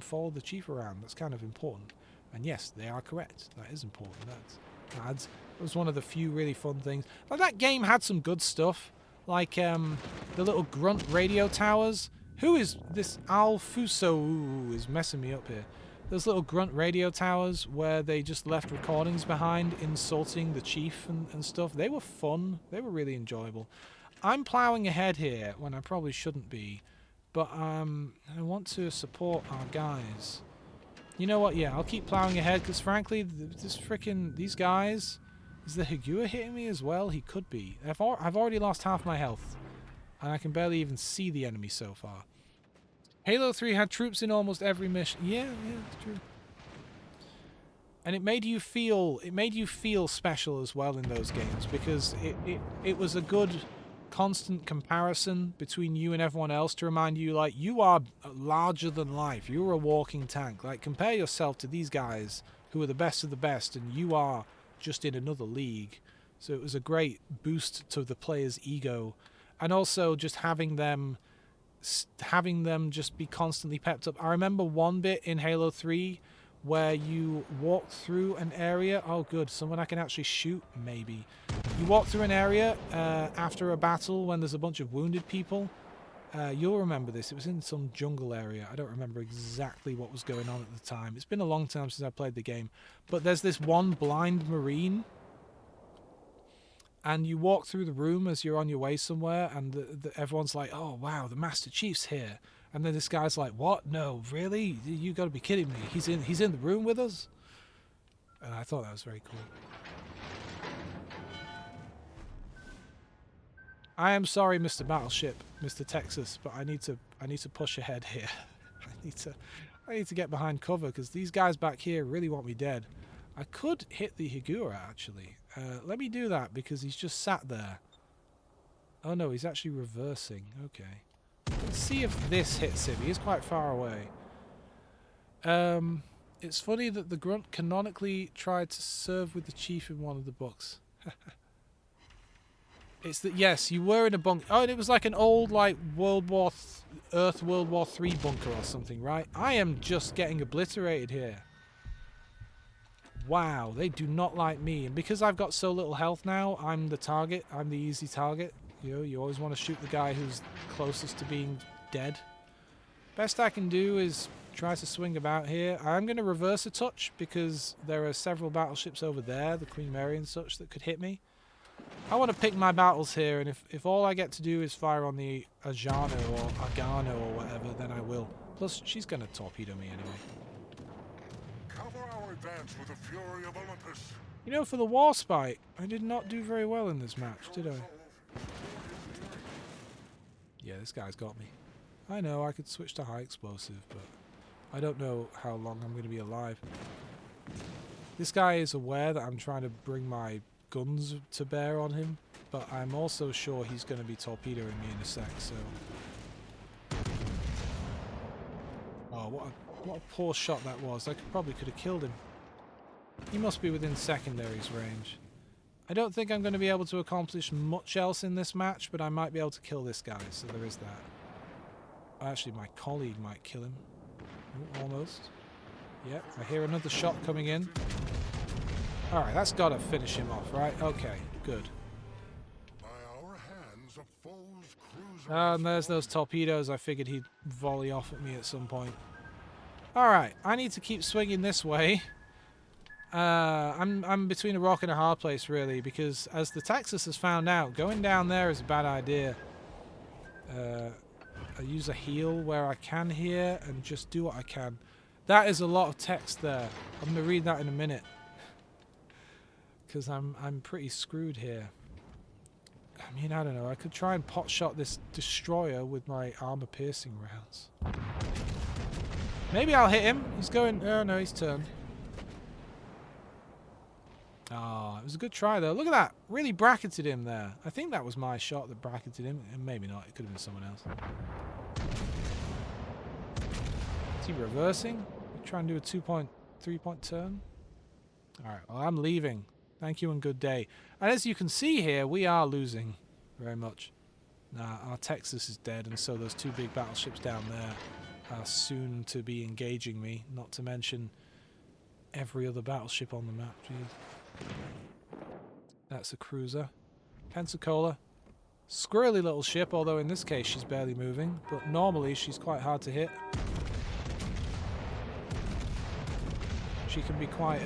follow the chief around. That's kind of important. And yes, they are correct. That is important. That was one of the few really fun things. Like, that game had some good stuff, like the little grunt radio towers. Who is this? Alfuso is messing me up here. Those little grunt radio towers where they just left recordings behind insulting the chief and stuff. They were fun. They were really enjoyable. I'm ploughing ahead here when I probably shouldn't be, but I want to support our guys. You know what? Yeah, I'll keep ploughing ahead because, frankly, these guys. Is the Higua hitting me as well? He could be. I've already lost half my health, and I can barely even see the enemy so far. Halo 3 had troops in almost every mission. Yeah, it's true. And it made you feel special as well in those games, because it was a good constant comparison between you and everyone else to remind you, like, you are larger than life. You're a walking tank. Like, compare yourself to these guys who are the best of the best, and you are just in another league. So it was a great boost to the player's ego, and also just having them just be constantly pepped up. I remember one bit in Halo 3 where you walk through an area. Oh, good. Someone I can actually shoot, maybe. You walk through an area after a battle when there's a bunch of wounded people. You'll remember this. It was in some jungle area. I don't remember exactly what was going on at the time. It's been a long time since I played the game. But there's this one blind Marine. And you walk through the room as you're on your way somewhere. And everyone's like, oh, wow, the Master Chief's here. And then this guy's like, what? No, really? You got to be kidding me. He's in the room with us? And I thought that was very cool. I am sorry, Mr. Battleship, Mr. Texas, but I need to push ahead here. I need to get behind cover because these guys back here really want me dead. I could hit the Higura actually. Let me do that because he's just sat there. Oh no, he's actually reversing. Okay. Let's see if this hits him. He is quite far away. It's funny that the grunt canonically tried to serve with the chief in one of the books. It's that, yes, you were in a bunker. Oh, and it was like an old, like, Earth World War III bunker or something, right? I am just getting obliterated here. Wow, they do not like me. And because I've got so little health now, I'm the target. I'm the easy target. You know, you always want to shoot the guy who's closest to being dead. Best I can do is try to swing about here. I'm going to reverse a touch because there are several battleships over there, the Queen Mary and such, that could hit me. I want to pick my battles here, and if all I get to do is fire on the Ajano or Agano or whatever, then I will. Plus, she's going to torpedo me anyway. Cover our advance with the fury of Olympus. You know, for the Warspite, I did not do very well in this match, did I? Yeah, this guy's got me. I know, I could switch to high explosive, but I don't know how long I'm going to be alive. This guy is aware that I'm trying to bring my guns to bear on him, but I'm also sure he's going to be torpedoing me in a sec, so... Oh, what a poor shot that was. I probably could have killed him. He must be within secondaries range. I don't think I'm going to be able to accomplish much else in this match, but I might be able to kill this guy, so there is that. Actually, my colleague might kill him. Ooh, almost. Yep, I hear another shot coming in. Alright, that's got to finish him off, right? Okay, good. By our hands, a foe's cruiser. And there's those torpedoes. I figured he'd volley off at me at some point. Alright, I need to keep swinging this way. I'm between a rock and a hard place, really, because as the Texas has found out, going down there is a bad idea. I use a heal where I can here and just do what I can. That is a lot of text there. I'm going to read that in a minute. Because I'm pretty screwed here. I mean, I don't know. I could try and pot shot this destroyer with my armor piercing rounds. Maybe I'll hit him. He's going... Oh, no, he's turned. Ah, it was a good try, though. Look at that. Really bracketed him there. I think that was my shot that bracketed him. Maybe not. It could have been someone else. Is he reversing? Try and do a 3-point turn? Alright, well, I'm leaving. Thank you and good day. And as you can see here, we are losing very much. Our Texas is dead, and so those two big battleships down there are soon to be engaging me, not to mention every other battleship on the map. Jeez. That's a cruiser. Pensacola. Squirrely little ship, although in this case she's barely moving, but normally she's quite hard to hit. She can be quite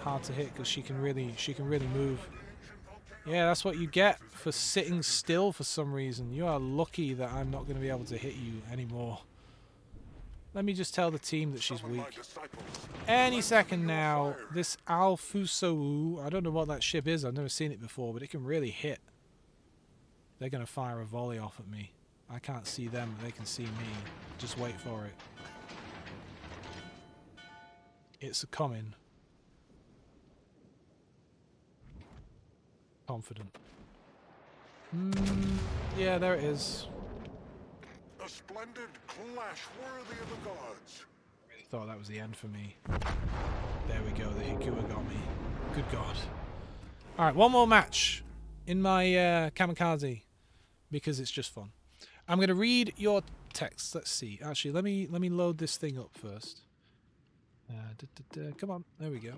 hard to hit because she can really move. Yeah, that's what you get for sitting still for some reason. You are lucky that I'm not going to be able to hit you anymore. Let me just tell the team that she's weak. Any second now, this Alfusou, I don't know what that ship is. I've never seen it before, but it can really hit. They're going to fire a volley off at me. I can't see them, but they can see me. Just wait for it. It's a coming. Confident. Yeah, there it is. A splendid clash worthy of the gods. I really thought that was the end for me. There we go, the Hikua got me. Good God. Alright, one more match in my kamikaze, because it's just fun. I'm going to read your text. Let's see. Actually, let me load this thing up first. Come on, there we go.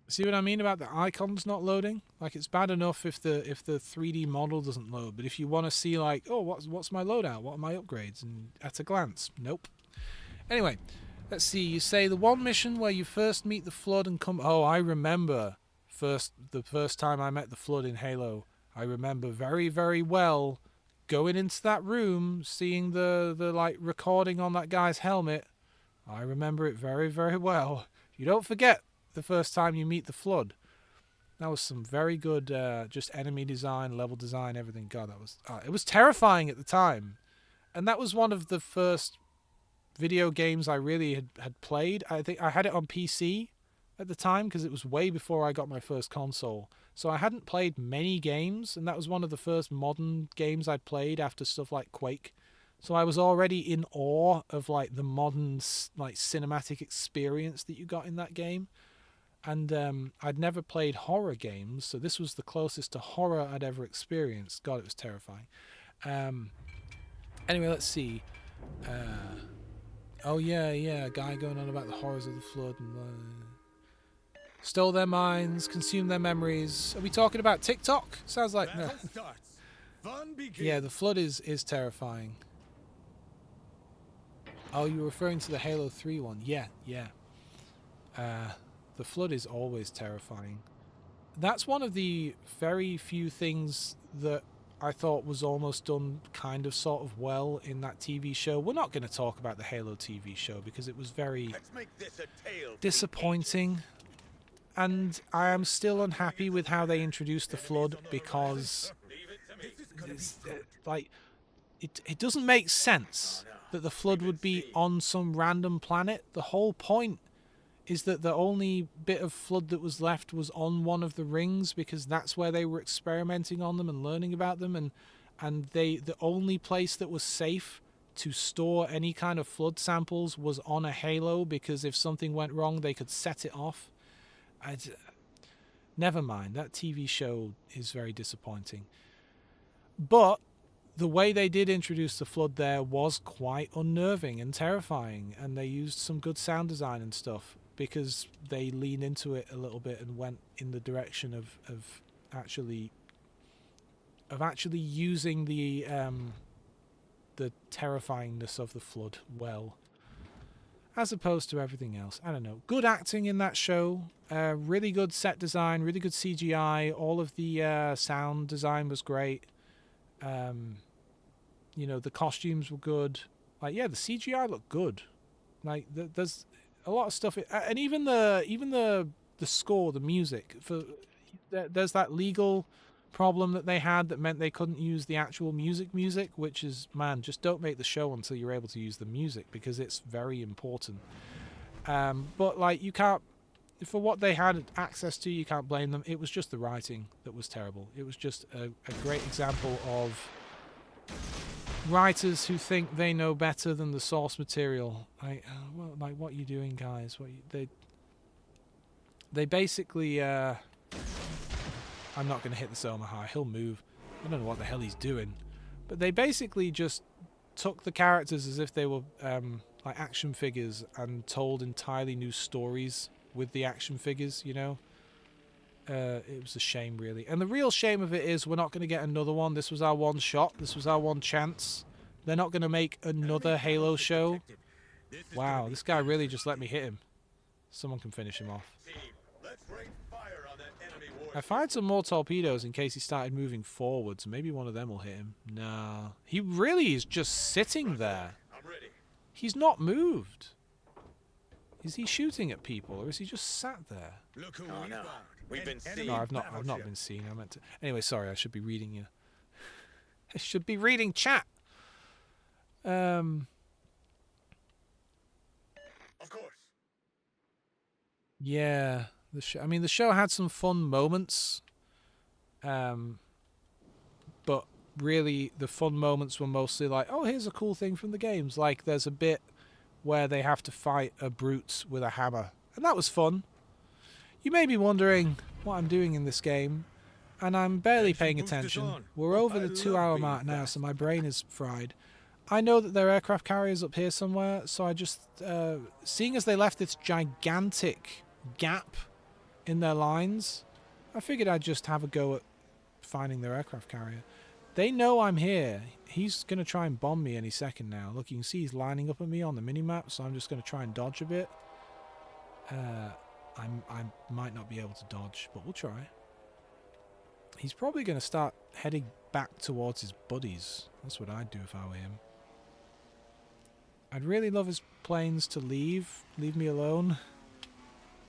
See what I mean about the icons not loading? Like, it's bad enough if the 3D model doesn't load, but if you want to see, like, oh, what's my loadout? What are my upgrades? And at a glance, nope. Anyway, let's see. You say the one mission where you first meet the Flood and come. Oh, I remember the first time I met the Flood in Halo. I remember very, very well going into that room, seeing the like recording on that guy's helmet. I remember it very, very well. You don't forget the first time you meet the Flood. That was some very good just enemy design, level design, everything. God, that was it was terrifying at the time. And that was one of the first video games I really had played. I think I had it on PC at the time because it was way before I got my first console. So I hadn't played many games, and that was one of the first modern games I'd played after stuff like Quake. So I was already in awe of like the modern like cinematic experience that you got in that game. And I'd never played horror games, so this was the closest to horror I'd ever experienced. God, it was terrifying. Anyway, let's see. Oh yeah, a guy going on about the horrors of the flood and stole their minds, consumed their memories. Are we talking about TikTok? Sounds like no. Battle starts. Fun begins. Yeah, the flood is terrifying. Oh, you're referring to the Halo 3 one? Yeah. The flood is always terrifying. That's one of the very few things that I thought was almost done kind of sort of well in that TV show. We're not going to talk about the Halo TV show because it was very Let's make this a tale. disappointing. And I am still unhappy with how they introduced the flood because it doesn't make sense that the flood would be on some random planet. The whole point is that the only bit of flood that was left was on one of the rings because that's where they were experimenting on them and learning about them, and the only place that was safe to store any kind of flood samples was on a Halo because if something went wrong they could set it off. Never mind, that TV show is very disappointing. But the way they did introduce the flood there was quite unnerving and terrifying, and they used some good sound design and stuff because they leaned into it a little bit and went in the direction of actually using the terrifyingness of the flood well, as opposed to everything else. I don't know. Good acting in that show, really good set design, really good CGI. All of the sound design was great. You know, the costumes were good. Like, yeah, the CGI looked good. Like, there's a lot of stuff, and even the score, the music. There's that legal problem that they had that meant they couldn't use the actual music, which is, man, just don't make the show until you're able to use the music because it's very important. But like, you can't, for what they had access to, you can't blame them. It was just the writing that was terrible. It was just a great example of writers who think they know better than the source material. Like, what are you doing, guys? They basically. I'm not going to hit the Soma high. He'll move. I don't know what the hell he's doing, but they basically just took the characters as if they were like action figures and told entirely new stories with the action figures. You know. It was a shame, really. And the real shame of it is we're not going to get another one. This was our one shot. This was our one chance. They're not going to make another Halo show. Wow, this guy really just let me hit him. Someone can finish him off. I fired some more torpedoes in case he started moving forwards. Maybe one of them will hit him. No. He really is just sitting there. He's not moved. Is he shooting at people or is he just sat there? Look who we found. We've been seen. No, I've not been seen. I meant to. Anyway, sorry. I should be reading you. I should be reading chat. Of course. Yeah, the show had some fun moments. But really, the fun moments were mostly like, oh, here's a cool thing from the games. Like, there's a bit where they have to fight a brute with a hammer, and that was fun. You may be wondering what I'm doing in this game, and I'm barely paying attention. We're over the 2-hour mark now, so my brain is fried. I know that there are aircraft carriers up here somewhere, so I just... seeing as they left this gigantic gap in their lines, I figured I'd just have a go at finding their aircraft carrier. They know I'm here. He's going to try and bomb me any second now. Look, you can see he's lining up at me on the minimap, so I'm just going to try and dodge a bit. I might not be able to dodge, but we'll try. He's probably going to start heading back towards his buddies. That's what I'd do if I were him. I'd really love his planes to leave. Leave me alone.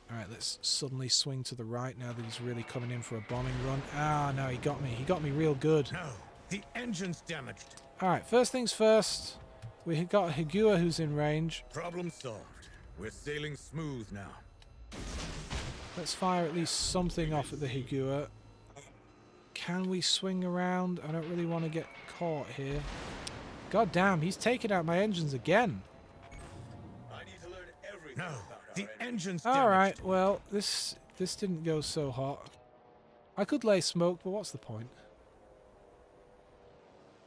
Alright, let's suddenly swing to the right now that he's really coming in for a bombing run. Ah, no, he got me. He got me real good. No, the engine's damaged. Alright, first things first. We got Higua who's in range. Problem solved. We're sailing smooth now. Let's fire at least something off at the Higua. Can we swing around? I don't really want to get caught here. God damn, he's taking out my engines again. I need to learn everything. No, The engine's All right, damaged. well, this didn't go so hot. I could lay smoke, but what's the point?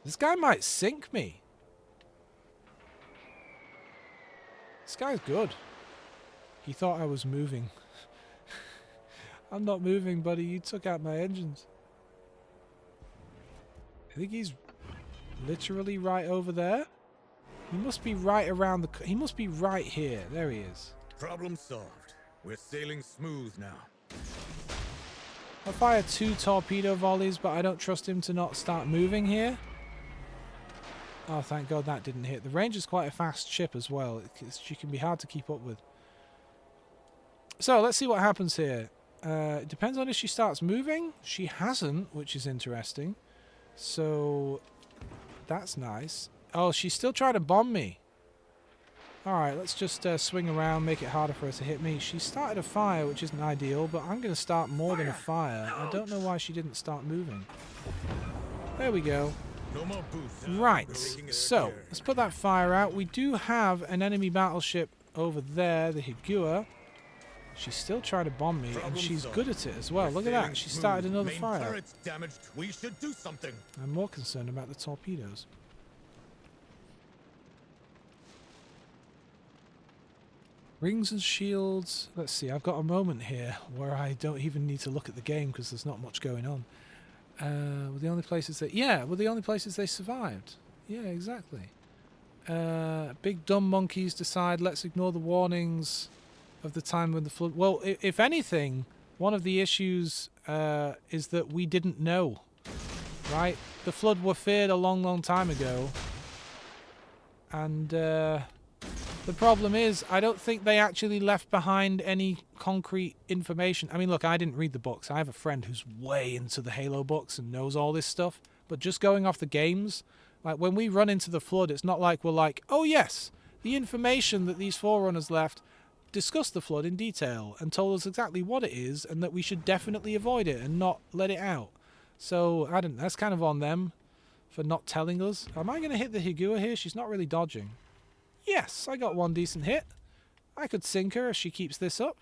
This guy might sink me. This guy's good. He thought I was moving. I'm not moving, buddy. You took out my engines. I think he's literally right over there. He must be right around the... He must be right here. There he is. Problem solved. We're sailing smooth now. I'll fire 2 torpedo volleys, but I don't trust him to not start moving here. Oh, thank God that didn't hit. The Ranger's quite a fast ship as well. She can be hard to keep up with. So, let's see what happens here. It depends on if she starts moving. She hasn't, which is interesting. So, that's nice. Oh, she's still trying to bomb me. Alright, let's just swing around, make it harder for her to hit me. She started a fire, which isn't ideal, but I'm going to start more than a fire. I don't know why she didn't start moving. There we go. No more boosts. Right, We're making it so, again. let's put that fire out. We do have an enemy battleship over there, the Higua. She's still trying to bomb me, and Problem she's solved. good at it as well. We're Look at sailing that, she smooth. started another Main fire. turret's damaged. We should do something. I'm more concerned about the torpedoes. Rings and shields. Let's see, I've got a moment here where I don't even need to look at the game because there's not much going on. Were the only places that... Yeah, were the only places they survived. Yeah, exactly. Big dumb monkeys decide, let's ignore the warnings of the time when the flood... Well, if anything, one of the issues is that we didn't know. Right? The flood were feared a long, long time ago. And the problem is, I don't think they actually left behind any concrete information. I mean, look, I didn't read the books. I have a friend who's way into the Halo books and knows all this stuff. But just going off the games, like when we run into the flood, it's not like we're like, oh yes, the information that these Forerunners left discussed the flood in detail and told us exactly what it is and that we should definitely avoid it and not let it out. So, I don't know, that's kind of on them for not telling us. Am I going to hit the Higua here? She's not really dodging. Yes, I got one decent hit. I could sink her if she keeps this up.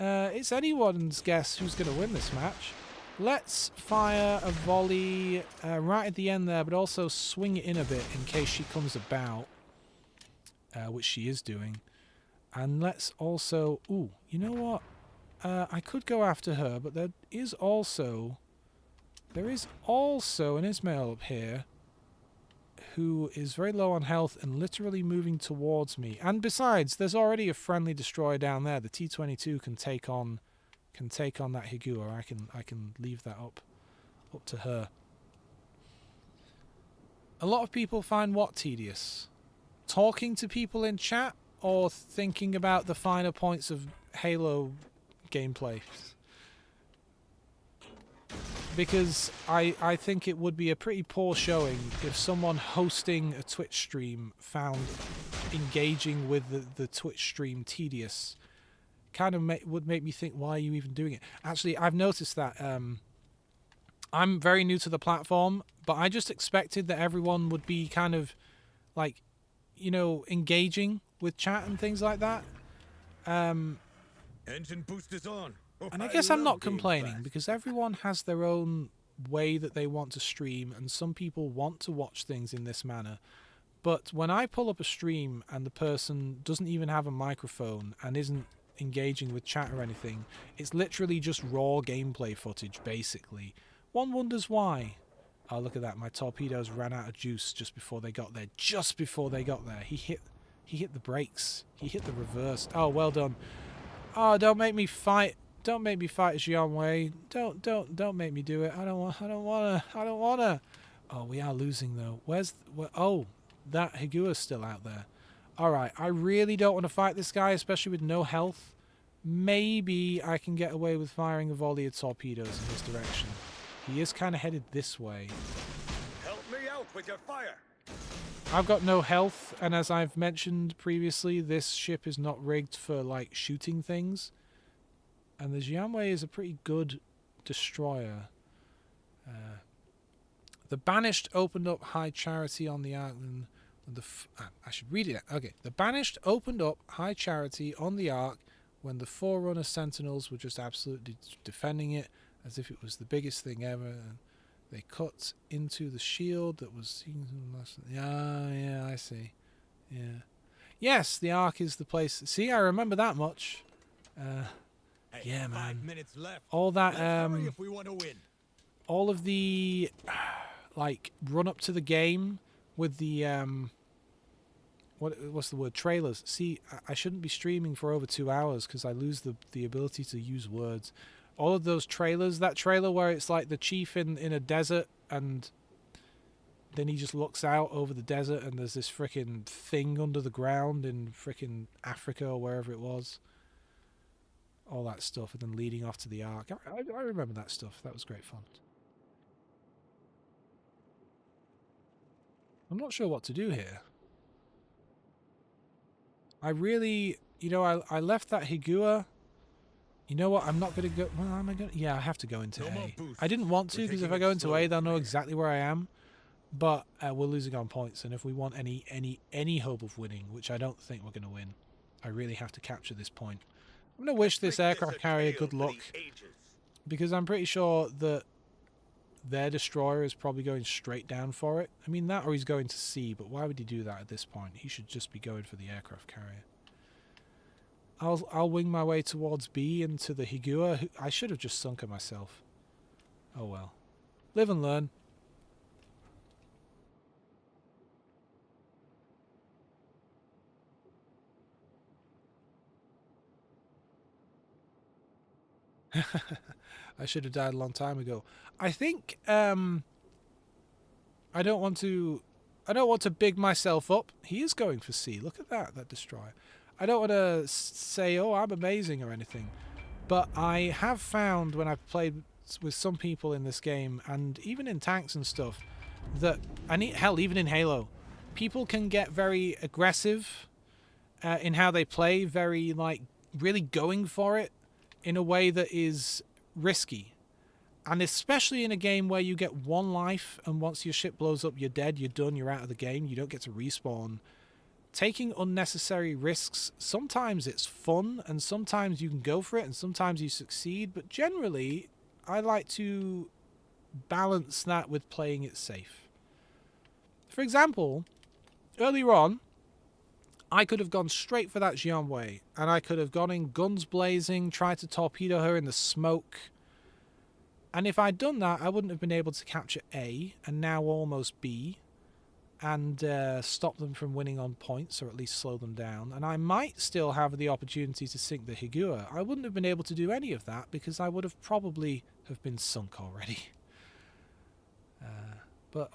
It's anyone's guess who's going to win this match. Let's fire a volley right at the end there, but also swing it in a bit in case she comes about, which she is doing. And let's also... Ooh, you know what? I could go after her, but there is also an Ismail up here who is very low on health and literally moving towards me. And besides, there's already a friendly destroyer down there. The T-22 can take on that Higua. I can leave that up to her. A lot of people find what tedious? Talking to people in chat or thinking about the finer points of Halo gameplay? Because I think it would be a pretty poor showing if someone hosting a Twitch stream found engaging with the Twitch stream tedious. Kind of would make me think, why are you even doing it? Actually, I've noticed that I'm very new to the platform, but I just expected that everyone would be kind of like, you know, engaging with chat and things like that. Engine boost is on. Oh, And I guess I'm love not being complaining fast. because everyone has their own way that they want to stream, and some people want to watch things in this manner. But when I pull up a stream and the person doesn't even have a microphone and isn't engaging with chat or anything, it's literally just raw gameplay footage, basically. One wonders why. Oh, look at that. My torpedoes ran out of juice just before they got there. Just before they got there. He hit the brakes. He hit the reverse. Oh, well done. Oh, don't make me fight. Don't make me fight Jian Wei. Don't make me do it. I don't wanna. Oh, we are losing though. Oh, that Higua's still out there. Alright, I really don't want to fight this guy, especially with no health. Maybe I can get away with firing a volley of torpedoes in his direction. He is kind of headed this way. Help me out with your fire. I've got no health, and as I've mentioned previously, this ship is not rigged for, like, shooting things. And the Jianwei is a pretty good destroyer. The Banished opened up high charity on the island. I should read it. Okay. The Banished opened up high charity on the Ark when the Forerunner Sentinels were just absolutely defending it as if it was the biggest thing ever. And they cut into the shield that was seen. Yeah, I see. Yeah. Yes, the Ark is the place. See, I remember that much. Hey, Yeah, 5 man. minutes left. All that, Let's hurry if we want to win. all of the, like, run up to the game with the, what's the word? Trailers. See, I shouldn't be streaming for over 2 hours because I lose the ability to use words. All of those trailers, that trailer where it's like the chief in a desert and then he just looks out over the desert and there's this freaking thing under the ground in freaking Africa or wherever it was. All that stuff, and then leading off to the Ark. I remember that stuff. That was great fun. I'm not sure what to do here. I really, I left that Higua. You know what? I'm not going to go. Well, am I going? Yeah, I have to go into No more A. boosts. I didn't want to We're because if taking I it go into slow A, they'll know from here. exactly where I am. But we're losing on points, and if we want any hope of winning, which I don't think we're going to win, I really have to capture this point. I'm going to wish this aircraft carrier good luck because I'm pretty sure that their destroyer is probably going straight down for it. I mean that, or he's going to C, but why would he do that at this point? He should just be going for the aircraft carrier. I'll wing my way towards B into the Higua. I should have just sunk her myself. Oh well. Live and learn. I should have died a long time ago. I think I don't want to big myself up. He is going for C. Look at that destroyer. I don't want to say, oh, I'm amazing or anything. But I have found when I've played with some people in this game, and even in tanks and stuff, that, hell, even in Halo, people can get very aggressive in how they play, very, like, really going for it in a way that is risky. And especially in a game where you get one life and once your ship blows up, you're dead, you're done, you're out of the game, you don't get to respawn. Taking unnecessary risks, sometimes it's fun and sometimes you can go for it and sometimes you succeed, but generally I like to balance that with playing it safe. For example, earlier on, I could have gone straight for that Jianwei, and I could have gone in guns blazing, tried to torpedo her in the smoke. And if I'd done that, I wouldn't have been able to capture A, and now almost B, and stop them from winning on points, or at least slow them down. And I might still have the opportunity to sink the Higua. I wouldn't have been able to do any of that, because I would have probably have been sunk already. But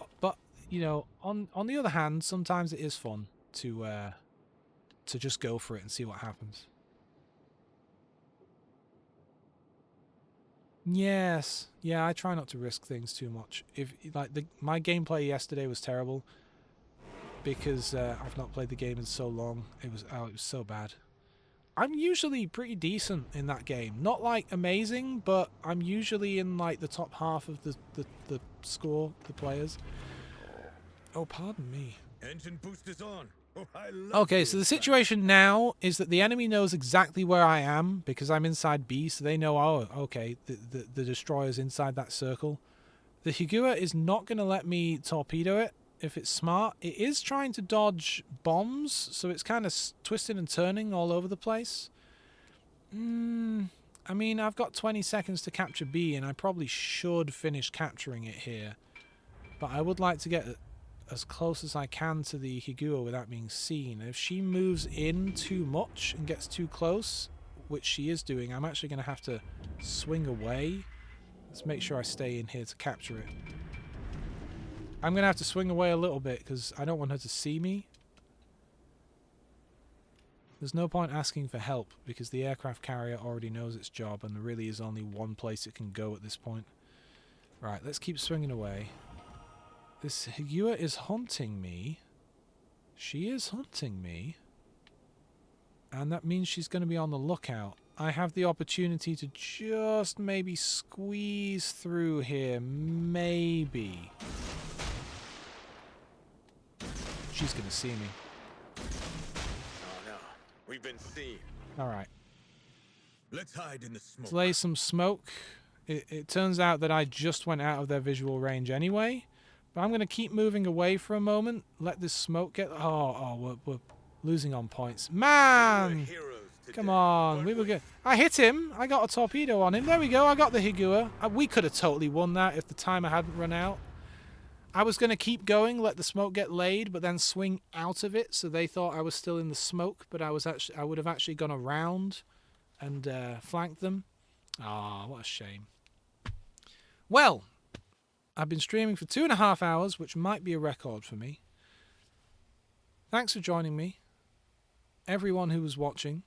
on the other hand, sometimes it is fun to just go for it and see what happens. Yes, yeah, I try not to risk things too much. If my gameplay yesterday was terrible because I've not played the game in so long. It was so bad. I'm usually pretty decent in that game, not like amazing, but I'm usually in like the top half of the score, the players. Oh, pardon me. Engine boost is on. Oh, I love Okay, doing so the that. situation now is that the enemy knows exactly where I am because I'm inside B, so they know, oh, okay, the destroyer's inside that circle. The Higua is not going to let me torpedo it if it's smart. It is trying to dodge bombs, so it's kind of twisting and turning all over the place. I mean, I've got 20 seconds to capture B, and I probably should finish capturing it here. But I would like to get as close as I can to the Higua without being seen. If she moves in too much and gets too close, which she is doing, I'm actually going to have to swing away. Let's make sure I stay in here to capture it. I'm going to have to swing away a little bit because I don't want her to see me. There's no point asking for help because the aircraft carrier already knows its job and there really is only one place it can go at this point. Right, let's keep swinging away. This Higua is hunting me. She is hunting me. And that means she's going to be on the lookout. I have the opportunity to just maybe squeeze through here. Maybe. She's gonna see me. Oh no, we've been seen. All right. Let's hide in the smoke. Let's lay some smoke. It turns out that I just went out of their visual range anyway. But I'm gonna keep moving away for a moment. Let this smoke get. We're losing on points. Man. Heroes today. Come on, we were good. I hit him. I got a torpedo on him. There we go. I got the Higua. We could have totally won that if the timer hadn't run out. I was going to keep going, let the smoke get laid, but then swing out of it, so they thought I was still in the smoke, but I would have actually gone around and flanked them. Ah, what a shame. Well, I've been streaming for 2.5 hours, which might be a record for me. Thanks for joining me. Everyone who was watching.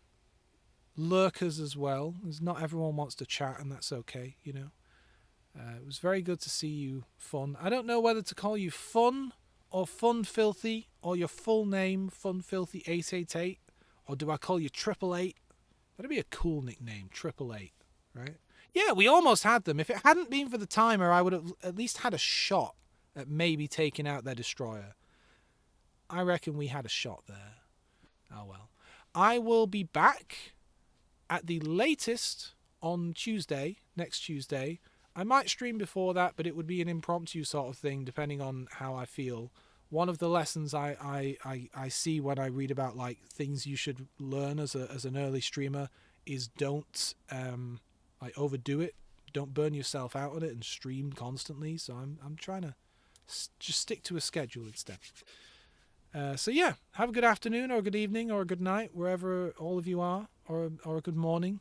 Lurkers as well. As not everyone wants to chat, and that's okay, you know. It was very good to see you, Fun. I don't know whether to call you Fun or Fun Filthy or your full name, Fun Filthy 888, or do I call you 888? That'd be a cool nickname, 888, right? Yeah, we almost had them. If it hadn't been for the timer, I would have at least had a shot at maybe taking out their destroyer. I reckon we had a shot there. Oh well. I will be back at the latest on Tuesday, next Tuesday. I might stream before that, but it would be an impromptu sort of thing, depending on how I feel. One of the lessons I see when I read about like things you should learn as an early streamer is don't like overdo it. Don't burn yourself out on it and stream constantly. So I'm trying to just stick to a schedule instead. So yeah, have a good afternoon or a good evening or a good night wherever all of you are, or a good morning.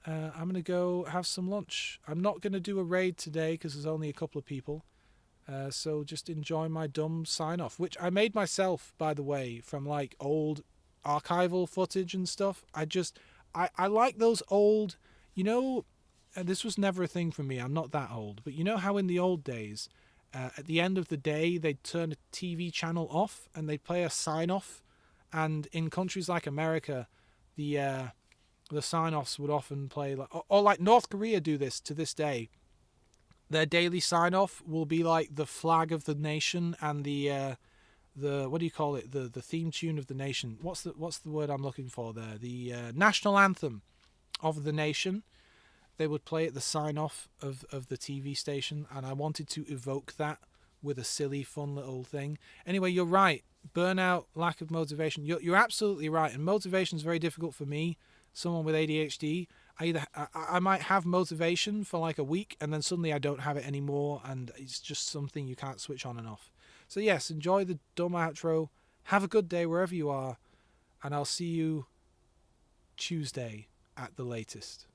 I'm going to go have some lunch. I'm not going to do a raid today because there's only a couple of people. So just enjoy my dumb sign-off, which I made myself, by the way, from like old archival footage and stuff. I like those old, you know, this was never a thing for me. I'm not that old. But you know how in the old days, at the end of the day, they'd turn a TV channel off and they'd play a sign-off. And in countries like America, the sign-offs would often play or like North Korea do this to this day. Their daily sign-off will be like the flag of the nation and the what do you call it, the theme tune of the nation. What's the word I'm looking for there? The national anthem of the nation. They would play at the sign-off of the TV station, and I wanted to evoke that with a silly, fun little thing. Anyway, you're right. Burnout, lack of motivation. You're absolutely right, and motivation is very difficult for me. Someone with ADHD, I might have motivation for like a week and then suddenly I don't have it anymore, and it's just something you can't switch on and off. So yes, enjoy the dumb outro. Have a good day wherever you are, and I'll see you Tuesday at the latest.